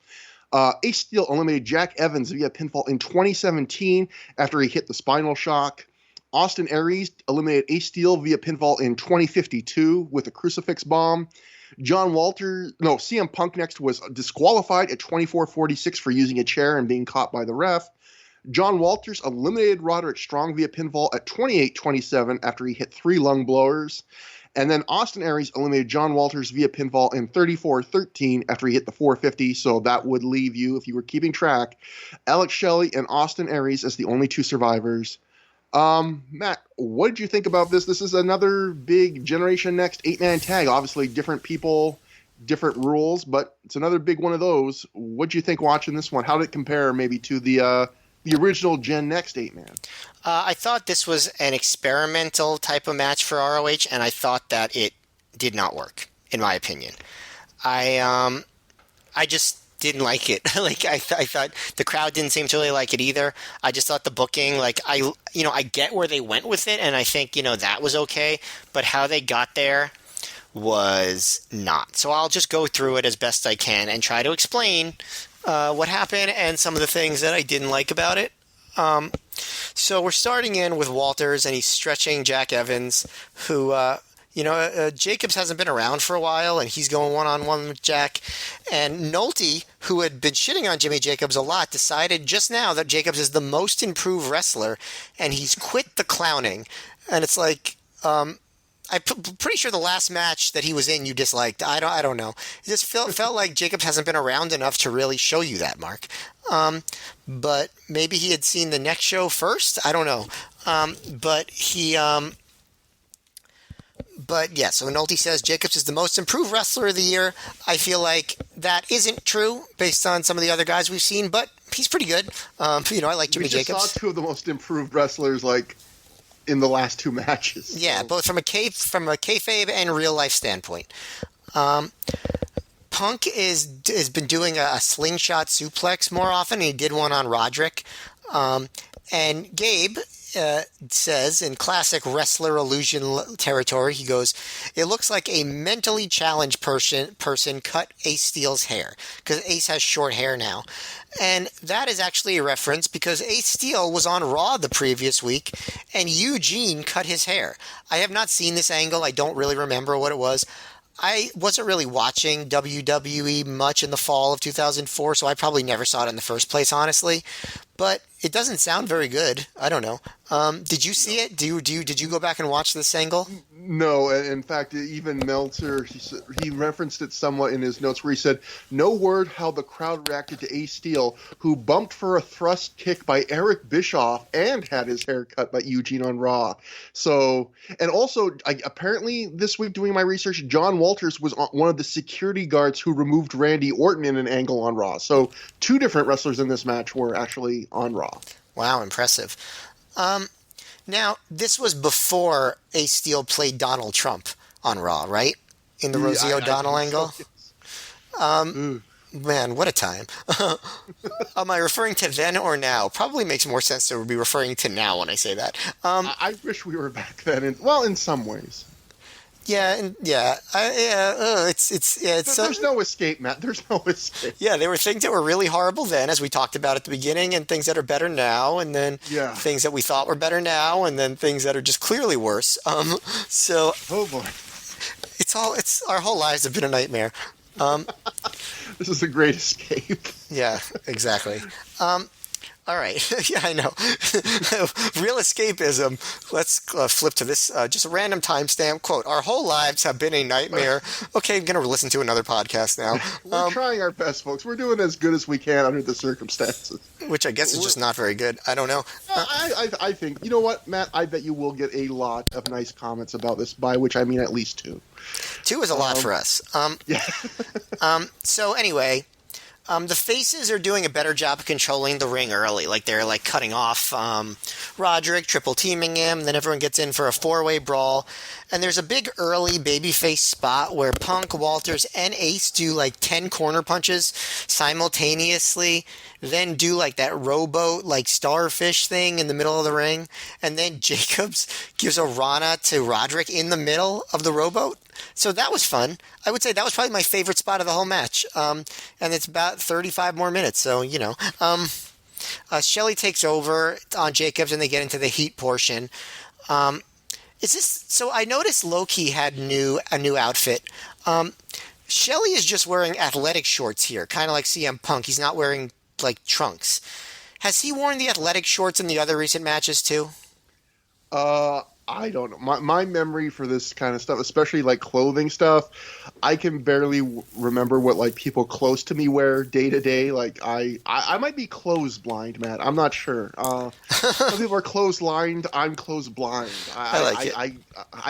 S1: Ace Steel eliminated Jack Evans via pinfall in 2017 after he hit the spinal shock. Austin Aries eliminated Ace Steel via pinfall in 2052 with a crucifix bomb. CM Punk next was disqualified at 24:46 for using a chair and being caught by the ref. John Walters eliminated Roderick Strong via pinfall at 28:27 after he hit 3 lung blowers. And then Austin Aries eliminated John Walters via pinfall in 34:13 after he hit the 450. So that would leave you, if you were keeping track, Alex Shelley and Austin Aries as the only 2 survivors. Matt, what did you think about this? This is another big Generation Next 8-man tag. Obviously, different people, different rules, but it's another big one of those. What did you think watching this one? How did it compare maybe to the original Gen Next 8-man?
S2: I thought this was an experimental type of match for ROH, and I thought that it did not work, in my opinion. I just didn't like it. I thought the crowd didn't seem to really like it either. I just thought the booking, I get where they went with it, and I think, that was okay, but how they got there was not. So I'll just go through it as best I can and try to explain what happened and some of the things that I didn't like about it. So we're starting in with Walters, and he's stretching Jack Evans, who, Jacobs hasn't been around for a while, and he's going one-on-one with Jack. And Nolte, who had been shitting on Jimmy Jacobs a lot, decided just now that Jacobs is the most improved wrestler, and he's quit the clowning. And it's like, pretty sure the last match that he was in you disliked. I don't know. It just felt like Jacobs hasn't been around enough to really show you that, Mark. But maybe he had seen the next show first. I don't know. But yeah, so Nolte says Jacobs is the most improved wrestler of the year. I feel like that isn't true based on some of the other guys we've seen, but he's pretty good. I like Jimmy Jacobs.
S1: We just saw two of the most improved wrestlers in the last two matches. So.
S2: Yeah, both from a kayfabe and real life standpoint. Punk has been doing a slingshot suplex more often. He did one on Roderick. And Gabe says, in classic wrestler illusion territory, he goes, "It looks like a mentally challenged person cut Ace Steel's hair," because Ace has short hair now. And that is actually a reference because Ace Steel was on Raw the previous week and Eugene cut his hair. I have not seen this angle. I don't really remember what it was. I wasn't really watching WWE much in the fall of 2004, so I probably never saw it in the first place, honestly. But it doesn't sound very good. I don't know. Did you see it? Did you go back and watch this angle?
S1: No. In fact, even Meltzer, he referenced it somewhat in his notes where he said, "No word how the crowd reacted to Ace Steel, who bumped for a thrust kick by Eric Bischoff and had his hair cut by Eugene on Raw." So, and also, apparently this week doing my research, John Walters was one of the security guards who removed Randy Orton in an angle on Raw. So, two different wrestlers in this match were actually on Raw.
S2: Wow, impressive. Now, this was before Ace Steel played Donald Trump on Raw, right? In the Rosie O'Donnell angle? So, man, what a time. Am I referring to then or now? Probably makes more sense to be referring to now when I say that.
S1: I wish we were back then. In some ways.
S2: Yeah.
S1: There's no escape, Matt. There's no escape.
S2: Yeah, there were things that were really horrible then, as we talked about at the beginning, and things that are better now, and then things that we thought were better now, and then things that are just clearly worse. So,
S1: oh boy,
S2: it's our whole lives have been a nightmare.
S1: This is the great escape.
S2: Yeah, exactly. All right. Yeah, I know. Real escapism. Let's flip to this. Just a random timestamp quote. "Our whole lives have been a nightmare." Okay, I'm going to listen to another podcast now.
S1: We're trying our best, folks. We're doing as good as we can under the circumstances.
S2: Which I guess is just not very good. I don't know.
S1: I think, you know what, Matt? I bet you will get a lot of nice comments about this, by which I mean at least two.
S2: Two is a lot for us.
S1: Yeah.
S2: So anyway... the faces are doing a better job of controlling the ring early. Like, they're, cutting off Roderick, triple teaming him, then everyone gets in for a four-way brawl. And there's a big early babyface spot where Punk, Walters, and Ace do, 10 corner punches simultaneously, then do, that rowboat, starfish thing in the middle of the ring. And then Jacobs gives a Rana to Roderick in the middle of the rowboat. So that was fun. I would say that was probably my favorite spot of the whole match. And it's about 35 more minutes, so, Shelley takes over on Jacobs, and they get into the heat portion. So I noticed Low-Key had a new outfit. Shelley is just wearing athletic shorts here, kind of like CM Punk. He's not wearing, trunks. Has he worn the athletic shorts in the other recent matches, too?
S1: I don't know. My memory for this kind of stuff, especially clothing stuff, I can barely remember what people close to me wear day to day. I might be clothes blind, Matt. I'm not sure. Some people are clothes lined. I'm clothes blind. I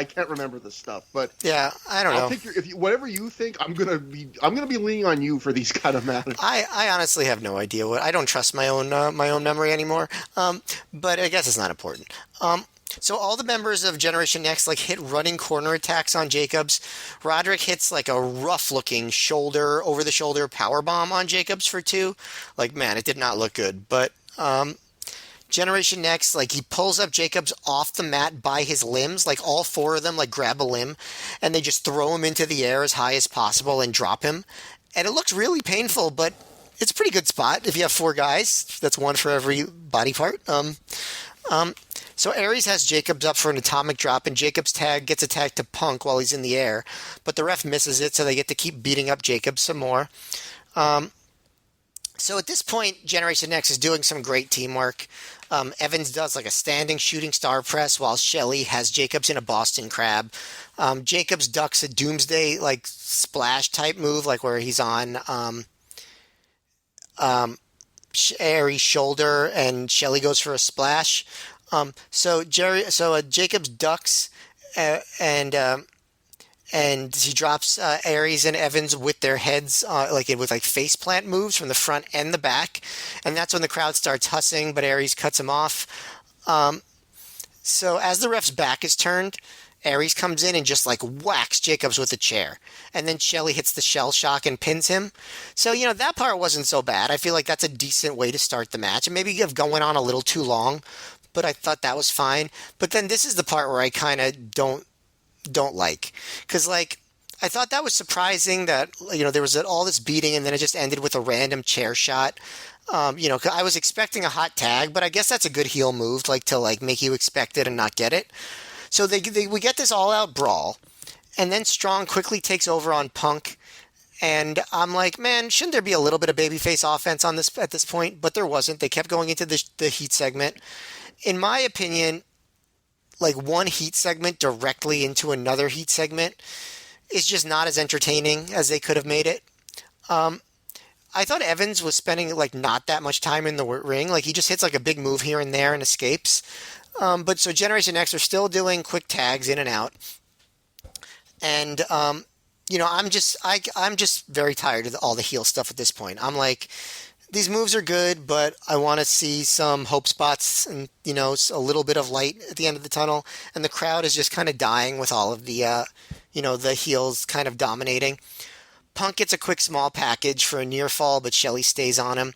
S1: can't remember this stuff, but
S2: yeah, I don't know.
S1: Whatever you think, I'm gonna be leaning on you for these kind of matters.
S2: I honestly have no idea I don't trust my own memory anymore. But I guess it's not important. So all the members of Generation Next hit running corner attacks on Jacobs. Roderick hits a rough-looking over-the-shoulder powerbomb on Jacobs for 2. Man, it did not look good. But Generation Next, he pulls up Jacobs off the mat by his limbs. All 4 of them grab a limb, and they just throw him into the air as high as possible and drop him. And it looks really painful, but it's a pretty good spot if you have 4 guys. That's 1 for every body part. So Aries has Jacobs up for an atomic drop, and Jacobs gets a tag to Punk while he's in the air, but the ref misses it, so they get to keep beating up Jacobs some more. So at this point, Generation X is doing some great teamwork. Evans does like a standing shooting star press while Shelley has Jacobs in a Boston Crab. Jacobs ducks a Doomsday like splash type move, like where he's on Aries' shoulder and Shelley goes for a splash. So Jacobs ducks and he drops Aries and Evans with their heads with like face plant moves from the front and the back, and that's when the crowd starts hussing, but Aries cuts him off. So as the ref's back is turned, Aries comes in and just like whacks Jacobs with a chair, and then Shelley hits the shell shock and pins him. So that part wasn't so bad. I feel like that's a decent way to start the match, and maybe you've going on a little too long, but I thought that was fine. But then this is the part where I kind of don't like, because like I thought that was surprising that there was all this beating and then it just ended with a random chair shot. 'Cause I was expecting a hot tag, but I guess that's a good heel move, like to like make you expect it and not get it. So we get this all out brawl, and then Strong quickly takes over on Punk, and I'm like, man, shouldn't there be a little bit of babyface offense on this at this point? But there wasn't. They kept going into the heat segment. In my opinion, like one heat segment directly into another heat segment is just not as entertaining as they could have made it. I thought Evans was spending like not that much time in the ring. Like he just hits like a big move here and there and escapes. But so Generation X are still doing quick tags in and out. And, I'm just very tired of all the heel stuff at this point. I'm like, these moves are good, but I want to see some hope spots and, a little bit of light at the end of the tunnel. And the crowd is just kind of dying with all of the, the heels kind of dominating. Punk gets a quick small package for a near fall, but Shelley stays on him.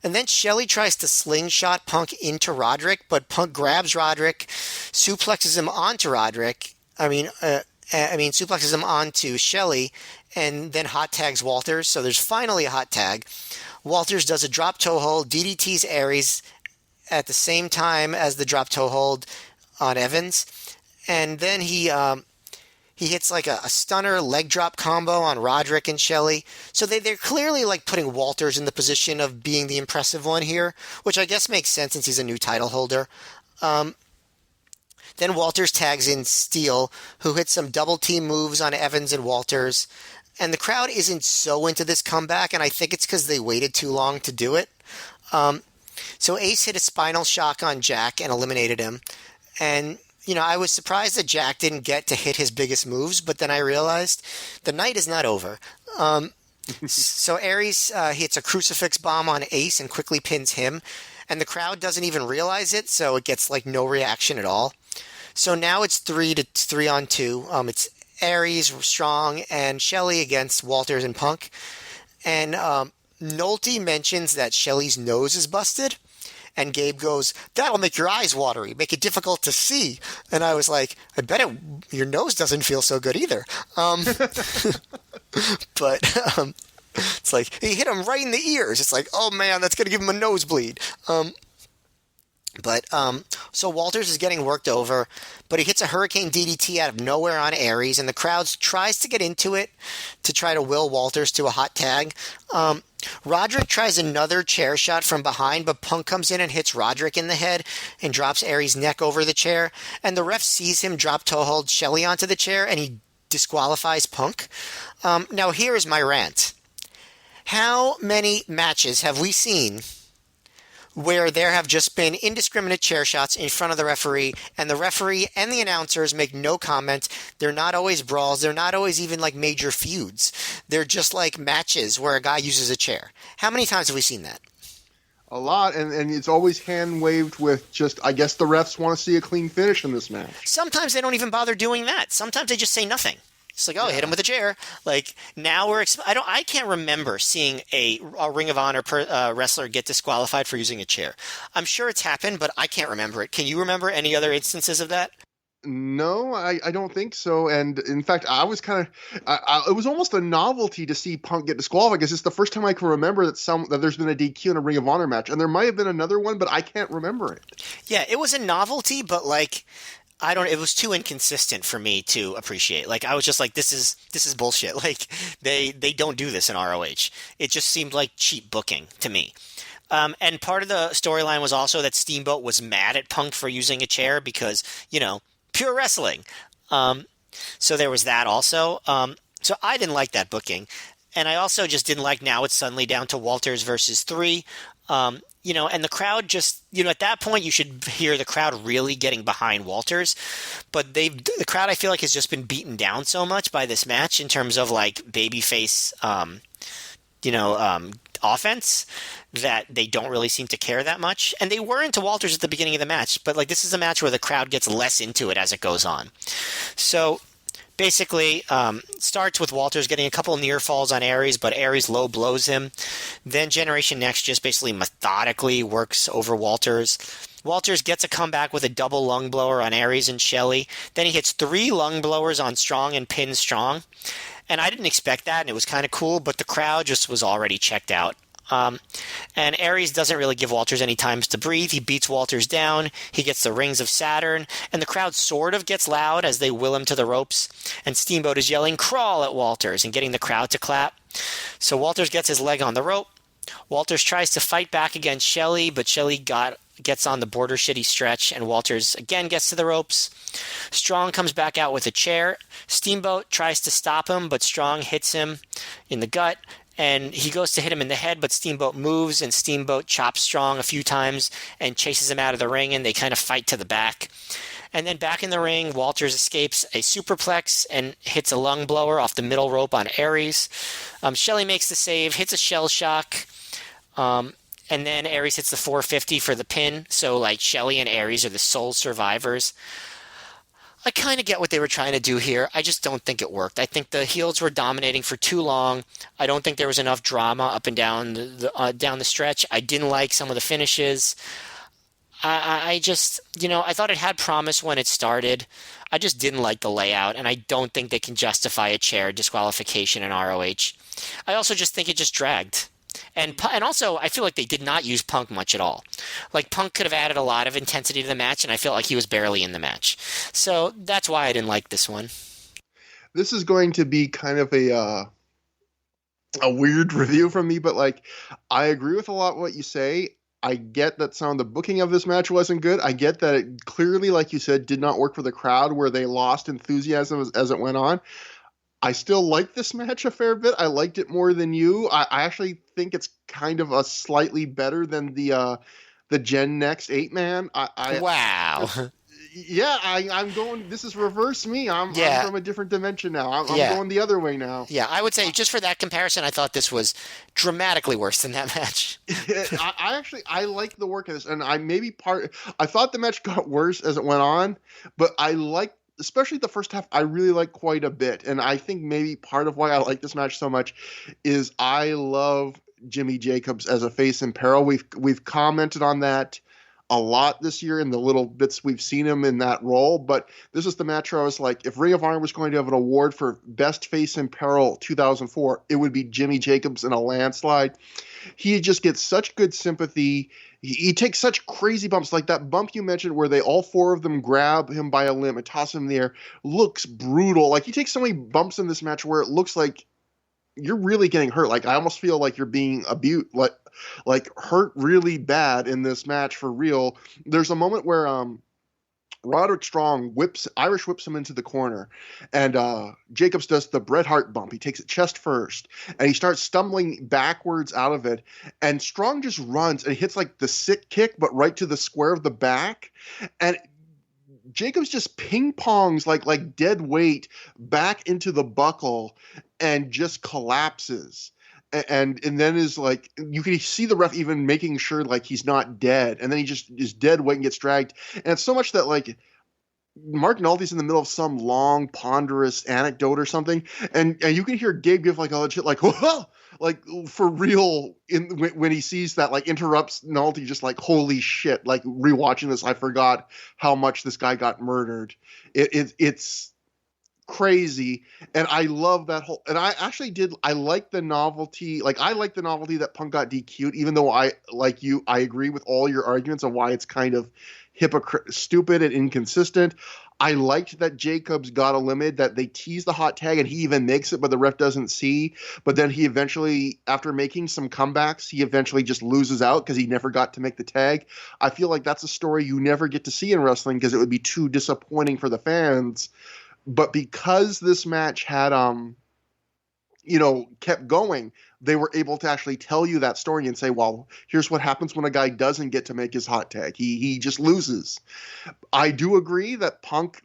S2: And then Shelley tries to slingshot Punk into Roderick, but Punk grabs Roderick, suplexes him onto Roderick. Suplexes him onto Shelley, and then hot tags Walters. So there's finally a hot tag. Walters does a drop toe hold, DDTs Aries at the same time as the drop toe hold on Evans. And then he hits like a stunner leg drop combo on Roderick and Shelley. So they're clearly like putting Walters in the position of being the impressive one here, which I guess makes sense since he's a new title holder. Then Walters tags in Steele, who hits some double team moves on Evans and Walters. And the crowd isn't so into this comeback, and I think it's because they waited too long to do it. So Ace hit a spinal shock on Jack and eliminated him. And I was surprised that Jack didn't get to hit his biggest moves, but then I realized the night is not over. So Aries hits a crucifix bomb on Ace and quickly pins him, and the crowd doesn't even realize it, so it gets like no reaction at all. So now it's 3-on-2. It's Aries, Strong, and Shelley against Walters and Punk. And Nolte mentions that Shelley's nose is busted. And Gabe goes, that'll make your eyes watery, make it difficult to see. And I was like, I bet your nose doesn't feel so good either. But it's like, he hit him right in the ears. It's like, oh man, that's going to give him a nosebleed. So Walters is getting worked over, but he hits a Hurricane DDT out of nowhere on Aries, and the crowd tries to get into it to try to will Walters to a hot tag. Roderick tries another chair shot from behind, but Punk comes in and hits Roderick in the head and drops Aries' neck over the chair, and the ref sees him drop toe hold Shelley onto the chair, and he disqualifies Punk. Now here is my rant. How many matches have we seen where there have just been indiscriminate chair shots in front of the referee and the announcers make no comment? They're not always brawls. They're not always even like major feuds. They're just like matches where a guy uses a chair. How many times have we seen that?
S1: A lot, and it's always hand-waved with just, I guess the refs want to see a clean finish in this match.
S2: Sometimes they don't even bother doing that. Sometimes they just say nothing. It's like, oh, hit him with a chair. Like now I can't remember seeing a Ring of Honor wrestler get disqualified for using a chair. I'm sure it's happened, but I can't remember it. Can you remember any other instances of that?
S1: No, I don't think so. And in fact, I was kind of, it was almost a novelty to see Punk get disqualified because it's the first time I can remember that there's been a DQ in a Ring of Honor match. And there might have been another one, but I can't remember it.
S2: Yeah, it was a novelty, but like, I don't. It was too inconsistent for me to appreciate. Like I was just like, this is bullshit. Like they don't do this in ROH. It just seemed like cheap booking to me. And part of the storyline was also that Steamboat was mad at Punk for using a chair because pure wrestling. Um, so there was that also. So I didn't like that booking. And I also just didn't like now it's suddenly down to Walters versus three. And the crowd just, at that point you should hear the crowd really getting behind Walters. But the crowd I feel like has just been beaten down so much by this match in terms of like babyface, offense that they don't really seem to care that much. And they were into Walters at the beginning of the match, but like this is a match where the crowd gets less into it as it goes on. So basically, starts with Walters getting a couple near falls on Aries, but Aries low blows him. Then Generation Next just basically methodically works over Walters. Walters gets a comeback with a double lung blower on Aries and Shelley. Then he hits 3 lung blowers on Strong and pins Strong. And I didn't expect that, and it was kind of cool, but the crowd just was already checked out. And Aries doesn't really give Walters any time to breathe. He beats Walters down. He gets the Rings of Saturn, and the crowd sort of gets loud as they will him to the ropes. And Steamboat is yelling, "Crawl" at Walters and getting the crowd to clap. So Walters gets his leg on the rope. Walters tries to fight back against Shelley, but Shelley gets on the border shitty stretch, and Walters again gets to the ropes. Strong comes back out with a chair. Steamboat tries to stop him, but Strong hits him in the gut. And he goes to hit him in the head, but Steamboat moves, and Steamboat chops Strong a few times and chases him out of the ring, and they kind of fight to the back. And then back in the ring, Walters escapes a superplex and hits a lung blower off the middle rope on Aries. Shelley makes the save, hits a shell shock, and then Aries hits the 450 for the pin. So, like, Shelley and Aries are the sole survivors. I kind of get what they were trying to do here. I just don't think it worked. I think the heels were dominating for too long. I don't think there was enough drama up and down down the stretch. I didn't like some of the finishes. I just, I thought it had promise when it started. I just didn't like the layout, and I don't think they can justify a chair disqualification in ROH. I also just think it just dragged. And also, I feel like they did not use Punk much at all. Like, Punk could have added a lot of intensity to the match, and I felt like he was barely in the match. So that's why I didn't like this one.
S1: This is going to be kind of a weird review from me, but like, I agree with a lot of what you say. I get that some of the booking of this match wasn't good. I get that it clearly, like you said, did not work for the crowd, where they lost enthusiasm as it went on. I still like this match a fair bit. I liked it more than you. I actually think it's kind of a slightly better than the Gen Next 8-man.
S2: Wow.
S1: Yeah, I'm going. This is reverse me. I'm from a different dimension now. I'm going the other way now.
S2: Yeah, I would say just for that comparison, I thought this was dramatically worse than that match.
S1: I like the work of this, and I thought the match got worse as it went on, but I liked, especially the first half, I really like quite a bit. And I think maybe part of why I like this match so much is I love Jimmy Jacobs as a face in peril. We've commented on that a lot this year in the little bits we've seen him in that role. But this is the match where I was like, if Ring of Honor was going to have an award for Best Face in Peril 2004, it would be Jimmy Jacobs in a landslide. He just gets such good sympathy. He takes such crazy bumps, like that bump you mentioned where they all 4 of them grab him by a limb and toss him in the air. Looks brutal. Like, he takes so many bumps in this match where it looks like you're really getting hurt. Like, I almost feel like you're being abused, like hurt really bad in this match for real. There's a moment where Roderick Strong Irish whips him into the corner, and Jacobs does the Bret Hart bump. He takes it chest first, and he starts stumbling backwards out of it, and Strong just runs and hits like the sick kick, but right to the square of the back, and Jacobs just ping pongs like dead weight back into the buckle and just collapses. And then is like, you can see the ref even making sure like he's not dead, and then he just is dead weight and gets dragged. And it's so much that like Mark Nolte's in the middle of some long ponderous anecdote or something, and you can hear Gabe give like a legit like whoa, like for real when he sees that, like interrupts Nolte, just like holy shit, like rewatching this, I forgot how much this guy got murdered. It's crazy, and I love that whole, and I like the novelty, that Punk got DQ'd, even though I agree with all your arguments on why it's kind of stupid and inconsistent. I liked that Jacobs got eliminated, that they teased the hot tag and he even makes it, but the ref doesn't see. But then he eventually, after making some comebacks, he eventually just loses out because he never got to make the tag. I feel like that's a story you never get to see in wrestling because it would be too disappointing for the fans. But because this match had, kept going, they were able to actually tell you that story and say, well, here's what happens when a guy doesn't get to make his hot tag. He just loses. I do agree that Punk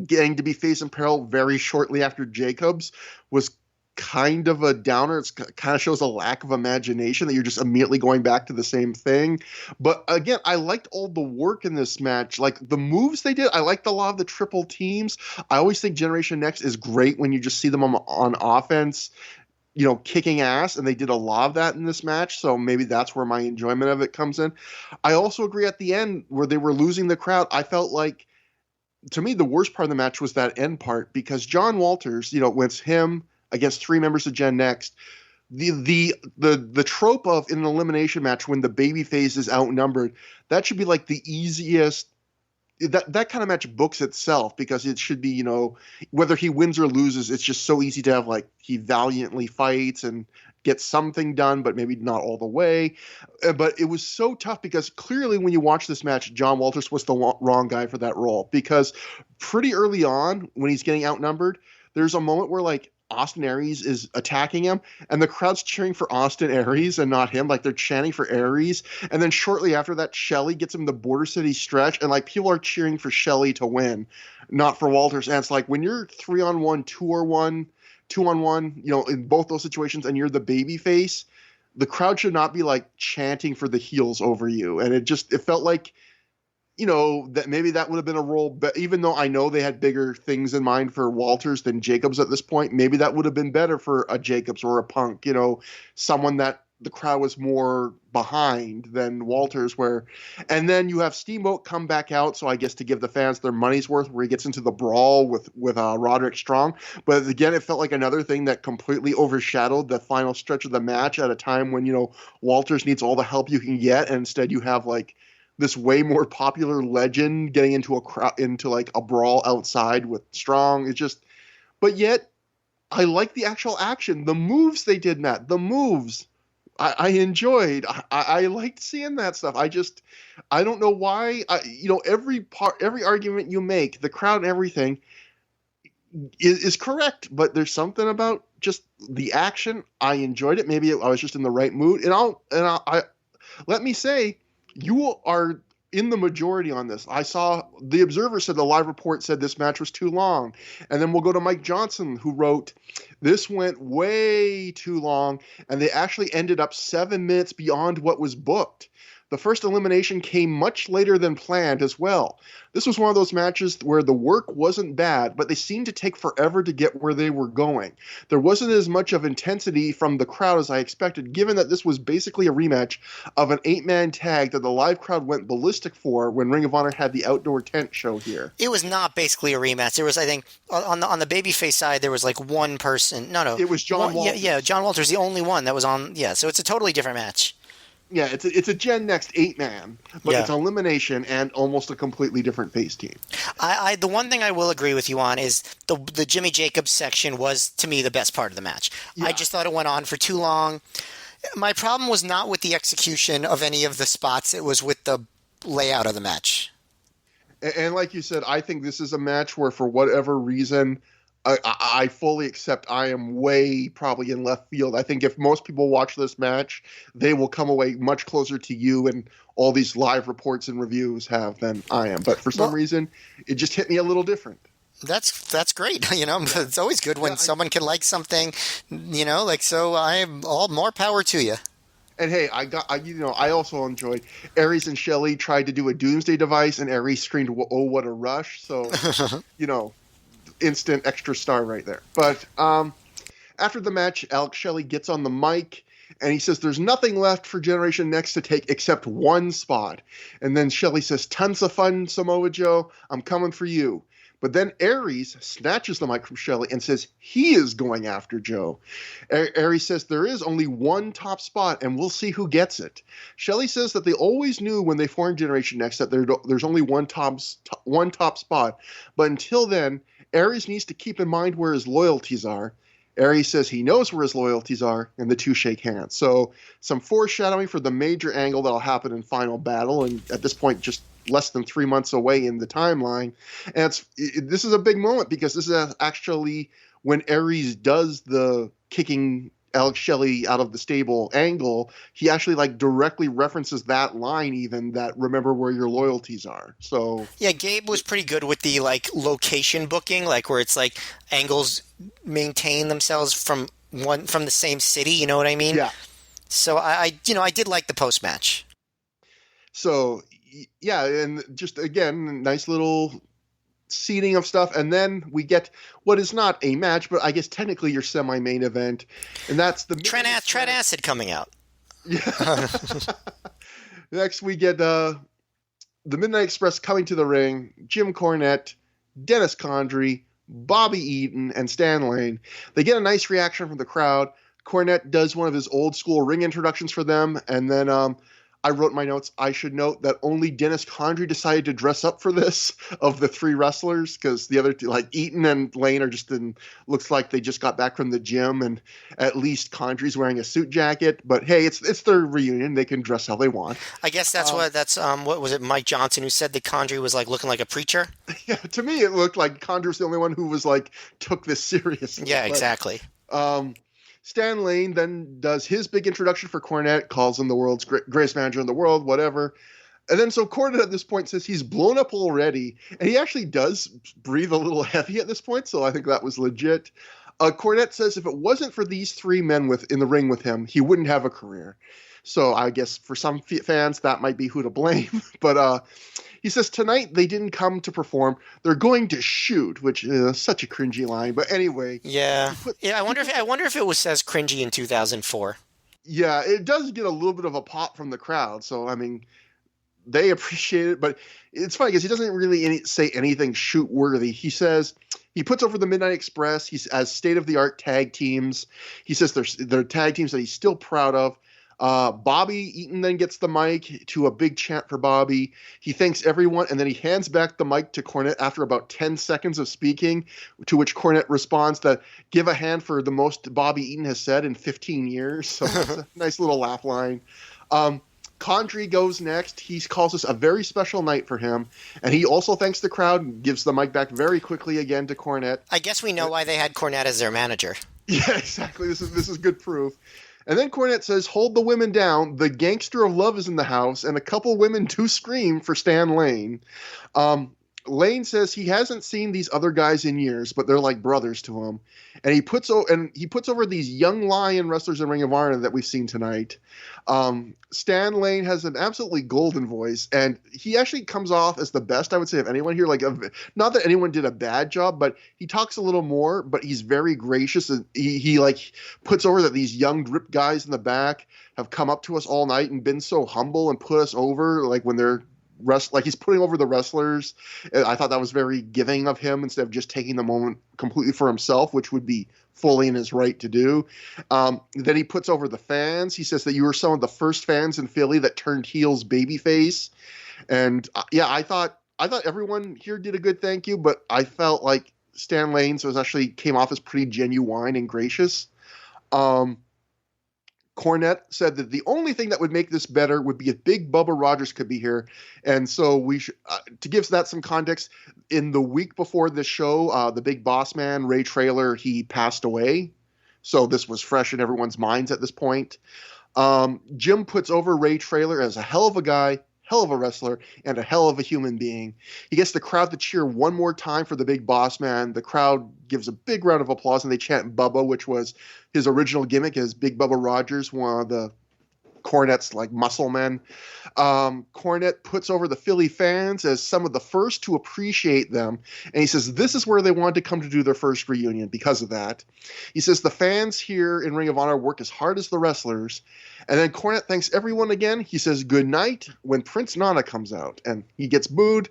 S1: getting to be face in peril very shortly after Jacobs was kind of a downer. It kind of shows a lack of imagination that you're just immediately going back to the same thing. But again, I liked all the work in this match. Like the moves they did, I liked a lot of the triple teams. I always think Generation Next is great when you just see them on offense, kicking ass, and they did a lot of that in this match, so maybe that's where my enjoyment of it comes in. I also agree at the end where they were losing the crowd, I felt like, to me, the worst part of the match was that end part, because John Walters, when it's him against three members of Gen Next, the trope of in an elimination match when the babyface is outnumbered, that should be like the easiest. That kind of match books itself because it should be, whether he wins or loses, it's just so easy to have like he valiantly fights and gets something done, but maybe not all the way. But it was so tough because clearly when you watch this match, John Walters was the wrong guy for that role, because pretty early on when he's getting outnumbered, there's a moment where like Austin Aries is attacking him and the crowd's cheering for Austin Aries and not him. Like they're chanting for Aries. And then shortly after that, Shelley gets him the Border City stretch and like people are cheering for Shelley to win, not for Walters. And it's like when you're 3-on-1, 2-on-1, 2-on-1, in both those situations and you're the baby face, the crowd should not be like chanting for the heels over you. And it felt like, that maybe that would have been a role, but even though I know they had bigger things in mind for Walters than Jacobs at this point, maybe that would have been better for a Jacobs or a Punk, someone that the crowd was more behind than Walters and then you have Steamboat come back out. So I guess to give the fans their money's worth, where he gets into the brawl with Roderick Strong. But again, it felt like another thing that completely overshadowed the final stretch of the match at a time when, Walters needs all the help you can get. And instead you have like this way more popular legend getting into a brawl outside with Strong. But yet I like the actual action, the moves they did, Matt, the moves I enjoyed. I liked seeing that stuff. I don't know why, every argument you make, the crowd and everything is correct, but there's something about just the action. I enjoyed it. Maybe I was just in the right mood, and I let me say, you are in the majority on this. I saw the Observer said the live report said this match was too long. And then we'll go to Mike Johnson, who wrote, this went way too long, and they actually ended up 7 minutes beyond what was booked. The first elimination came much later than planned as well. This was one of those matches where the work wasn't bad, but they seemed to take forever to get where they were going. There wasn't as much of intensity from the crowd as I expected, given that this was basically a rematch of an 8-man tag that the live crowd went ballistic for when Ring of Honor had the outdoor tent show here.
S2: It was not basically a rematch. There was, I think, on the babyface side, there was like one person. No.
S1: It was John Walters.
S2: Yeah, John Walters, the only one that was on. Yeah, so it's a totally different match.
S1: Yeah, it's a Gen Next 8-man, but it's elimination and almost a completely different face team.
S2: The one thing I will agree with you on is the Jimmy Jacobs section was, to me, the best part of the match. Yeah. I just thought it went on for too long. My problem was not with the execution of any of the spots. It was with the layout of the match.
S1: And like you said, I think this is a match where, for whatever reason, I fully accept I am way probably in left field. I think if most people watch this match, they will come away much closer to you and all these live reports and reviews have than I am. But for some reason, it just hit me a little different.
S2: That's great. It's always good when someone can like something, so I'm all more power to you.
S1: And hey, I also enjoyed Aries and Shelley tried to do a doomsday device and Aries screamed, "Oh, what a rush." So, instant extra star right there. But after the match, Alex Shelley gets on the mic and he says there's nothing left for Generation Next to take except one spot. And then Shelley says, "Tons of fun, Samoa Joe. I'm coming for you." But then Aries snatches the mic from Shelley and says he is going after Joe. Aries says there is only one top spot and we'll see who gets it. Shelley says that they always knew when they formed Generation Next that there's only one top spot. But until then, Aries needs to keep in mind where his loyalties are. Aries says he knows where his loyalties are, and the two shake hands. So some foreshadowing for the major angle that'll happen in Final Battle, and at this point just less than 3 months away in the timeline. And this is a big moment because this is actually when Aries does the kicking Alex Shelley out of the stable angle. He actually like directly references that line, even that remember where your loyalties are. So
S2: yeah, Gabe was pretty good with the like location booking, like where it's like angles maintain themselves from the same city. You know what I mean?
S1: Yeah.
S2: So I did like the post match.
S1: So yeah, and just again, nice little seeding of stuff, and then we get what is not a match, but I guess technically your semi-main event, and that's the
S2: Trent Acid coming out.
S1: Yeah. Next we get the Midnight Express coming to the ring. Jim Cornette, Dennis Condrey, Bobby Eaton, and Stan Lane. They get a nice reaction from the crowd. Cornette does one of his old school ring introductions for them, and then I wrote in my notes, I should note that only Dennis Condrey decided to dress up for this of the three wrestlers, because the other two, like Eaton and Lane, are just looks like they just got back from the gym, and at least Condrey's wearing a suit jacket. But hey, it's their reunion; they can dress how they want.
S2: I guess that's what was it? Mike Johnson who said that Condrey was like looking like a preacher.
S1: Yeah, to me it looked like Condrey was the only one who was like took this seriously.
S2: Yeah, exactly.
S1: Stan Lane then does his big introduction for Cornette, calls him the world's greatest manager in the world, whatever. And then so Cornette at this point says he's blown up already, and he actually does breathe a little heavy at this point, so I think that was legit. Cornette says if it wasn't for these three men in the ring with him, he wouldn't have a career. So I guess for some fans, that might be who to blame. But he says tonight they didn't come to perform; they're going to shoot, which is such a cringy line. But anyway,
S2: yeah. I wonder if it was as cringy in 2004.
S1: Yeah, it does get a little bit of a pop from the crowd. So I mean, they appreciate it. But it's funny because he doesn't really say anything shoot worthy. He says he puts over the Midnight Express. He's as state of the art tag teams. He says they're tag teams that he's still proud of. Bobby Eaton then gets the mic to a big chant for Bobby. He thanks everyone, and then he hands back the mic to Cornette after about 10 seconds of speaking, to which Cornette responds that give a hand for the most Bobby Eaton has said in 15 years. So it's a nice little laugh line. Condrey goes next. He calls this a very special night for him, and he also thanks the crowd and gives the mic back very quickly again to Cornette.
S2: I guess we know why they had Cornette as their manager. Yeah,
S1: exactly. This is good proof. And then Cornette says, hold the women down. The gangster of love is in the house. And a couple women do scream for Stan Lane. Lane says he hasn't seen these other guys in years, but they're like brothers to him. And he puts over these young lion wrestlers in Ring of Honor that we've seen tonight. Stan Lane has an absolutely golden voice, and he actually comes off as the best, I would say, of anyone here. Like, not that anyone did a bad job, but he talks a little more, but he's very gracious. And he like puts over that these young ripped guys in the back have come up to us all night and been so humble and put us over, like when they're like he's putting over the wrestlers. I thought that was very giving of him instead of just taking the moment completely for himself, which would be fully in his right to do. Then he puts over the fans. He says that you were some of the first fans in Philly that turned heels babyface. And yeah, I thought everyone here did a good thank you, but I felt like Stan Lane's actually came off as pretty genuine and gracious. Cornette said that the only thing that would make this better would be if Big Bubba Rogers could be here. And so we should, to give that some context, in the week before this show, the big boss man, Ray Traylor, he passed away. So this was fresh in everyone's minds at this point. Jim puts over Ray Traylor as a hell of a guy, hell of a wrestler, and a hell of a human being. He gets the crowd to cheer one more time for the big boss man. The crowd gives a big round of applause, and they chant Bubba, which was his original gimmick as Big Bubba Rogers, one of the Cornette's like muscle men. Cornette puts over the Philly fans as some of the first to appreciate them, and he says this is where they wanted to come to do their first reunion because of that. He says the fans here in Ring of Honor work as hard as the wrestlers, and then Cornette thanks everyone again. He says good night when Prince Nana comes out, and he gets booed.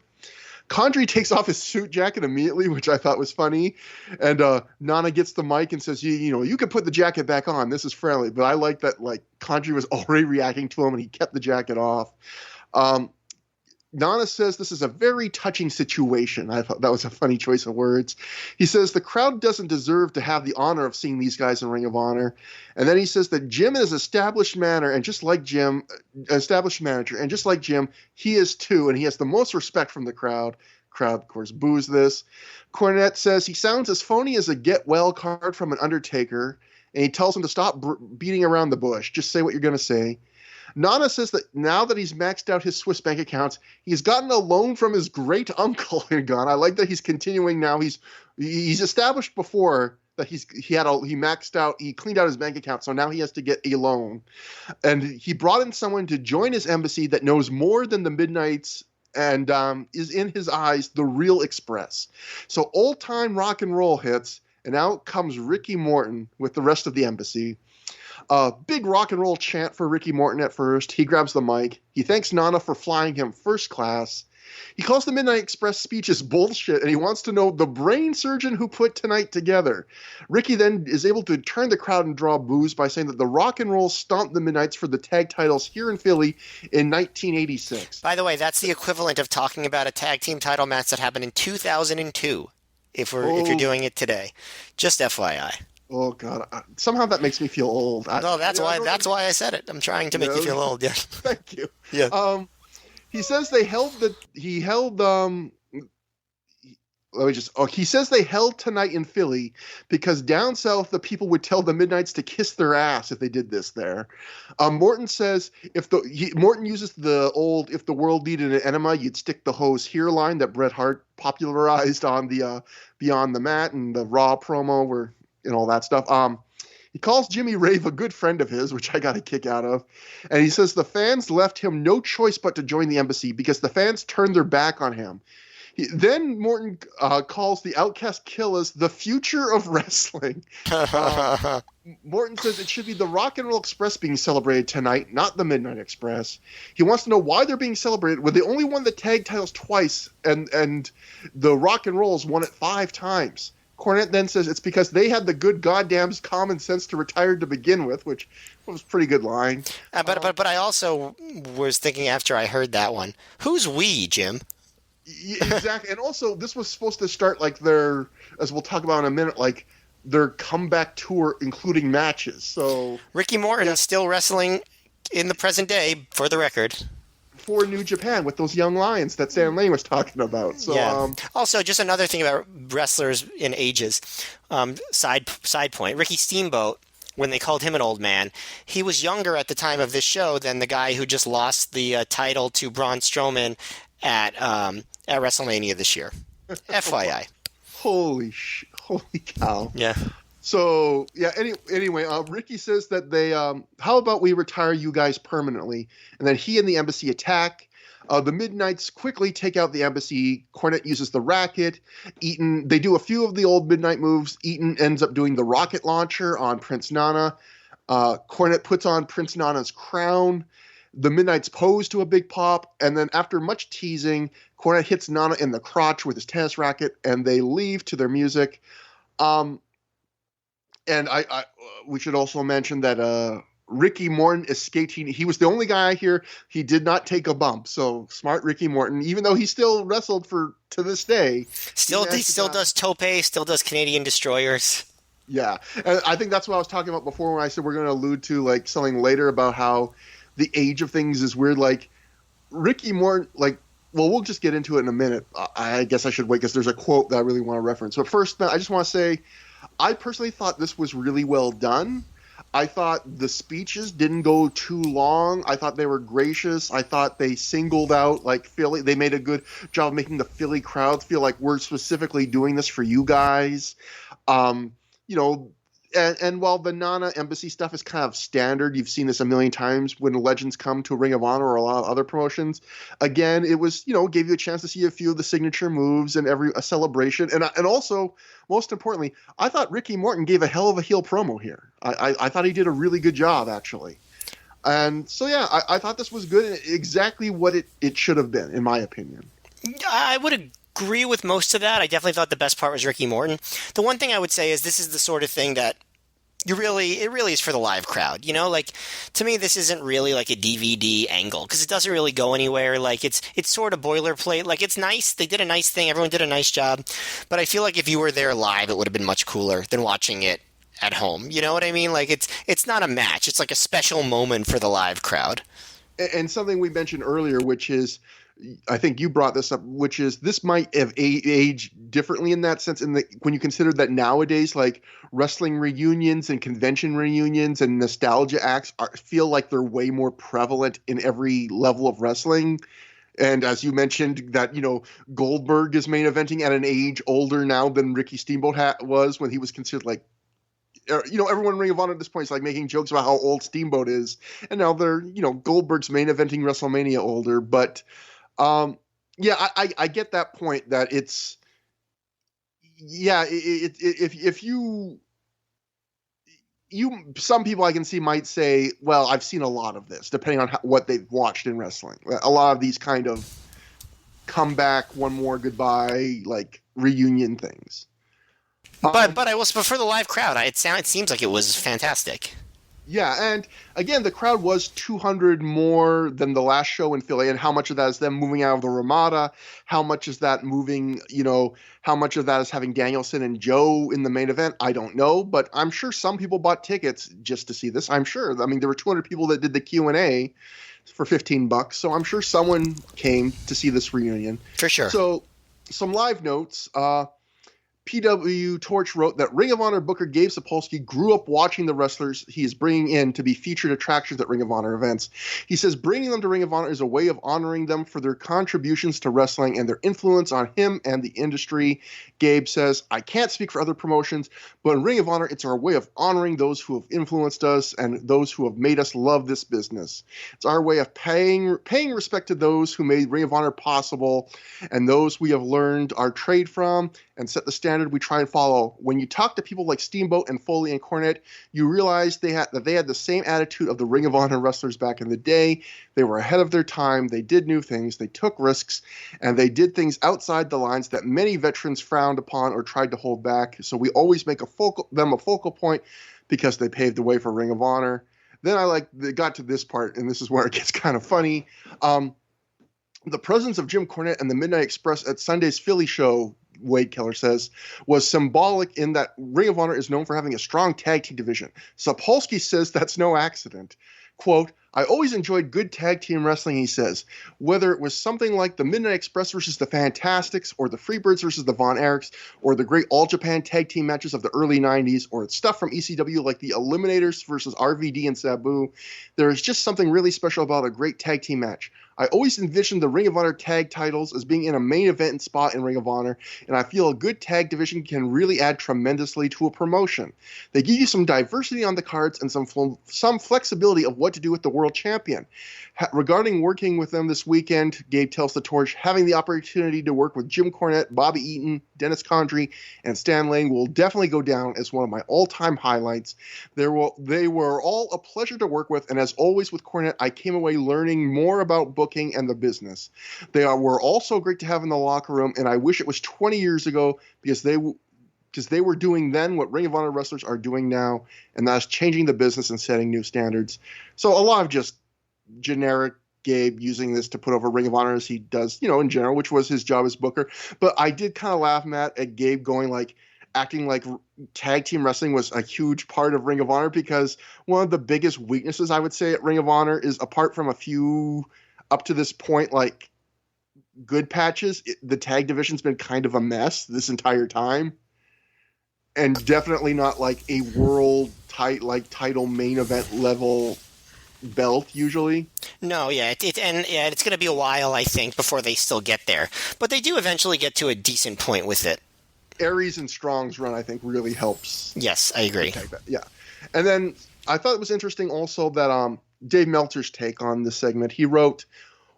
S1: Condrey takes off his suit jacket immediately, which I thought was funny. And Nana gets the mic and says, you can put the jacket back on. This is friendly. But I like that, like, Condrey was already reacting to him and he kept the jacket off. Nana says this is a very touching situation. I thought that was a funny choice of words. He says the crowd doesn't deserve to have the honor of seeing these guys in Ring of Honor. And then he says that Jim is established manager, and just like Jim, he is too, and he has the most respect from the crowd. Crowd, of course, boos this. Cornette says he sounds as phony as a get well card from an Undertaker, and he tells him to stop beating around the bush. Just say what you're going to say. Nana says that now that he's maxed out his Swiss bank accounts, he's gotten a loan from his great uncle in Ghana. I like that he's continuing now. He's established before that he maxed out, he cleaned out his bank account, so now he has to get a loan. And he brought in someone to join his embassy that knows more than the Midnights and is in his eyes the real Express. So old time rock and roll hits, and out comes Ricky Morton with the rest of the embassy. Big rock and roll chant for Ricky Morton at first. He grabs the mic. He thanks Nana for flying him first class. He calls the Midnight Express speeches bullshit, and he wants to know the brain surgeon who put tonight together. Ricky then is able to turn the crowd and draw boos by saying that the Rock and Roll stomped the Midnights for the tag titles here in Philly in 1986.
S2: By the way, that's the equivalent of talking about a tag team title match that happened in 2002, if you're doing it today. Just FYI.
S1: Oh God! Somehow that makes me feel old.
S2: That's why I said it. I'm trying to make you feel old. Yeah.
S1: Thank you.
S2: Yeah.
S1: He says they held he says they held tonight in Philly because down south the people would tell the Midnights to kiss their ass if they did this there. Morton says Morton uses the old "if the world needed an enema, you'd stick the hose here" line that Bret Hart popularized on the Beyond the Mat and the Raw promo where. And all that stuff. He calls Jimmy Rave a good friend of his, which I got a kick out of. And he says the fans left him no choice but to join the embassy because the fans turned their back on him. Then Morton calls the Outcast Killers the future of wrestling. Morton says it should be the Rock and Roll Express being celebrated tonight, not the Midnight Express. He wants to know why they're being celebrated when they only won the tag titles twice and the Rock and Rolls won it 5 times. Cornette then says it's because they had the good goddamn common sense to retire to begin with, which was a pretty good line.
S2: But I also was thinking after I heard that one, who's we, Jim?
S1: Exactly. And also, this was supposed to start like their, as we'll talk about in a minute, like their comeback tour, including matches. So
S2: Ricky Morton is still wrestling in the present day, for the record.
S1: For New Japan with those young lions that Stan Lane was talking about. So,
S2: yeah. Also, just another thing about wrestlers in ages. Side point: Ricky Steamboat, when they called him an old man, he was younger at the time of this show than the guy who just lost the title to Braun Strowman at WrestleMania this year. FYI.
S1: Holy cow!
S2: Yeah.
S1: So yeah. Anyway, Ricky says that they, how about we retire you guys permanently, and then he and the embassy attack. The Midnights quickly take out the embassy. Cornette uses the racket. Eaton, they do a few of the old Midnight moves. Eaton ends up doing the rocket launcher on Prince Nana. Cornette puts on Prince Nana's crown. The Midnights pose to a big pop, and then after much teasing, Cornette hits Nana in the crotch with his tennis racket, and they leave to their music. And we should also mention that Ricky Morton escaped. He was the only guy here. He did not take a bump. So smart Ricky Morton, even though he still wrestled to this day.
S2: He still does tope, still does Canadian destroyers.
S1: Yeah. And I think that's what I was talking about before when I said we're going to allude to like something later about how the age of things is weird. Like Ricky Morton, we'll just get into it in a minute. I guess I should wait because there's a quote that I really want to reference. But first, I just want to say, I personally thought this was really well done. I thought the speeches didn't go too long. I thought they were gracious. I thought they singled out like Philly. They made a good job of making the Philly crowds feel like we're specifically doing this for you guys. And while the Nana Embassy stuff is kind of standard, you've seen this a million times when legends come to Ring of Honor or a lot of other promotions. Again, it was, gave you a chance to see a few of the signature moves and a celebration. And also, most importantly, I thought Ricky Morton gave a hell of a heel promo here. I thought he did a really good job, actually. And so, yeah, I thought this was good and exactly what it should have been, in my opinion.
S2: I would agree with most of that. I definitely thought the best part was Ricky Morton. The one thing I would say is this is the sort of thing that it really is for the live crowd. You know, like to me, this isn't really like a DVD angle because it doesn't really go anywhere. Like it's sort of boilerplate. Like it's nice. They did a nice thing. Everyone did a nice job. But I feel like if you were there live, it would have been much cooler than watching it at home. You know what I mean? Like it's not a match. It's like a special moment for the live crowd.
S1: And something we mentioned earlier, which is, I think you brought this up, which is this might have aged differently in that sense. When you consider that nowadays, like wrestling reunions and convention reunions and nostalgia acts feel like they're way more prevalent in every level of wrestling. And as you mentioned, that Goldberg is main eventing at an age older now than Ricky Steamboat was when he was considered like. Everyone in Ring of Honor at this point is like making jokes about how old Steamboat is, and now they're Goldberg's main eventing WrestleMania older, but. Yeah, I get that point that it's, yeah, if you some people I can see might say, well, I've seen a lot of this, depending on what they've watched in wrestling. A lot of these kind of comeback, one more goodbye, like reunion things.
S2: But for the live crowd, it seems like it was fantastic.
S1: Yeah, and again, the crowd was 200 more than the last show in Philly, and how much of that is them moving out of the Ramada? How much is that moving, how much of that is having Danielson and Joe in the main event? I don't know, but I'm sure some people bought tickets just to see this. I'm sure. I mean, there were 200 people that did the Q&A for $15, so I'm sure someone came to see this reunion.
S2: For sure.
S1: So, some live notes. ThROH wrote that Ring of Honor booker Gabe Sapolsky grew up watching the wrestlers he is bringing in to be featured attractions at Ring of Honor events. He says bringing them to Ring of Honor is a way of honoring them for their contributions to wrestling and their influence on him and the industry. Gabe says, I can't speak for other promotions, but in Ring of Honor, it's our way of honoring those who have influenced us and those who have made us love this business. It's our way of paying respect to those who made Ring of Honor possible and those we have learned our trade from and set the standard we try and follow. When you talk to people like Steamboat and Foley and Cornette, you realize they had the same attitude of the Ring of Honor wrestlers back in the day. They were ahead of their time. They did new things. They took risks, and they did things outside the lines that many veterans frowned upon or tried to hold back. So we always make them a focal point because they paved the way for Ring of Honor. Then they got to this part, and this is where it gets kind of funny. The presence of Jim Cornette and the Midnight Express at Sunday's Philly show, Wade Keller says, was symbolic in that Ring of Honor is known for having a strong tag team division. Sapolsky says that's no accident. Quote, I always enjoyed good tag team wrestling, he says, whether it was something like the Midnight Express versus the Fantastics, or the Freebirds versus the Von Erichs, or the great All-Japan tag team matches of the early 90s, or stuff from ECW like the Eliminators versus RVD and Sabu. There is just something really special about a great tag team match. I always envisioned the Ring of Honor tag titles as being in a main event spot in Ring of Honor, and I feel a good tag division can really add tremendously to a promotion. They give you some diversity on the cards and some flexibility of what to do with the world champion. Regarding working with them this weekend, Gabe tells the Torch, having the opportunity to work with Jim Cornette, Bobby Eaton, Dennis Condrey, and Stan Lane will definitely go down as one of my all-time highlights. They were all a pleasure to work with, and as always with Cornette, I came away learning more about booking and the business. They were also great to have in the locker room, and I wish it was 20 years ago because they were doing then what Ring of Honor wrestlers are doing now, and that's changing the business and setting new standards. So a lot of just generic Gabe using this to put over Ring of Honor as he does, in general, which was his job as booker. But I did kind of laugh, Matt, at Gabe acting like tag team wrestling was a huge part of Ring of Honor, because one of the biggest weaknesses I would say at Ring of Honor is, apart from a few up to this point, like good patches, the tag division's been kind of a mess this entire time. And definitely not like a world title main event level belt usually.
S2: No, yeah, it's going to be a while, I think, before they still get there. But they do eventually get to a decent point with it.
S1: Aries and Strong's run, I think, really helps.
S2: Yes, I agree.
S1: Yeah. And then I thought it was interesting also that Dave Meltzer's take on this segment. He wrote,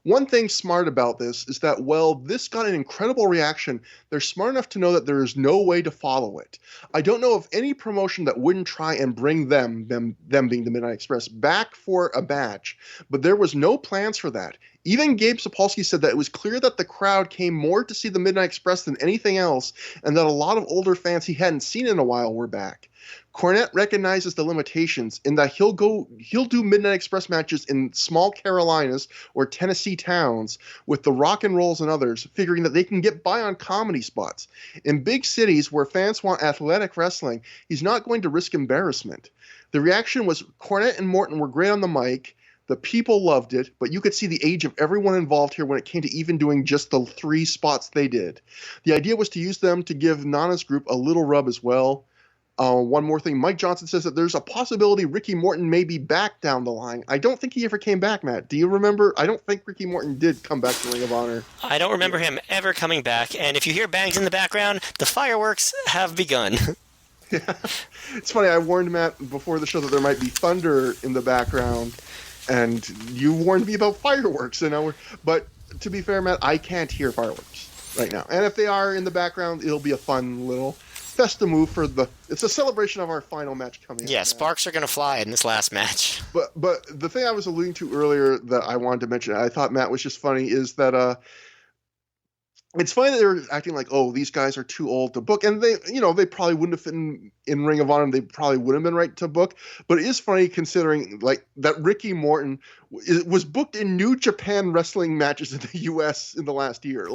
S1: one thing smart about this is that, well, this got an incredible reaction. They're smart enough to know that there is no way to follow it. I don't know of any promotion that wouldn't try and bring them being the Midnight Express, back for a match, but there was no plans for that. Even Gabe Sapolsky said that it was clear that the crowd came more to see the Midnight Express than anything else, and that a lot of older fans he hadn't seen in a while were back. Cornette recognizes the limitations in that he'll do Midnight Express matches in small Carolinas or Tennessee towns with the Rock and Rolls and others, figuring that they can get by on comedy spots. In big cities where fans want athletic wrestling, he's not going to risk embarrassment. The reaction was Cornette and Morton were great on the mic. The people loved it, but you could see the age of everyone involved here when it came to even doing just the 3 spots they did. The idea was to use them to give Nana's group a little rub as well. One more thing, Mike Johnson says that there's a possibility Ricky Morton may be back down the line. I don't think he ever came back, Matt. Do you remember? I don't think Ricky Morton did come back to Ring of Honor.
S2: I don't remember him ever coming back, and if you hear bangs in the background, the fireworks have begun.
S1: Yeah. It's funny, I warned Matt before the show that there might be thunder in the background, and you warned me about fireworks. But to be fair, Matt, I can't hear fireworks right now. And if they are in the background, it'll be a fun little Festa move it's a celebration of our final match coming up.
S2: Yeah, sparks are going to fly in this last match.
S1: But the thing I was alluding to earlier that I wanted to mention, I thought Matt was just funny, is that it's funny that they're acting like, oh, these guys are too old to book, and they probably wouldn't have fit in Ring of Honor, and they probably wouldn't have been right to book. But it is funny considering like that Ricky Morton was booked in New Japan wrestling matches in the U.S. in the last year,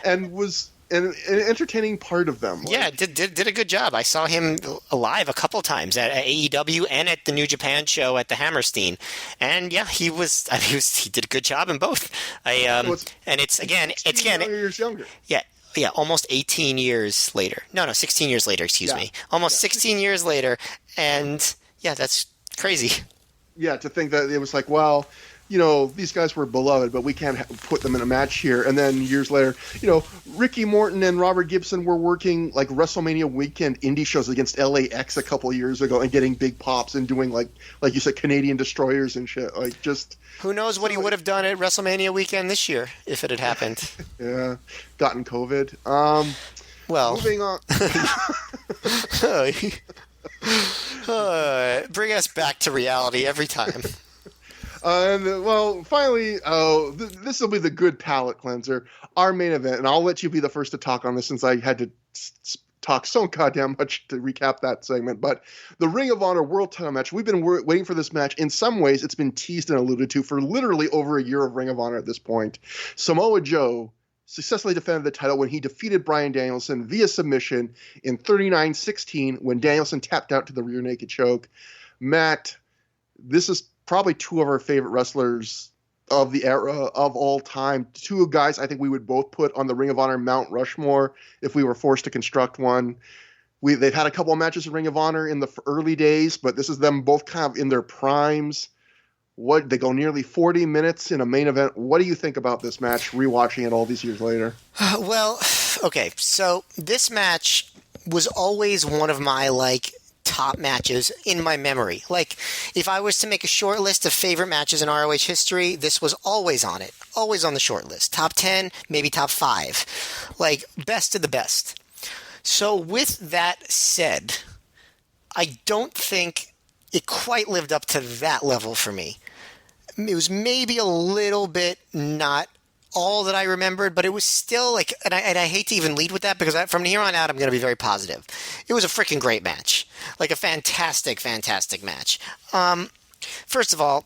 S1: and was an entertaining part of them.
S2: Yeah, did a good job. I saw him live a couple times at AEW and at the New Japan show at the Hammerstein, and yeah, he did a good job in both. And it's 16
S1: years younger.
S2: Yeah, almost 18 years later. No, 16 years later. Excuse me. Almost 16 years later, and yeah, that's crazy.
S1: Yeah, to think that it was like, well, these guys were beloved, but we can't put them in a match here. And then years later, Ricky Morton and Robert Gibson were working like WrestleMania weekend indie shows against LAX a couple of years ago and getting big pops and doing like you said, Canadian destroyers and shit. Like just
S2: who knows what he would have done at WrestleMania weekend this year if it had happened.
S1: Yeah, gotten COVID.
S2: Well,
S1: moving on.
S2: Bring us back to reality every time.
S1: Finally, this will be the good palate cleanser, our main event, and I'll let you be the first to talk on this since I had to talk so goddamn much to recap that segment. But the Ring of Honor World Title match, we've been waiting for this match. In some ways, it's been teased and alluded to for literally over a year of Ring of Honor at this point. Samoa Joe successfully defended the title when he defeated Bryan Danielson via submission in 39-16 when Danielson tapped out to the rear naked choke. Matt, this is probably 2 of our favorite wrestlers of the era of all time. 2 guys I think we would both put on the Ring of Honor Mount Rushmore if we were forced to construct one. They've had a couple of matches in Ring of Honor in the early days, but this is them both kind of in their primes. They go nearly 40 minutes in a main event. What do you think about this match, rewatching it all these years later?
S2: Well, okay, so this match was always one of my top matches in my memory. Like, if I was to make a short list of favorite matches in ROH history, this was always on it. Always on the short list. Top 10, maybe top 5. Like, best of the best. So with that said, I don't think it quite lived up to that level for me. It was maybe a little bit not all that I remembered, but it was still and I hate to even lead with that because from here on out I'm going to be very positive. It was a freaking great match, like a fantastic match. First of all,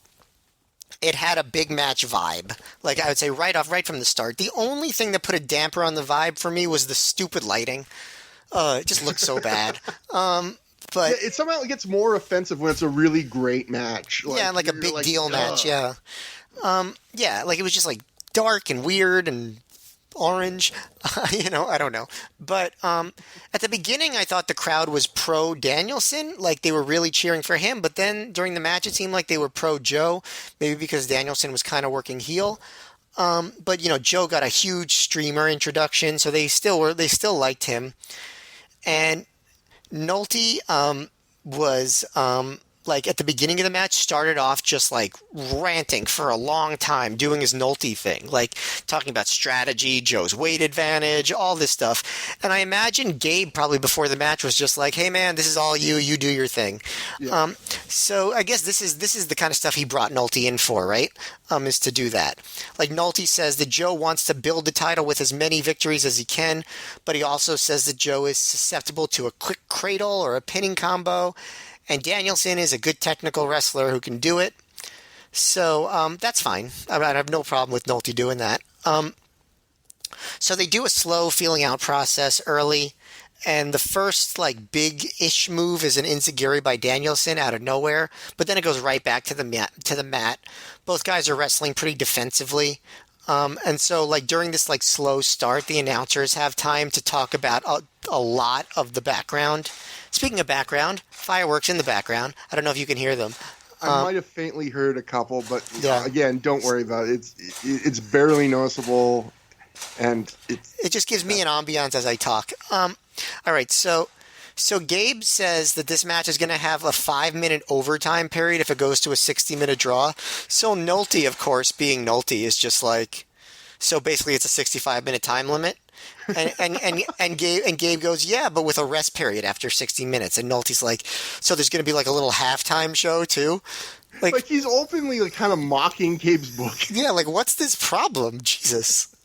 S2: it had a big match vibe. Like I would say right from the start. The only thing that put a damper on the vibe for me was the stupid lighting. It just looked so bad. But
S1: it somehow gets more offensive when it's a really great match.
S2: Like a big deal match. Yeah. It was just dark and weird and orange, I don't know. But at the beginning, I thought the crowd was pro Danielson, like they were really cheering for him. But then during the match, it seemed like they were pro Joe, maybe because Danielson was kind of working heel. But Joe got a huge streamer introduction, so they still liked him. And Nolte was like at the beginning of the match, started off just like ranting for a long time, doing his Nolte thing, like talking about strategy, Joe's weight advantage, all this stuff. And I imagine Gabe probably before the match was just like, "Hey man, this is all you. You do your thing."
S1: Yeah.
S2: So I guess this is the kind of stuff he brought Nolte in for, right? Is to do that. Like Nolte says that Joe wants to build the title with as many victories as he can, but he also says that Joe is susceptible to a quick cradle or a pinning combo. And Danielson is a good technical wrestler who can do it. So that's fine. I have no problem with Nolte doing that. So they do a slow feeling out process early. And the first like big-ish move is an enziguri by Danielson out of nowhere. But then it goes right back to the mat. Both guys are wrestling pretty defensively. And so like during this like slow start, the announcers have time to talk about a lot of the background. Speaking of background, fireworks in the background. I don't know if you can hear them.
S1: I might have faintly heard a couple, but
S2: Yeah.
S1: again, don't worry about it. It's barely noticeable, and
S2: It just gives me an ambiance as I talk. All right, so Gabe says that this match is going to have a 5-minute overtime period if it goes to a 60-minute draw. So Nolte, of course, being Nolte, is just like, so basically it's a 65-minute time limit. And Gabe goes, yeah, but with a rest period after 60 minutes. And Nolte's like, so there's going to be like a little halftime show too?
S1: Like he's openly like kind of mocking Gabe's book.
S2: Yeah, like what's this problem? Jesus.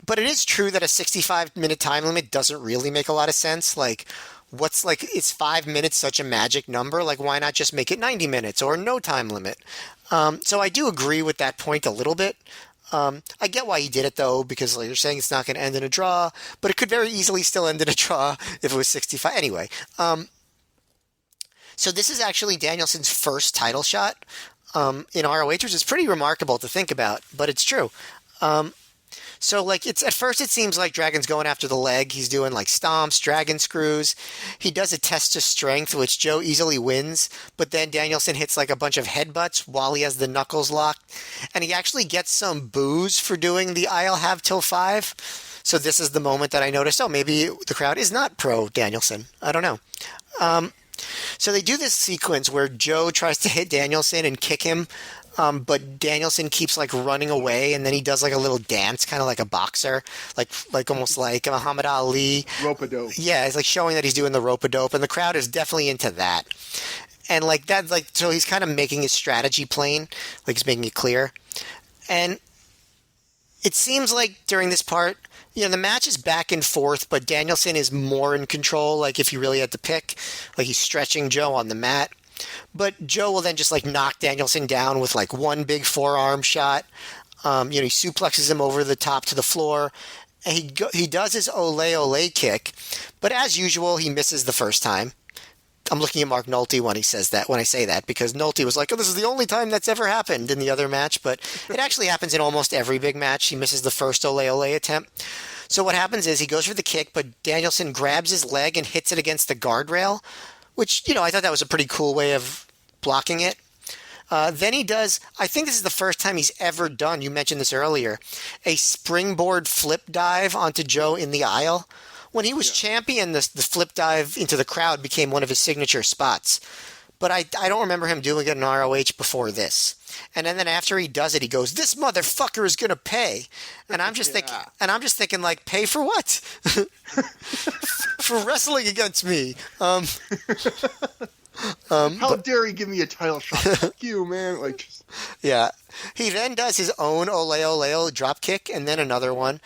S2: But it is true that a 65-minute time limit doesn't really make a lot of sense. Like, what's like, is 5 minutes such a magic number? Like, why not just make it 90 minutes or no time limit? So I do agree with that point a little bit. I get why he did it though, because like you're saying it's not going to end in a draw, but it could very easily still end in a draw if it was 65. Anyway, so this is actually Danielson's first title shot in ROH, which is pretty remarkable to think about, but it's true. So like it's at first it seems like Dragon's going after the leg. He's doing like stomps, dragon screws. He does a test of strength, which Joe easily wins, but then Danielson hits like a bunch of headbutts while he has the knuckles locked, and he actually gets some boos for doing the I'll have till 5. So this is the moment that I noticed, oh, maybe the crowd is not pro Danielson. I don't know. So they do this sequence where Joe tries to hit Danielson and kick him, but Danielson keeps like running away, and then he does like a little dance, kind of like a boxer, like almost like Muhammad Ali.
S1: Rope-a-dope.
S2: Yeah, it's like showing that he's doing the rope-a-dope, and the crowd is definitely into that. And like that, like so he's kind of making his strategy plain, like he's making it clear. And it seems like during this part, you know, the match is back and forth, but Danielson is more in control. Like if you really had to pick, like he's stretching Joe on the mat. But Joe will then just like knock Danielson down with like one big forearm shot. He suplexes him over the top to the floor. And he does his ole ole kick, but as usual, he misses the first time. I'm looking at Mark Nolte when I say that, because Nolte was like, oh, this is the only time that's ever happened in the other match, but it actually happens in almost every big match. He misses the first ole ole attempt. So what happens is he goes for the kick, but Danielson grabs his leg and hits it against the guardrail, which, I thought that was a pretty cool way of blocking it. Then he does, I think this is the first time he's ever done, you mentioned this earlier, a springboard flip dive onto Joe in the aisle. When he was champion, the flip dive into the crowd became one of his signature spots. But I don't remember him doing it in ROH before this. And then after he does it, he goes, "This motherfucker is gonna pay." And I'm just thinking, like, pay for what? For wrestling against me.
S1: How dare he give me a title shot? Fuck you, man!
S2: Yeah. He then does his own ole ole drop kick, and then another one.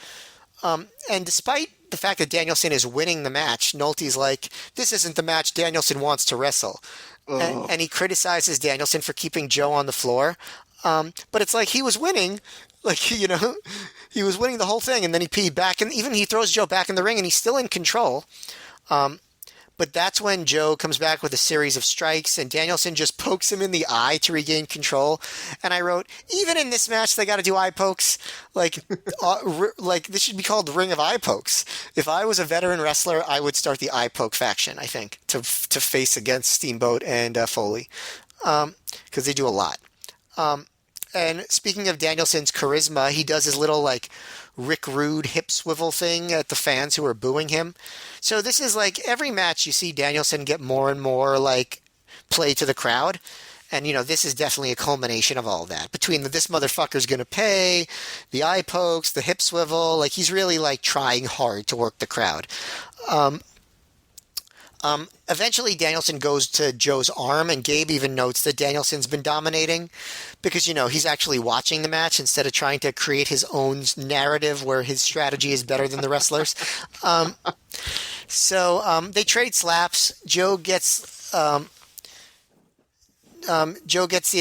S2: And despite the fact that Danielson is winning the match, Nolte's like, this isn't the match Danielson wants to wrestle. And he criticizes Danielson for keeping Joe on the floor. But it's like he was winning. Like, he was winning the whole thing, and then he peed back, and even he throws Joe back in the ring, and he's still in control. But that's when Joe comes back with a series of strikes, and Danielson just pokes him in the eye to regain control. And I wrote, even in this match, they got to do eye pokes. Like this should be called the Ring of Eye Pokes. If I was a veteran wrestler, I would start the eye poke faction, I think, to face against Steamboat and Foley, because they do a lot. And speaking of Danielson's charisma, he does his little like Rick Rude hip swivel thing at the fans who are booing him. So this is like every match you see Danielson get more and more like play to the crowd. And, this is definitely a culmination of all of that. Between this motherfucker's going to pay, the eye pokes, the hip swivel, like he's really like trying hard to work the crowd. Eventually, Danielson goes to Joe's arm, and Gabe even notes that Danielson's been dominating because, he's actually watching the match instead of trying to create his own narrative where his strategy is better than the wrestlers. So they trade slaps. Joe gets the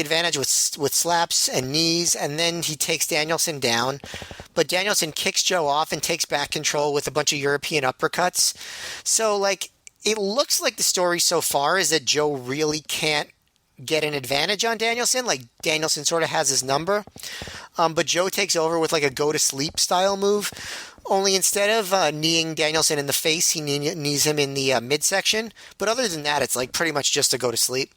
S2: advantage with slaps and knees, and then he takes Danielson down. But Danielson kicks Joe off and takes back control with a bunch of European uppercuts. So, like, it looks like the story so far is that Joe really can't get an advantage on Danielson. Like, Danielson sort of has his number. But Joe takes over with, like, a go-to-sleep style move. Only instead of kneeing Danielson in the face, he knees him in the midsection. But other than that, it's, like, pretty much just a go-to-sleep.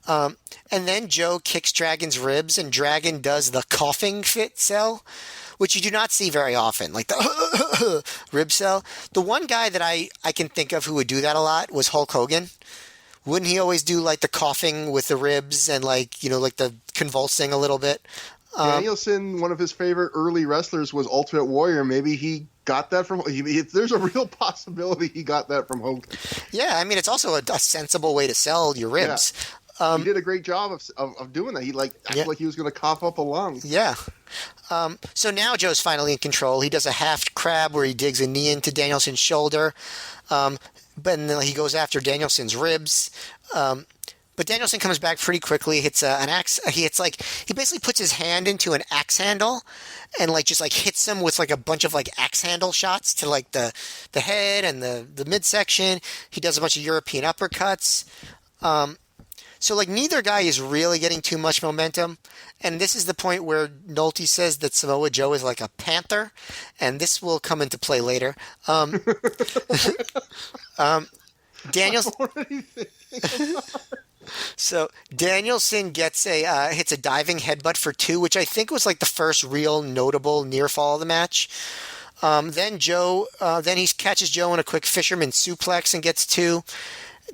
S2: And then Joe kicks Dragon's ribs, and Dragon does the coughing fit sell, which you do not see very often, like the rib sell. The one guy that I can think of who would do that a lot was Hulk Hogan. Wouldn't he always do like the coughing with the ribs and like the convulsing a little bit?
S1: Danielson, one of his favorite early wrestlers was Ultimate Warrior. Maybe he got that from. There's a real possibility he got that from Hogan.
S2: Yeah, I mean it's also a sensible way to sell your ribs.
S1: Yeah. He did a great job of doing that. He acted like he was going to cough up a lung.
S2: Yeah. So now Joe's finally in control. He does a half crab where he digs a knee into Danielson's shoulder, but then he goes after Danielson's ribs. But Danielson comes back pretty quickly. Hits an axe. He basically puts his hand into an axe handle, and just hits him with like a bunch of like axe handle shots to like the head and the midsection. He does a bunch of European uppercuts. So, neither guy is really getting too much momentum. And this is the point where Nolte says that Samoa Joe is like a panther. And this will come into play later. Danielson... So, Danielson hits a diving headbutt for 2, which I think was like the first real notable near fall of the match. Then he catches Joe in a quick fisherman suplex and gets 2.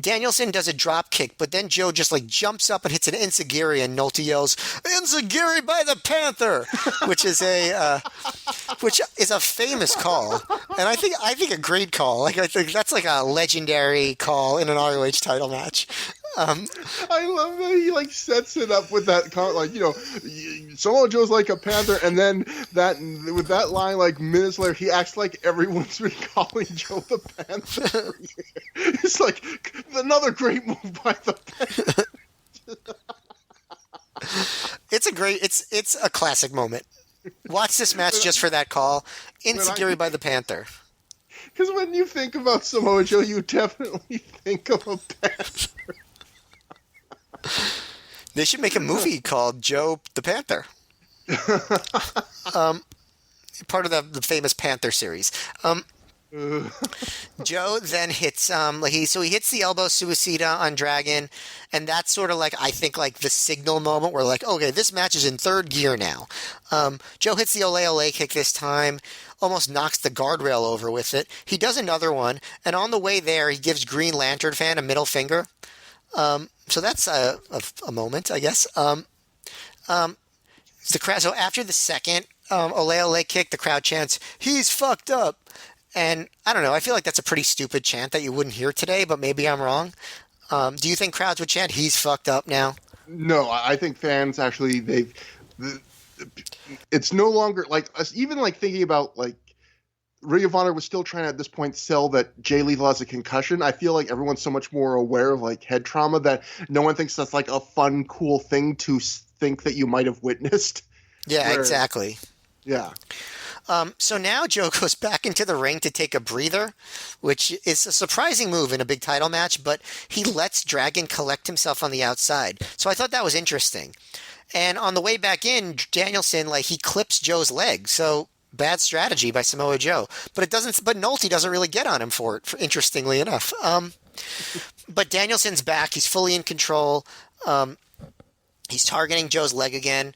S2: Danielson does a drop kick, but then Joe just jumps up and hits an enziguri, and Nolte yells, "Enziguri by the Panther," which is a famous call, and I think a great call. I think that's like a legendary call in an ROH title match.
S1: I love that he sets it up with that comment, Samoa Joe's like a panther, and then with that line, minutes later, he acts like everyone's been calling Joe the Panther. It's like another great move by the Panther.
S2: It's a classic moment. Watch this match just for that call. Enziguri by the Panther.
S1: Because when you think about Samoa Joe, you definitely think of a panther.
S2: They should make a movie called Joe the Panther. Part of the famous Panther series. Joe then hits he hits the elbow suicida on Dragon, and that's sort of I think the signal moment where okay, this match is in third gear now. Joe hits the ole ole kick this time, almost knocks the guardrail over with it. He does another one, and on the way there he gives Green Lantern fan a middle finger. So that's a moment, I guess. So after the second ole ole kick, the crowd chants, "He's fucked up." And I don't know, I feel like that's a pretty stupid chant that you wouldn't hear today, but maybe I'm wrong. Do you think crowds would chant, "He's fucked up" now?
S1: No, I think fans actually, it's no longer even thinking about Ring of Honor was still trying to, at this point, sell that Jay Lethal has a concussion. I feel like everyone's so much more aware of head trauma that no one thinks that's a fun, cool thing to think that you might have witnessed.
S2: Yeah, exactly.
S1: Yeah.
S2: So now Joe goes back into the ring to take a breather, which is a surprising move in a big title match, but he lets Dragon collect himself on the outside. So I thought that was interesting. And on the way back in, Danielson, he clips Joe's leg. So bad strategy by Samoa Joe, but Nolte doesn't really get on him for it, interestingly enough. But Danielson's back. He's fully in control. He's targeting Joe's leg again.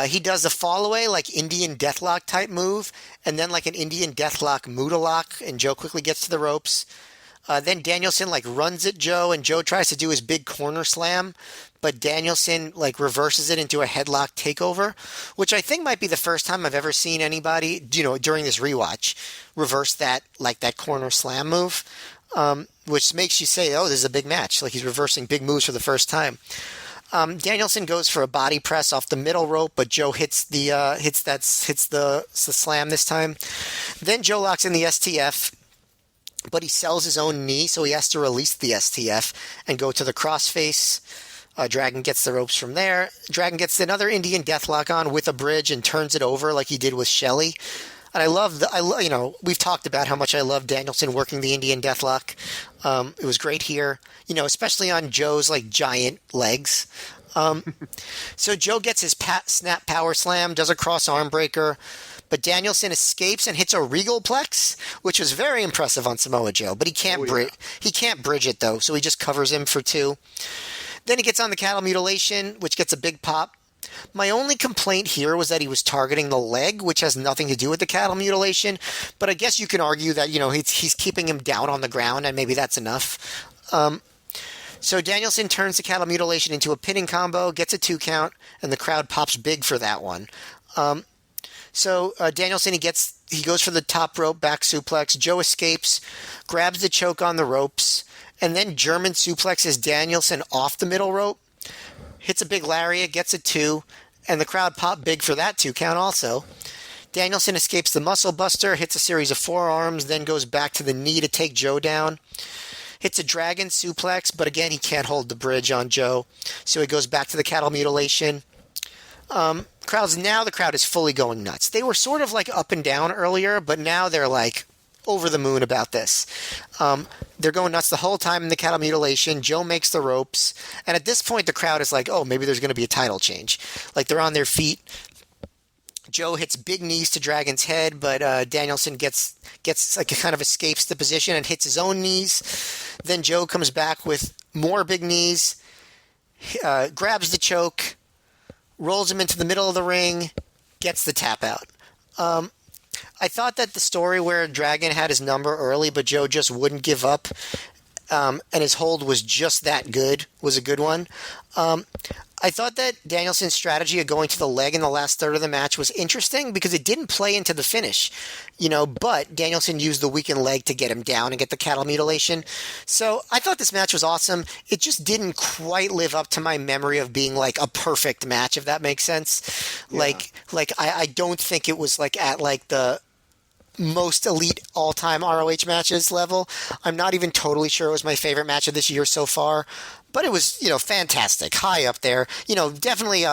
S2: He does a fall away, Indian Deathlock type move, and then an Indian Deathlock Muda lock, and Joe quickly gets to the ropes. Then Danielson like runs at Joe, and Joe tries to do his big corner slam, but Danielson like reverses it into a headlock takeover, which I think might be the first time I've ever seen anybody, during this rewatch, reverse that corner slam move, which makes you say, oh, this is a big match. Like he's reversing big moves for the first time. Danielson goes for a body press off the middle rope, but Joe hits the slam this time. Then Joe locks in the STF, but he sells his own knee, so he has to release the STF and go to the crossface. Dragon gets the ropes from there. Dragon gets another Indian Deathlock on with a bridge and turns it over like he did with Shelley. And we've talked about how much I love Danielson working the Indian Deathlock. It was great here, especially on Joe's like giant legs. So Joe gets his snap power slam, does a cross arm breaker, but Danielson escapes and hits a regal plex, which was very impressive on Samoa Joe. But he can't bridge it though, so he just covers him for 2. Then he gets on the cattle mutilation, which gets a big pop. My only complaint here was that he was targeting the leg, which has nothing to do with the cattle mutilation. But I guess you can argue that, he's keeping him down on the ground, and maybe that's enough. So Danielson turns the cattle mutilation into a pinning combo, gets a 2 count, and the crowd pops big for that one. So Danielson, he goes for the top rope back suplex. Joe escapes, grabs the choke on the ropes, and then German suplexes Danielson off the middle rope. Hits a big lariat, gets a 2, and the crowd popped big for that 2 count also. Danielson escapes the muscle buster, hits a series of forearms, then goes back to the knee to take Joe down. Hits a dragon suplex, but again, he can't hold the bridge on Joe, so he goes back to the cattle mutilation. The crowd is fully going nuts. They were sort of like up and down earlier, but now they're like over the moon about this. They're going nuts the whole time in the cattle mutilation. Joe makes the ropes, and at this point the crowd is like, oh, maybe there's going to be a title change. Like they're on their feet. Joe hits big knees to Dragon's head, but Danielson gets like kind of escapes the position and hits his own knees. Then Joe comes back with more big knees, grabs the choke, rolls him into the middle of the ring, gets the tap out. I thought that the story where Dragon had his number early, but Joe just wouldn't give up, and his hold was just that good, was a good one. I thought that Danielson's strategy of going to the leg in the last third of the match was interesting because it didn't play into the finish, but Danielson used the weakened leg to get him down and get the cattle mutilation. So I thought this match was awesome. It just didn't quite live up to my memory of being like a perfect match, if that makes sense. Yeah. I don't think it was like at like the most elite all-time ROH matches level. I'm not even totally sure it was my favorite match of this year so far, but it was, fantastic, high up there. Definitely,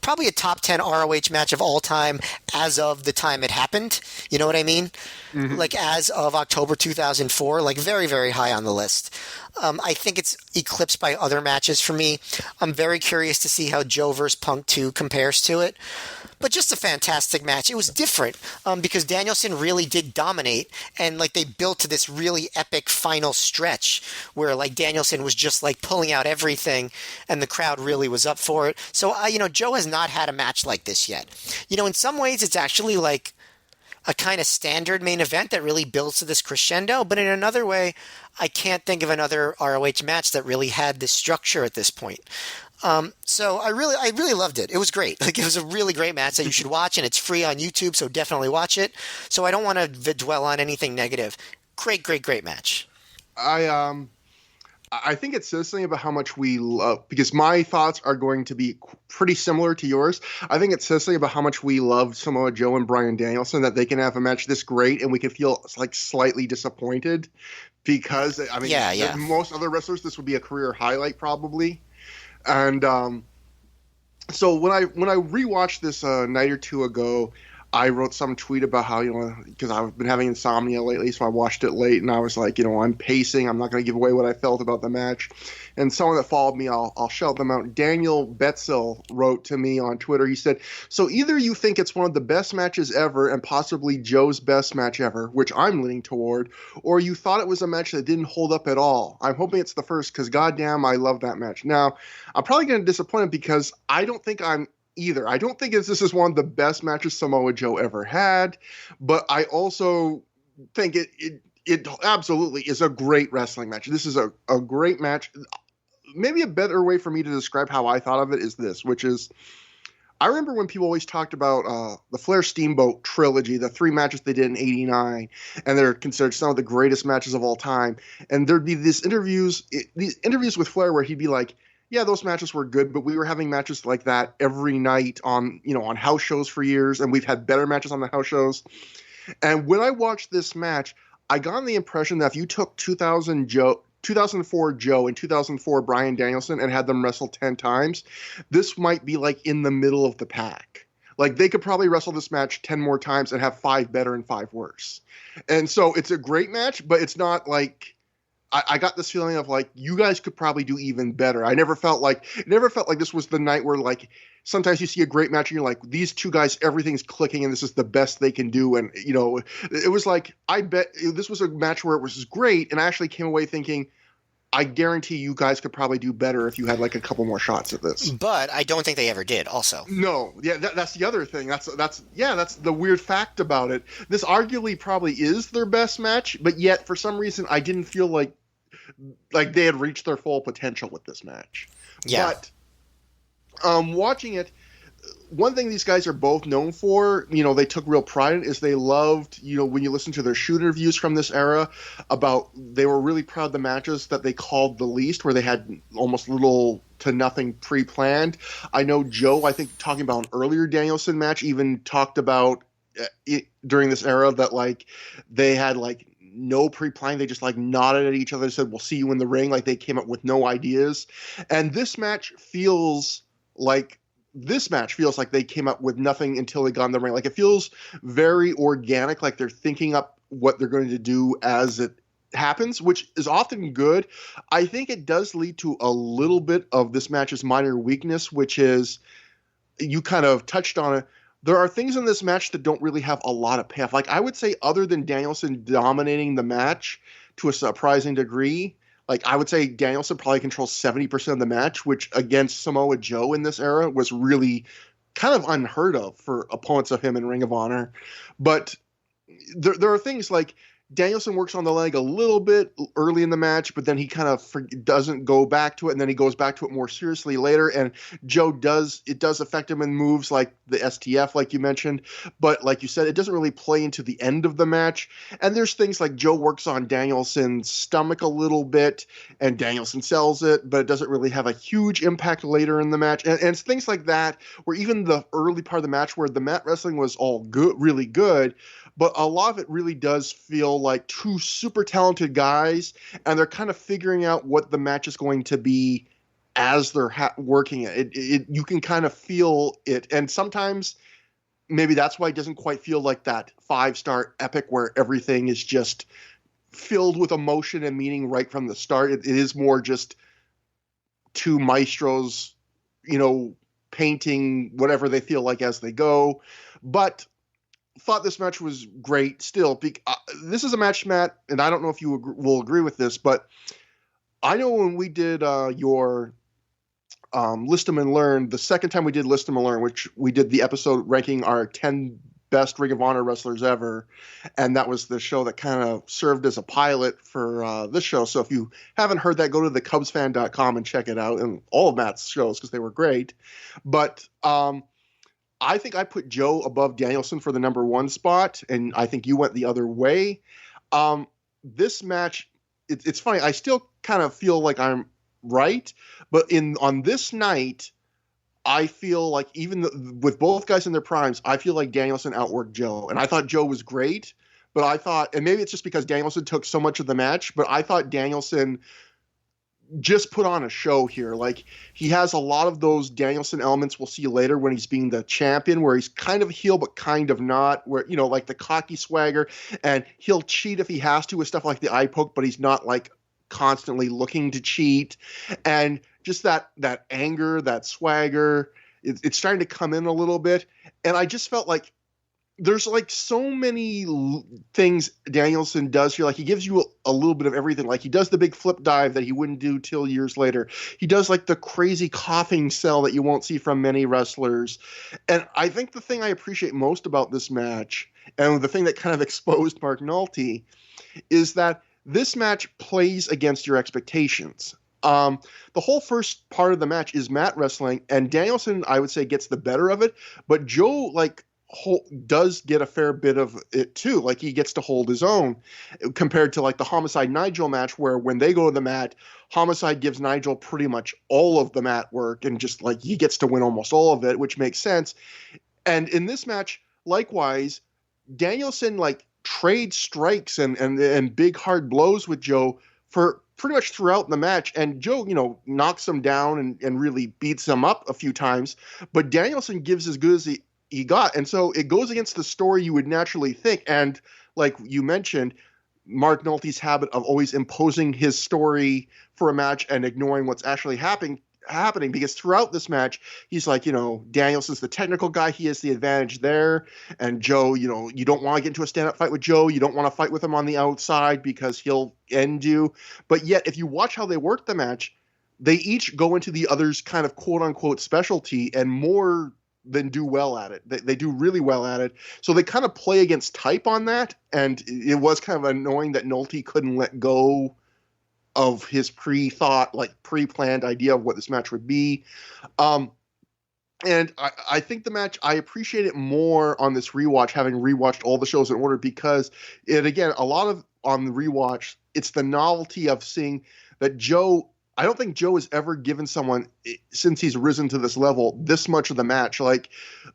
S2: probably a top 10 ROH match of all time as of the time it happened. You know what I mean? Mm-hmm. Like as of October 2004, like very, very high on the list. I think it's eclipsed by other matches for me. I'm very curious to see how Joe vs. Punk 2 compares to it. But just a fantastic match. It was different because Danielson really did dominate, and like they built to this really epic final stretch where like Danielson was just like pulling out everything, and the crowd really was up for it. So Joe has not had a match like this yet. In some ways, it's actually like a kind of standard main event that really builds to this crescendo. But in another way, I can't think of another ROH match that really had this structure at this point. So I really loved it. It was great. Like it was a really great match that you should watch, and it's free on YouTube, so definitely watch it. So I don't want to dwell on anything negative. Great match.
S1: I think it says something about how much we love, because my thoughts are going to be pretty similar to yours. I think it says something about how much we love Samoa Joe and Bryan Danielson, that they can have a match this great and we can feel like slightly disappointed because most other wrestlers, this would be a career highlight probably. And so when I rewatched this a night or two ago, I wrote some tweet about how, because I've been having insomnia lately, so I watched it late, and I was like, I'm pacing. I'm not going to give away what I felt about the match. And someone that followed me, I'll shout them out. Daniel Betzel wrote to me on Twitter. He said, so either you think it's one of the best matches ever and possibly Joe's best match ever, which I'm leaning toward, or you thought it was a match that didn't hold up at all. I'm hoping it's the first because, goddamn, I love that match. Now, I'm probably going to disappoint him because I don't think I'm either. I don't think this is one of the best matches Samoa Joe ever had, but I also think It absolutely is a great wrestling match. This is a great match. Maybe a better way for me to describe how I thought of it is this, which is I remember when people always talked about the Flair Steamboat trilogy, the 3 matches they did in '89, and they're considered some of the greatest matches of all time. And there'd be these interviews with Flair where he'd be like, "Yeah, those matches were good, but we were having matches like that every night on house shows for years, and we've had better matches on the house shows." And when I watched this match, I got the impression that if you took 2004 Joe and 2004 Bryan Danielson and had them wrestle 10 times, this might be like in the middle of the pack. Like they could probably wrestle this match 10 more times and have 5 better and 5 worse. And so it's a great match, but it's not like I got this feeling of like you guys could probably do even better. I never felt like this was the night where like sometimes you see a great match and you're like, these two guys, everything's clicking and this is the best they can do. And it was like, I bet this was a match where it was great. And I actually came away thinking, I guarantee you guys could probably do better if you had like a couple more shots at this.
S2: But I don't think they ever did also.
S1: No. Yeah. That's the other thing. That's the weird fact about it. This arguably probably is their best match, but yet for some reason I didn't feel like they had reached their full potential with this match.
S2: Yeah.
S1: But watching it, one thing these guys are both known for, they took real pride in, is they loved, when you listen to their shoot interviews from this era, they were really proud of the matches that they called the least, where they had almost little to nothing pre-planned. I know Joe, I think, talking about an earlier Danielson match, even talked about it during this era that, like, they had, like, no pre-planning. They just like nodded at each other and said, "We'll see you in the ring." Like they came up with no ideas. And this match feels like they came up with nothing until they got in the ring. Like it feels very organic. Like they're thinking up what they're going to do as it happens, which is often good. I think it does lead to a little bit of this match's minor weakness, which is, you kind of touched on it, there are things in this match that don't really have a lot of payoff. Like I would say, other than Danielson dominating the match to a surprising degree, like I would say Danielson probably controls 70% of the match, which against Samoa Joe in this era was really kind of unheard of for opponents of him in Ring of Honor. But there are things like Danielson works on the leg a little bit early in the match, but then he kind of doesn't go back to it, and then he goes back to it more seriously later. And Joe does affect him in moves like the STF, like you mentioned. But like you said, it doesn't really play into the end of the match. And there's things like Joe works on Danielson's stomach a little bit, and Danielson sells it, but it doesn't really have a huge impact later in the match. And it's things like that, where even the early part of the match where the mat wrestling was all good, really good, but a lot of it really does feel like two super talented guys, and they're kind of figuring out what the match is going to be as they're working it. You can kind of feel it, and sometimes maybe that's why it doesn't quite feel like that 5-star epic where everything is just filled with emotion and meaning right from the start. It is more just two maestros, painting whatever they feel like as they go. But thought this match was great still. This is a match, Matt, and I don't know if you will agree with this, but I know when we did your List 'em and Learn, the second time we did List 'em and Learn, which we did the episode ranking our 10 best Ring of Honor wrestlers ever, and that was the show that kind of served as a pilot for this show. So if you haven't heard that, go to thecubsfan.com and check it out, and all of Matt's shows, because they were great. But I think I put Joe above Danielson for the number 1 spot, and I think you went the other way. This match, it's funny. I still kind of feel like I'm right, but on this night, I feel like with both guys in their primes, I feel like Danielson outworked Joe, and I thought Joe was great, but I thought, and maybe it's just because Danielson took so much of the match, but I thought Danielson just put on a show here. Like, he has a lot of those Danielson elements we'll see later when he's being the champion, where he's kind of a heel but kind of not, where, like the cocky swagger, and he'll cheat if he has to with stuff like the eye poke, but he's not like constantly looking to cheat. And just that anger, that swagger, it's starting to come in a little bit. And I just felt like there's like so many things Danielson does here. Like he gives you a little bit of everything. Like he does the big flip dive that he wouldn't do till years later. He does like the crazy coughing sell that you won't see from many wrestlers. And I think the thing I appreciate most about this match, and the thing that kind of exposed Mark Nolte, is that this match plays against your expectations. The whole first part of the match is mat wrestling, and Danielson, I would say, gets the better of it. But Joe, like, does get a fair bit of it too. Like he gets to hold his own compared to like the Homicide Nigel match, where when they go to the mat, Homicide gives Nigel pretty much all of the mat work, and just like he gets to win almost all of it, which makes sense. And in this match, likewise, Danielson like trades strikes and big hard blows with Joe for pretty much throughout the match. And Joe, knocks him down and really beats him up a few times. But Danielson gives as good as he got. And so it goes against the story you would naturally think. And like you mentioned, Mark Nolte's habit of always imposing his story for a match and ignoring what's actually happening, because throughout this match he's like, Danielson's the technical guy, he has the advantage there, and Joe, you don't want to get into a stand-up fight with Joe, you don't want to fight with him on the outside because he'll end you. But yet if you watch how they work the match, they each go into the other's kind of quote-unquote specialty and more than do well at it. They do really well at it. So they kind of play against type on that, and it was kind of annoying that Nolte couldn't let go of his pre-planned idea of what this match would be. And I think the match, I appreciate it more on this rewatch, having rewatched all the shows in order, because again, a lot of on the rewatch, it's the novelty of seeing that Joe, I don't think Joe has ever given someone, since he's risen to this level, this much of the match. Like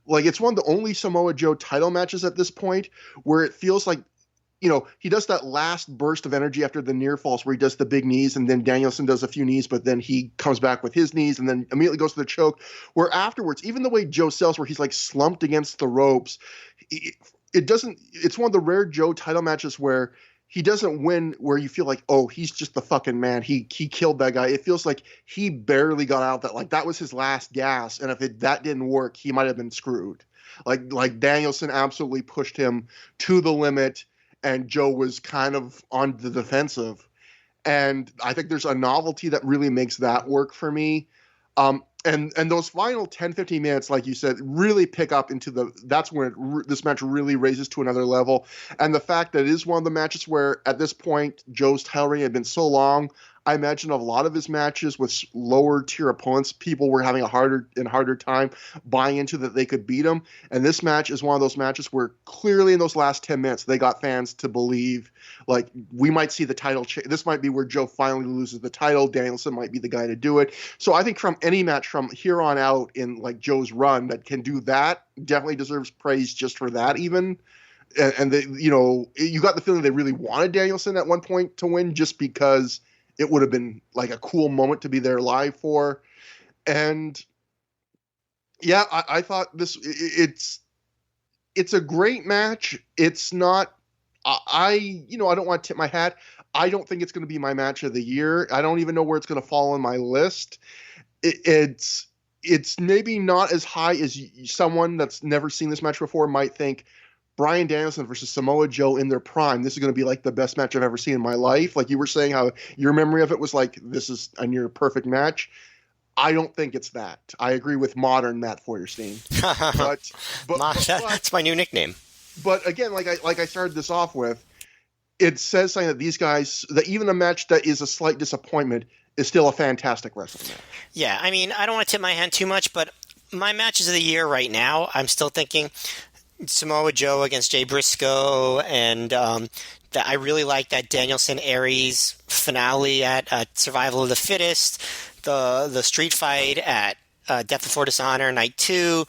S1: it's one of the only Samoa Joe title matches at this point where it feels like, he does that last burst of energy after the near falls where he does the big knees, and then Danielson does a few knees, but then he comes back with his knees and then immediately goes to the choke, where afterwards, even the way Joe sells, where he's like slumped against the ropes, it's one of the rare Joe title matches where he doesn't win where you feel like, oh, he's just the fucking man, he killed that guy. It feels like he barely got out, that was his last gas, and if that didn't work, he might have been screwed. Like Danielson absolutely pushed him to the limit, and Joe was kind of on the defensive. And I think there's a novelty that really makes that work for me. And those final 10, 15 minutes, like you said, really pick up into that's when this match really raises to another level. And the fact that it is one of the matches where at this point, Joe's title reign had been so long, I imagine a lot of his matches with lower tier opponents, people were having a harder time buying into that they could beat him. And this match is one of those matches where clearly in those last 10 minutes, they got fans to believe, like, we might see the title this might be where Joe finally loses the title. Danielson might be the guy to do it. So I think from any match from here on out in like Joe's run that can do that definitely deserves praise just for that even. And you got the feeling they really wanted Danielson at one point to win just because it would have been like a cool moment to be there live for. And yeah, I thought it's a great match. It's not, I don't want to tip my hat. I don't think it's going to be my match of the year. I don't even know where it's going to fall on my list. It's maybe not as high as someone that's never seen this match before might think. Bryan Danielson versus Samoa Joe in their prime, this is going to be like the best match I've ever seen in my life. Like you were saying how your memory of it was like, this is a near perfect match. I don't think it's that. I agree with modern Matt Feuerstein. but
S2: that's my new nickname.
S1: But again, like I started this off with, it says something that these guys, that even a match that is a slight disappointment is still a fantastic wrestling match.
S2: Yeah, I mean, I don't want to tip my hand too much, but my matches of the year right now, I'm still thinking Samoa Joe against Jay Briscoe, and that I really like that Danielson Aries finale at Survival of the Fittest, the street fight at Death Before Dishonor Night 2.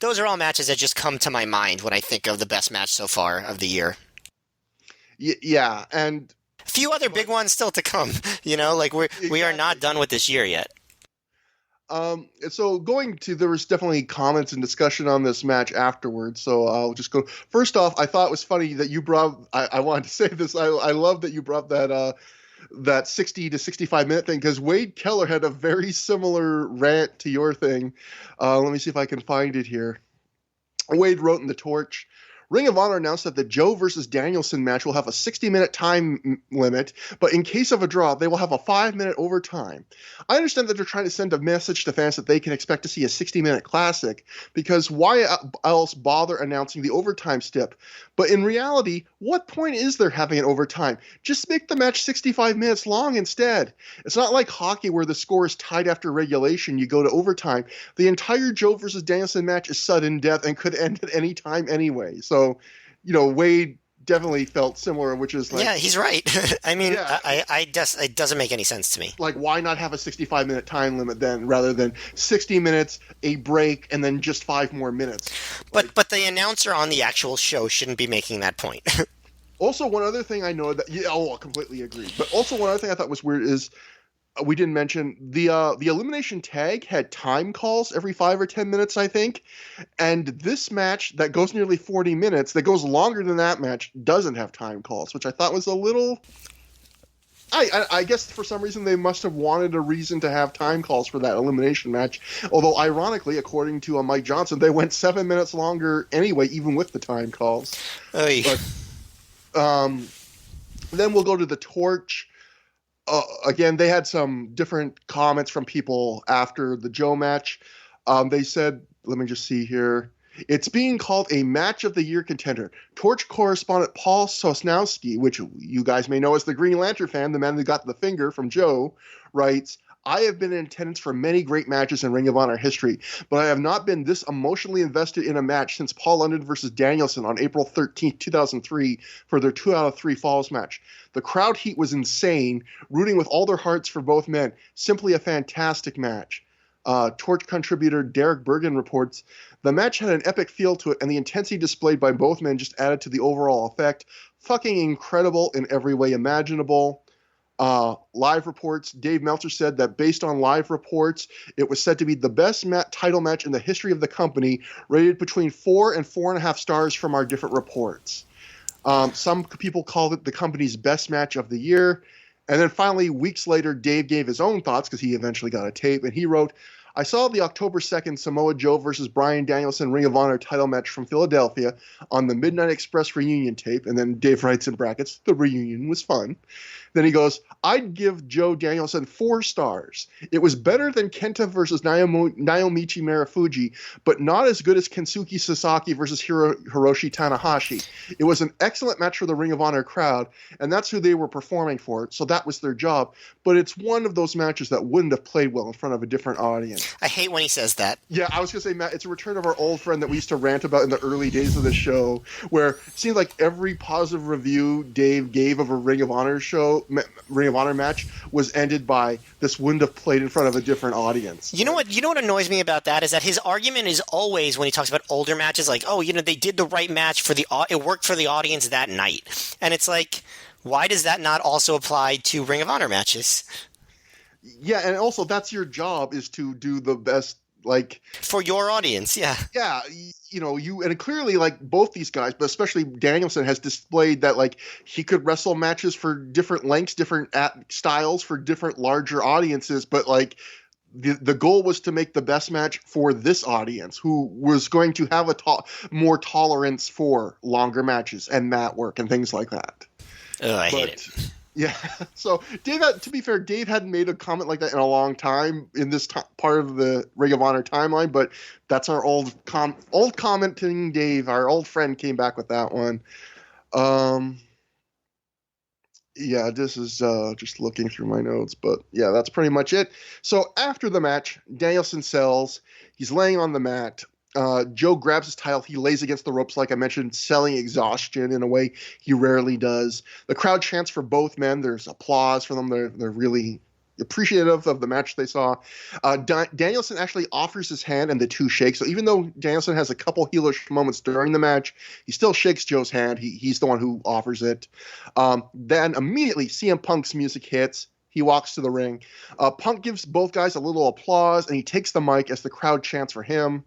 S2: Those are all matches that just come to my mind when I think of the best match so far of the year.
S1: Yeah, and
S2: a few other big ones still to come. Like we are not done with this year yet.
S1: So there was definitely comments and discussion on this match afterwards. So I'll just go. First off, I thought it was funny that you brought, I wanted to say this. I love that you brought that 60 to 65 minute thing, because Wade Keller had a very similar rant to your thing. Let me see if I can find it here. Wade wrote in the Torch, Ring of Honor announced that the Joe versus Danielson match will have a 60-minute time limit, but in case of a draw, they will have a 5-minute overtime. I understand that they're trying to send a message to fans that they can expect to see a 60-minute classic, because why else bother announcing the overtime step? But in reality, what point is there having an overtime? Just make the match 65 minutes long instead. It's not like hockey where the score is tied after regulation, you go to overtime. The entire Joe versus Danielson match is sudden death and could end at any time anyway. So, Wade definitely felt similar, which is like...
S2: Yeah, he's right. I mean, yeah. I just, it doesn't make any sense to me.
S1: Like, why not have a 65-minute time limit then, rather than 60 minutes, a break, and then just 5 more minutes?
S2: But the announcer on the actual show shouldn't be making that point.
S1: Also, one other thing I know that... Yeah, I completely agree. But also, one other thing I thought was weird is... We didn't mention the elimination tag had time calls every 5 or 10 minutes, I think. And this match that goes nearly 40 minutes, that goes longer than that match, doesn't have time calls, which I thought was a little... I guess for some reason they must have wanted a reason to have time calls for that elimination match. Although, ironically, according to Mike Johnson, they went 7 minutes longer anyway, even with the time calls.
S2: Oy.
S1: But, then we'll go to the Torch. Again, they had some different comments from people after the Joe match. They said, let me just see here. It's being called a match of the year contender. Torch correspondent Paul Sosnowski, which you guys may know as the Green Lantern fan, the man who got the finger from Joe, writes, I have been in attendance for many great matches in Ring of Honor history, but I have not been this emotionally invested in a match since Paul London versus Danielson on April 13th, 2003 for their 2 out of 3 falls match. The crowd heat was insane, rooting with all their hearts for both men. Simply a fantastic match. Torch contributor Derek Bergen reports, the match had an epic feel to it, and the intensity displayed by both men just added to the overall effect. Fucking incredible in every way imaginable. Live reports, Dave Meltzer said that based on live reports, it was said to be the best title match in the history of the company, rated between 4 and 4.5 stars from our different reports. Some people called it the company's best match of the year. And then finally, weeks later, Dave gave his own thoughts because he eventually got a tape, and he wrote, I saw the October 2nd Samoa Joe versus Bryan Danielson Ring of Honor title match from Philadelphia on the Midnight Express reunion tape, and then Dave writes in brackets, the reunion was fun. Then he goes, I'd give Joe Danielson 4 stars. It was better than Kenta versus Naomichi Marufuji, but not as good as Kensuke Sasaki versus Hiroshi Tanahashi. It was an excellent match for the Ring of Honor crowd, and that's who they were performing for, so that was their job. But it's one of those matches that wouldn't have played well in front of a different audience.
S2: I hate when he says that.
S1: Yeah, I was going to say, Matt, it's a return of our old friend that we used to rant about in the early days of the show, where it seemed like every positive review Dave gave of a Ring of Honor match was ended by this wouldn't have played in front of a different audience.
S2: You know what annoys me about that is that his argument is always when he talks about older matches, like, oh, they did the right match for it worked for the audience that night. And it's like, why does that not also apply to Ring of Honor matches?
S1: Yeah, and also that's your job, is to do the best, like,
S2: for your audience. Yeah.
S1: Yeah. And clearly, like, both these guys, but especially Danielson, has displayed that, like, he could wrestle matches for different lengths, different styles for different larger audiences. But, like, the goal was to make the best match for this audience, who was going to have more tolerance for longer matches and mat work and things like that.
S2: Oh, I hate it.
S1: Yeah. So, Dave, to be fair, Dave hadn't made a comment like that in a long time in this part of the Ring of Honor timeline, but that's our old commenting Dave, our old friend, came back with that one. Yeah, this is just looking through my notes, but yeah, that's pretty much it. So after the match, Danielson sells. He's laying on the mat. Joe grabs his title. He lays against the ropes, like I mentioned, selling exhaustion in a way he rarely does. The crowd chants for both men. There's applause for them. They're really appreciative of the match they saw. Danielson actually offers his hand, and the two shake. So even though Danielson has a couple heelish moments during the match, he still shakes Joe's hand. He's the one who offers it. Then immediately CM Punk's music hits. He walks to the ring. Punk gives both guys a little applause, and he takes the mic as the crowd chants for him.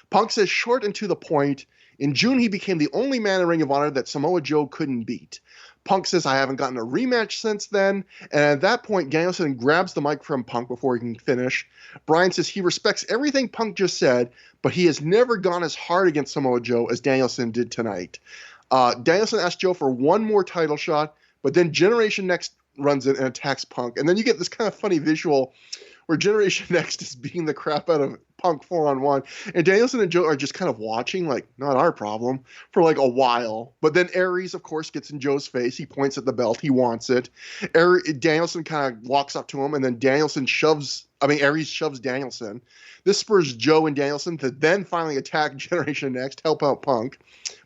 S1: Punk says, short and to the point, in June he became the only man in Ring of Honor that Samoa Joe couldn't beat. Punk says, I haven't gotten a rematch since then. And at that point, Danielson grabs the mic from Punk before he can finish. Bryan says he respects everything Punk just said, but he has never gone as hard against Samoa Joe as Danielson did tonight. Danielson asked Joe for one more title shot, but then Generation Next runs in and attacks Punk. And then you get this kind of funny visual where Generation Next is beating the crap out of Punk 4-on-1. And Danielson and Joe are just kind of watching, like, not our problem, for like a while. But then Aries, of course, gets in Joe's face. He points at the belt. He wants it. Danielson kind of walks up to him, and then Aries shoves Danielson. This spurs Joe and Danielson to then finally attack Generation Next, help out Punk.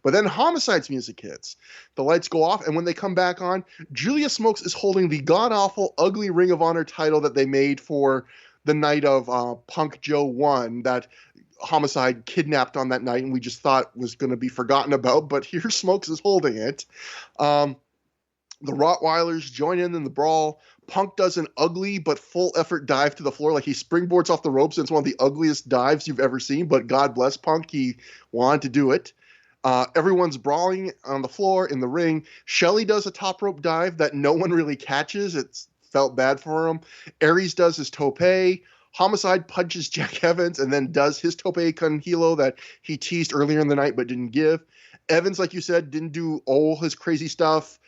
S1: But then Homicide's music hits. The lights go off, and when they come back on, Julia Smokes is holding the god-awful, ugly Ring of Honor title that they made for the night of Punk Joe 1 that Homicide kidnapped on that night, and we just thought was going to be forgotten about. But here Smokes is holding it. The Rottweilers join in the brawl. Punk does an ugly but full effort dive to the floor. Like he springboards off the ropes. And it's one of the ugliest dives you've ever seen, but God bless Punk. He wanted to do it. Everyone's brawling on the floor in the ring. Shelley does a top rope dive that no one really catches. It's felt bad for him. Aries does his tope. Homicide punches Jack Evans and then does his tope con hilo that he teased earlier in the night but didn't give. Evans, like you said, didn't do all his crazy stuff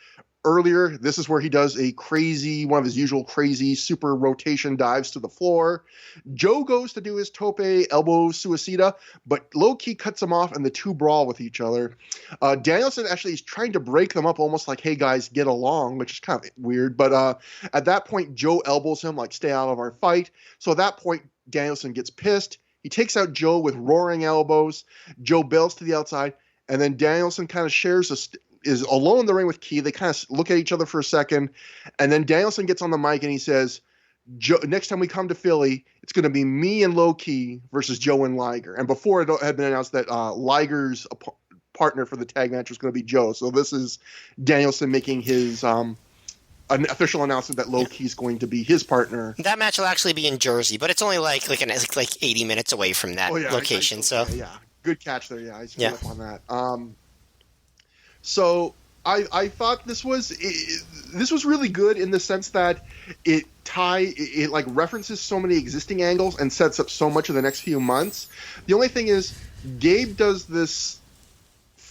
S1: earlier. This is where he does one of his usual crazy super rotation dives to the floor. Joe goes to do his tope elbow suicida, but low-key cuts him off and the two brawl with each other. Danielson actually is trying to break them up almost like, hey guys, get along, which is kind of weird. But at that point, Joe elbows him like, stay out of our fight. So at that point, Danielson gets pissed. He takes out Joe with roaring elbows. Joe bails to the outside, and then Danielson kind of is alone in the ring with Key. They kind of look at each other for a second, and then Danielson gets on the mic and he says, next time we come to Philly, it's going to be me and Low Key versus Joe and Liger. And before it had been announced that Liger's partner for the tag match was going to be Joe. So this is Danielson making his an official announcement that Low Key is going to be his partner.
S2: That match will actually be in Jersey, but it's only like 80 minutes away from that location.
S1: Good catch there. Yeah, I screwed up on that. So I thought this was really good in the sense that it like references so many existing angles and sets up so much of the next few months. The only thing is Gabe does this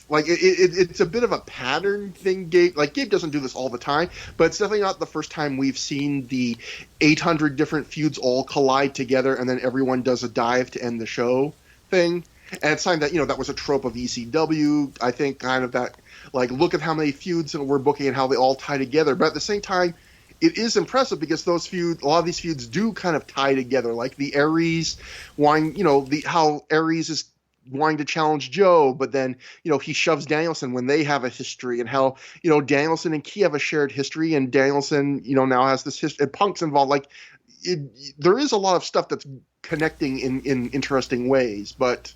S1: like it's a bit of a pattern thing. Gabe doesn't do this all the time, but it's definitely not the first time we've seen the 800 different feuds all collide together and then everyone does a dive to end the show thing. And it's something that, that was a trope of ECW. I think kind of that, like, look at how many feuds that we're booking and how they all tie together. But at the same time, it is impressive because a lot of these feuds do kind of tie together. Like the Aries how Aries is wanting to challenge Joe, but then, he shoves Danielson when they have a history, and how, Danielson and Key have a shared history, and Danielson, now has this history, and Punk's involved. Like, there is a lot of stuff that's connecting in interesting ways, but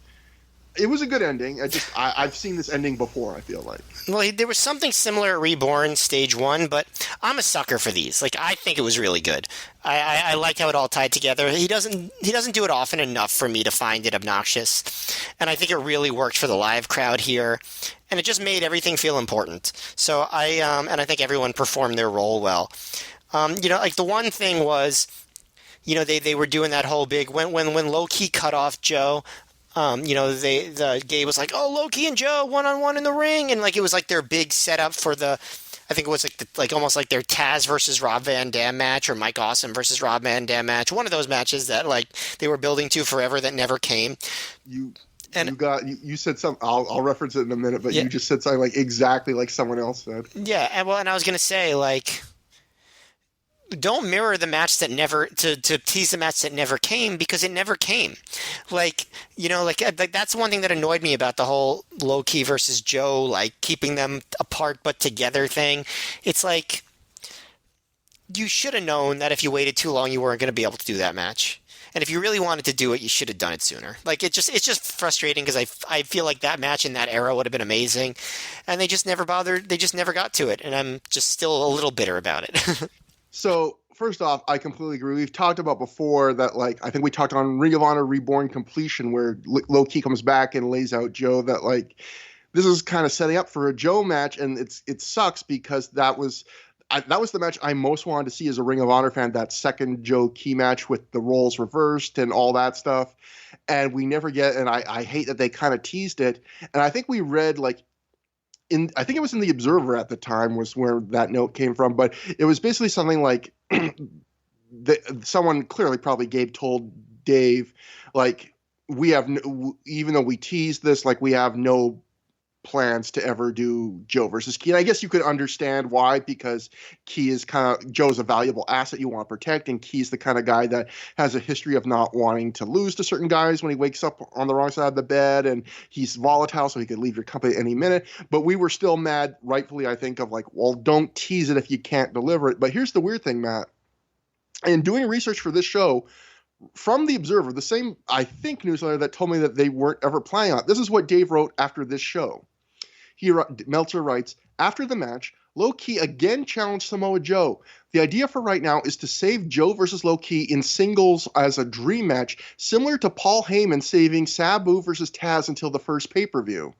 S1: it was a good ending. I've seen this ending before, I feel like.
S2: Well, there was something similar at Reborn Stage 1, but I'm a sucker for these. Like, I think it was really good. I like how it all tied together. He doesn't do it often enough for me to find it obnoxious, and I think it really worked for the live crowd here, and it just made everything feel important. So I think everyone performed their role well. The one thing was, they were doing that whole big when Low Key cut off Joe. The Gabe was like, oh, Low Key and Joe 1-on-1 in the ring, and like it was like their big setup for I think it was almost like their Taz versus Rob Van Dam match or Mike Awesome versus Rob Van Dam match. One of those matches that like they were building to forever that never came. You said something. I'll reference it in a minute, but you just said something like exactly like someone else said. Yeah, and I was gonna say like, don't mirror the match that never to tease the match that never came, because it never came. Like that's one thing that annoyed me about the whole Low Key versus Joe, like keeping them apart but together thing. It's like you should have known that if you waited too long, you weren't going to be able to do that match. And if you really wanted to do it, you should have done it sooner. Like it's just frustrating because I feel like that match in that era would have been amazing, and they just never bothered. They just never got to it, and I'm just still a little bitter about it.
S1: So, first off, I completely agree. We've talked about before that, like, I think we talked on Ring of Honor Reborn Completion where Low Key comes back and lays out Joe that, like, this is kind of setting up for a Joe match, and it sucks because that was the match I most wanted to see as a Ring of Honor fan, that second Joe Key match with the roles reversed and all that stuff. And we never get, and I hate that they kind of teased it. And I think we read like I think it was in the Observer at the time was where that note came from, but it was basically something like someone clearly probably Gabe told Dave, like, we have even though we teased this, like, we have no plans to ever do Joe versus Key. And I guess you could understand why, because Key is Joe's a valuable asset you want to protect, and Key's the kind of guy that has a history of not wanting to lose to certain guys when he wakes up on the wrong side of the bed, and he's volatile, so he could leave your company any minute. But we were still mad, rightfully, I think, of like, well, don't tease it if you can't deliver it. But here's the weird thing, Matt. In doing research for this show, from the Observer, the same, I think, newsletter that told me that they weren't ever planning on it, this is what Dave wrote after this show. Meltzer writes, after the match, Low Ki again challenged Samoa Joe. The idea for right now is to save Joe versus Low Ki in singles as a dream match, similar to Paul Heyman saving Sabu versus Taz until the first pay-per-view.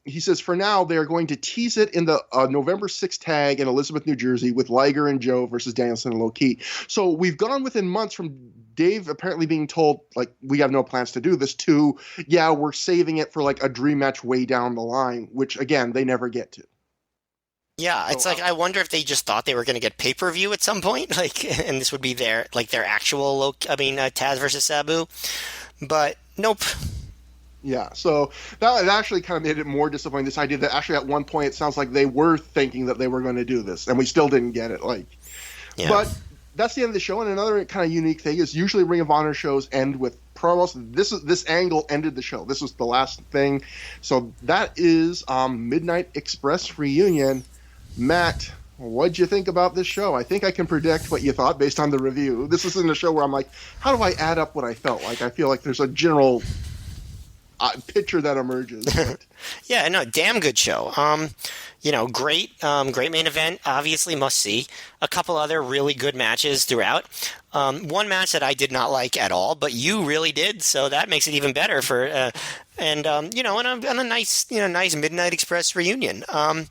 S1: He says, for now, they are going to tease it in the November 6th tag in Elizabeth, New Jersey, with Liger and Joe versus Danielson and Low Ki. So we've gone within months from Dave apparently being told, like, we have no plans to do this, to, yeah, we're saving it for, like, a dream match way down the line, which, again, they never get to.
S2: Yeah, it's like, I wonder if they just thought they were going to get pay-per-view at some point, like, and this would be their actual, Taz versus Sabu, but nope.
S1: Yeah, so that actually kind of made it more disappointing, this idea that actually at one point it sounds like they were thinking that they were going to do this, and we still didn't get it, like.
S2: Yeah.
S1: But that's the end of the show, and another kind of unique thing is usually Ring of Honor shows end with promos. This angle ended the show. This was the last thing. So that is Midnight Express Reunion. Matt, what'd you think about this show? I think I can predict what you thought based on the review. This isn't a show where I'm like, how do I add up what I felt? Like, I feel like there's a general picture that emerges.
S2: Yeah, no, damn good show. Great main event, obviously must see. A couple other really good matches throughout. One match that I did not like at all, but you really did, so that makes it even better and a nice Midnight Express reunion. And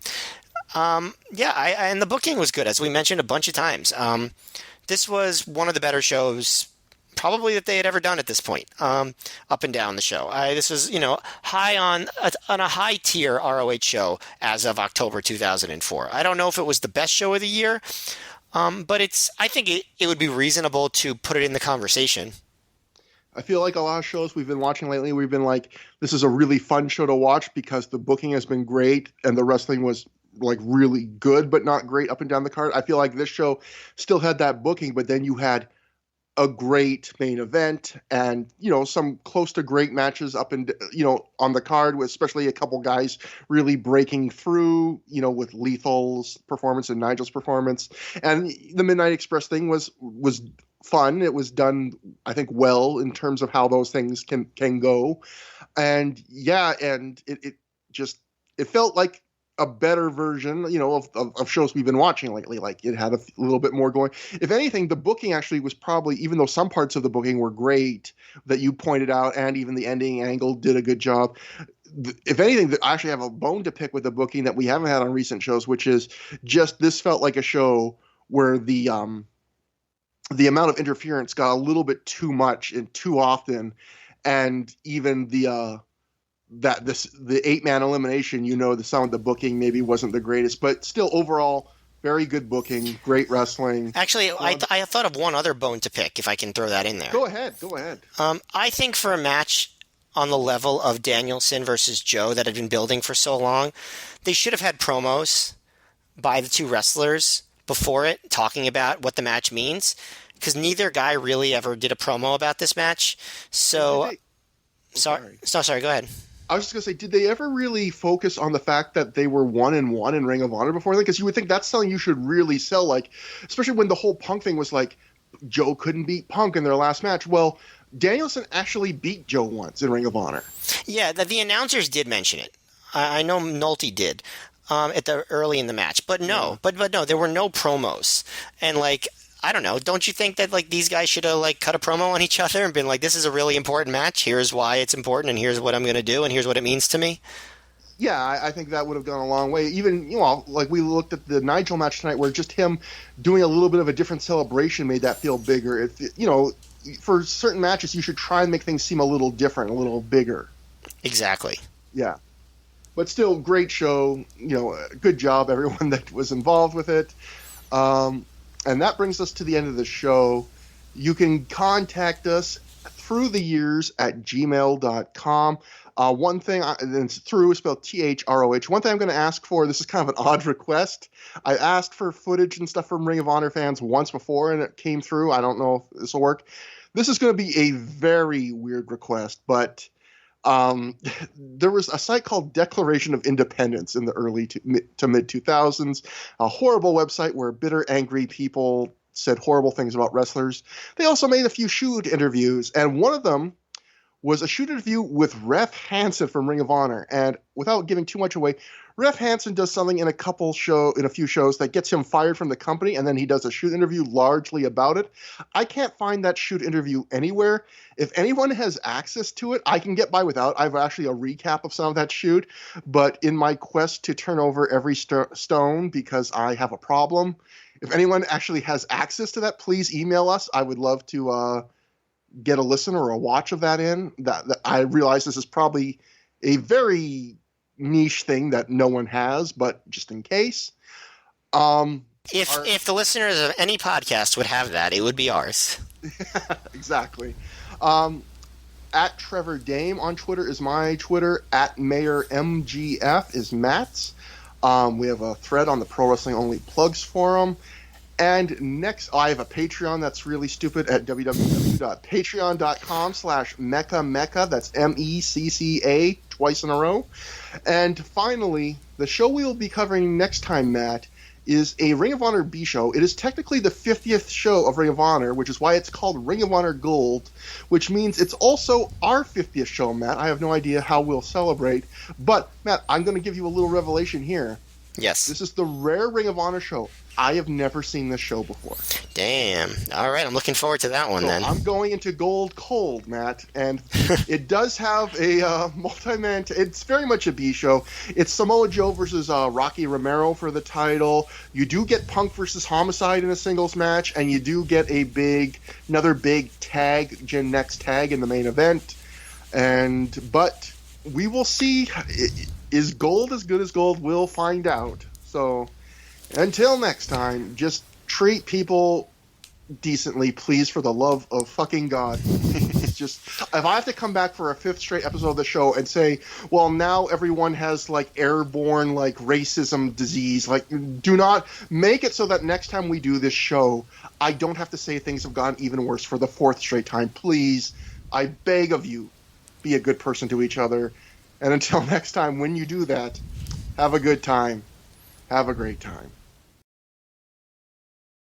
S2: the booking was good, as we mentioned a bunch of times. This was one of the better shows probably that they had ever done at this point, up and down the show. This was, high on a high tier ROH show as of October 2004. I don't know if it was the best show of the year, but I think it would be reasonable to put it in the conversation.
S1: I feel like a lot of shows we've been watching lately, we've been like, this is a really fun show to watch because the booking has been great and the wrestling was like really good, but not great up and down the card. I feel like this show still had that booking, but then you had a great main event and, some close to great matches up and, on the card, with especially a couple guys really breaking through, with Lethal's performance and Nigel's performance. And the Midnight Express thing was fun. It was done, I think, well in terms of how those things can go. And yeah, and it felt like a better version, of shows we've been watching lately. Like, it had a little bit more going. If anything, the booking actually was probably, even though some parts of the booking were great that you pointed out, and even the ending angle did a good job. If anything, I actually have a bone to pick with the booking that we haven't had on recent shows, which is just, this felt like a show where the amount of interference got a little bit too much and too often, and even the 8-man elimination, some of the booking maybe wasn't the greatest, but still overall very good booking, great wrestling.
S2: Actually, I thought of one other bone to pick, if I can throw that in there.
S1: Go ahead.
S2: I think for a match on the level of Danielson versus Joe that had been building for so long, they should have had promos by the two wrestlers before it, talking about what the match means, because neither guy really ever did a promo about this match. So, sorry, go ahead.
S1: I was just going to say, did they ever really focus on the fact that they were 1-1 in Ring of Honor before? Because you would think that's something you should really sell, like, especially when the whole Punk thing was like, Joe couldn't beat Punk in their last match. Well, Danielson actually beat Joe once in Ring of Honor. Yeah,
S2: the announcers did mention it. I know Nolte did early in the match, but no, but no, there were no promos. And like, I don't know. Don't you think that like these guys should have like cut a promo on each other and been like, "This is a really important match. Here's why it's important, and here's what I'm going to do, and here's what it means to me."
S1: Yeah, I think that would have gone a long way. Even, like we looked at the Nigel match tonight where just him doing a little bit of a different celebration made that feel bigger. For certain matches, you should try and make things seem a little different, a little bigger.
S2: Exactly.
S1: Yeah. But still, great show. Good job, everyone that was involved with it. And that brings us to the end of the show. You can contact us through the years at gmail.com. One thing, it's through, spelled THROH. One thing I'm going to ask for, this is kind of an odd request. I asked for footage and stuff from Ring of Honor fans once before, and it came through. I don't know if this will work. This is going to be a very weird request, but there was a site called Declaration of Independence in the early to mid 2000s, a horrible website where bitter, angry people said horrible things about wrestlers. They also made a few shoot interviews, and one of them was a shoot interview with Ref Hansen from Ring of Honor. And without giving too much away, Ref Hansen does something in a few shows that gets him fired from the company, and then he does a shoot interview largely about it. I can't find that shoot interview anywhere. If anyone has access to it, I can get by without. I have actually a recap of some of that shoot, but in my quest to turn over every stone because I have a problem, if anyone actually has access to that, please email us. I would love to get a listen or a watch of that in. That I realize this is probably a very niche thing that no one has, but just in case.
S2: If the listeners of any podcast would have that, it would be ours.
S1: Exactly. At Trevor Dame on Twitter is my Twitter. At MayorMGF is Matt's. We have a thread on the Pro Wrestling Only Plugs forum. And next, I have a Patreon that's really stupid at www.patreon.com/mecca. That's MECCA, twice in a row. And finally, the show we will be covering next time, Matt, is a Ring of Honor B show. It is technically the 50th show of Ring of Honor, which is why it's called Ring of Honor Gold, which means it's also our 50th show, Matt. I have no idea how we'll celebrate. But, Matt, I'm going to give you a little revelation here.
S2: Yes.
S1: This is the rare Ring of Honor show. I have never seen this show before.
S2: Damn. All right, I'm looking forward to that one then.
S1: I'm going into gold cold, Matt, and it does have a multi-man. It's very much a B show. It's Samoa Joe versus Rocky Romero for the title. You do get Punk versus Homicide in a singles match, and you do get another big tag, Gen Next tag in the main event. But we will see. Is gold as good as gold? We'll find out. So. Until next time, just treat people decently, please, for the love of fucking God. It's just, if I have to come back for a 5th straight episode of the show and say, well, now everyone has, airborne, racism disease, do not make it so that next time we do this show, I don't have to say things have gotten even worse for the 4th straight time. Please, I beg of you, be a good person to each other. And until next time, when you do that, have a good time. Have a great time.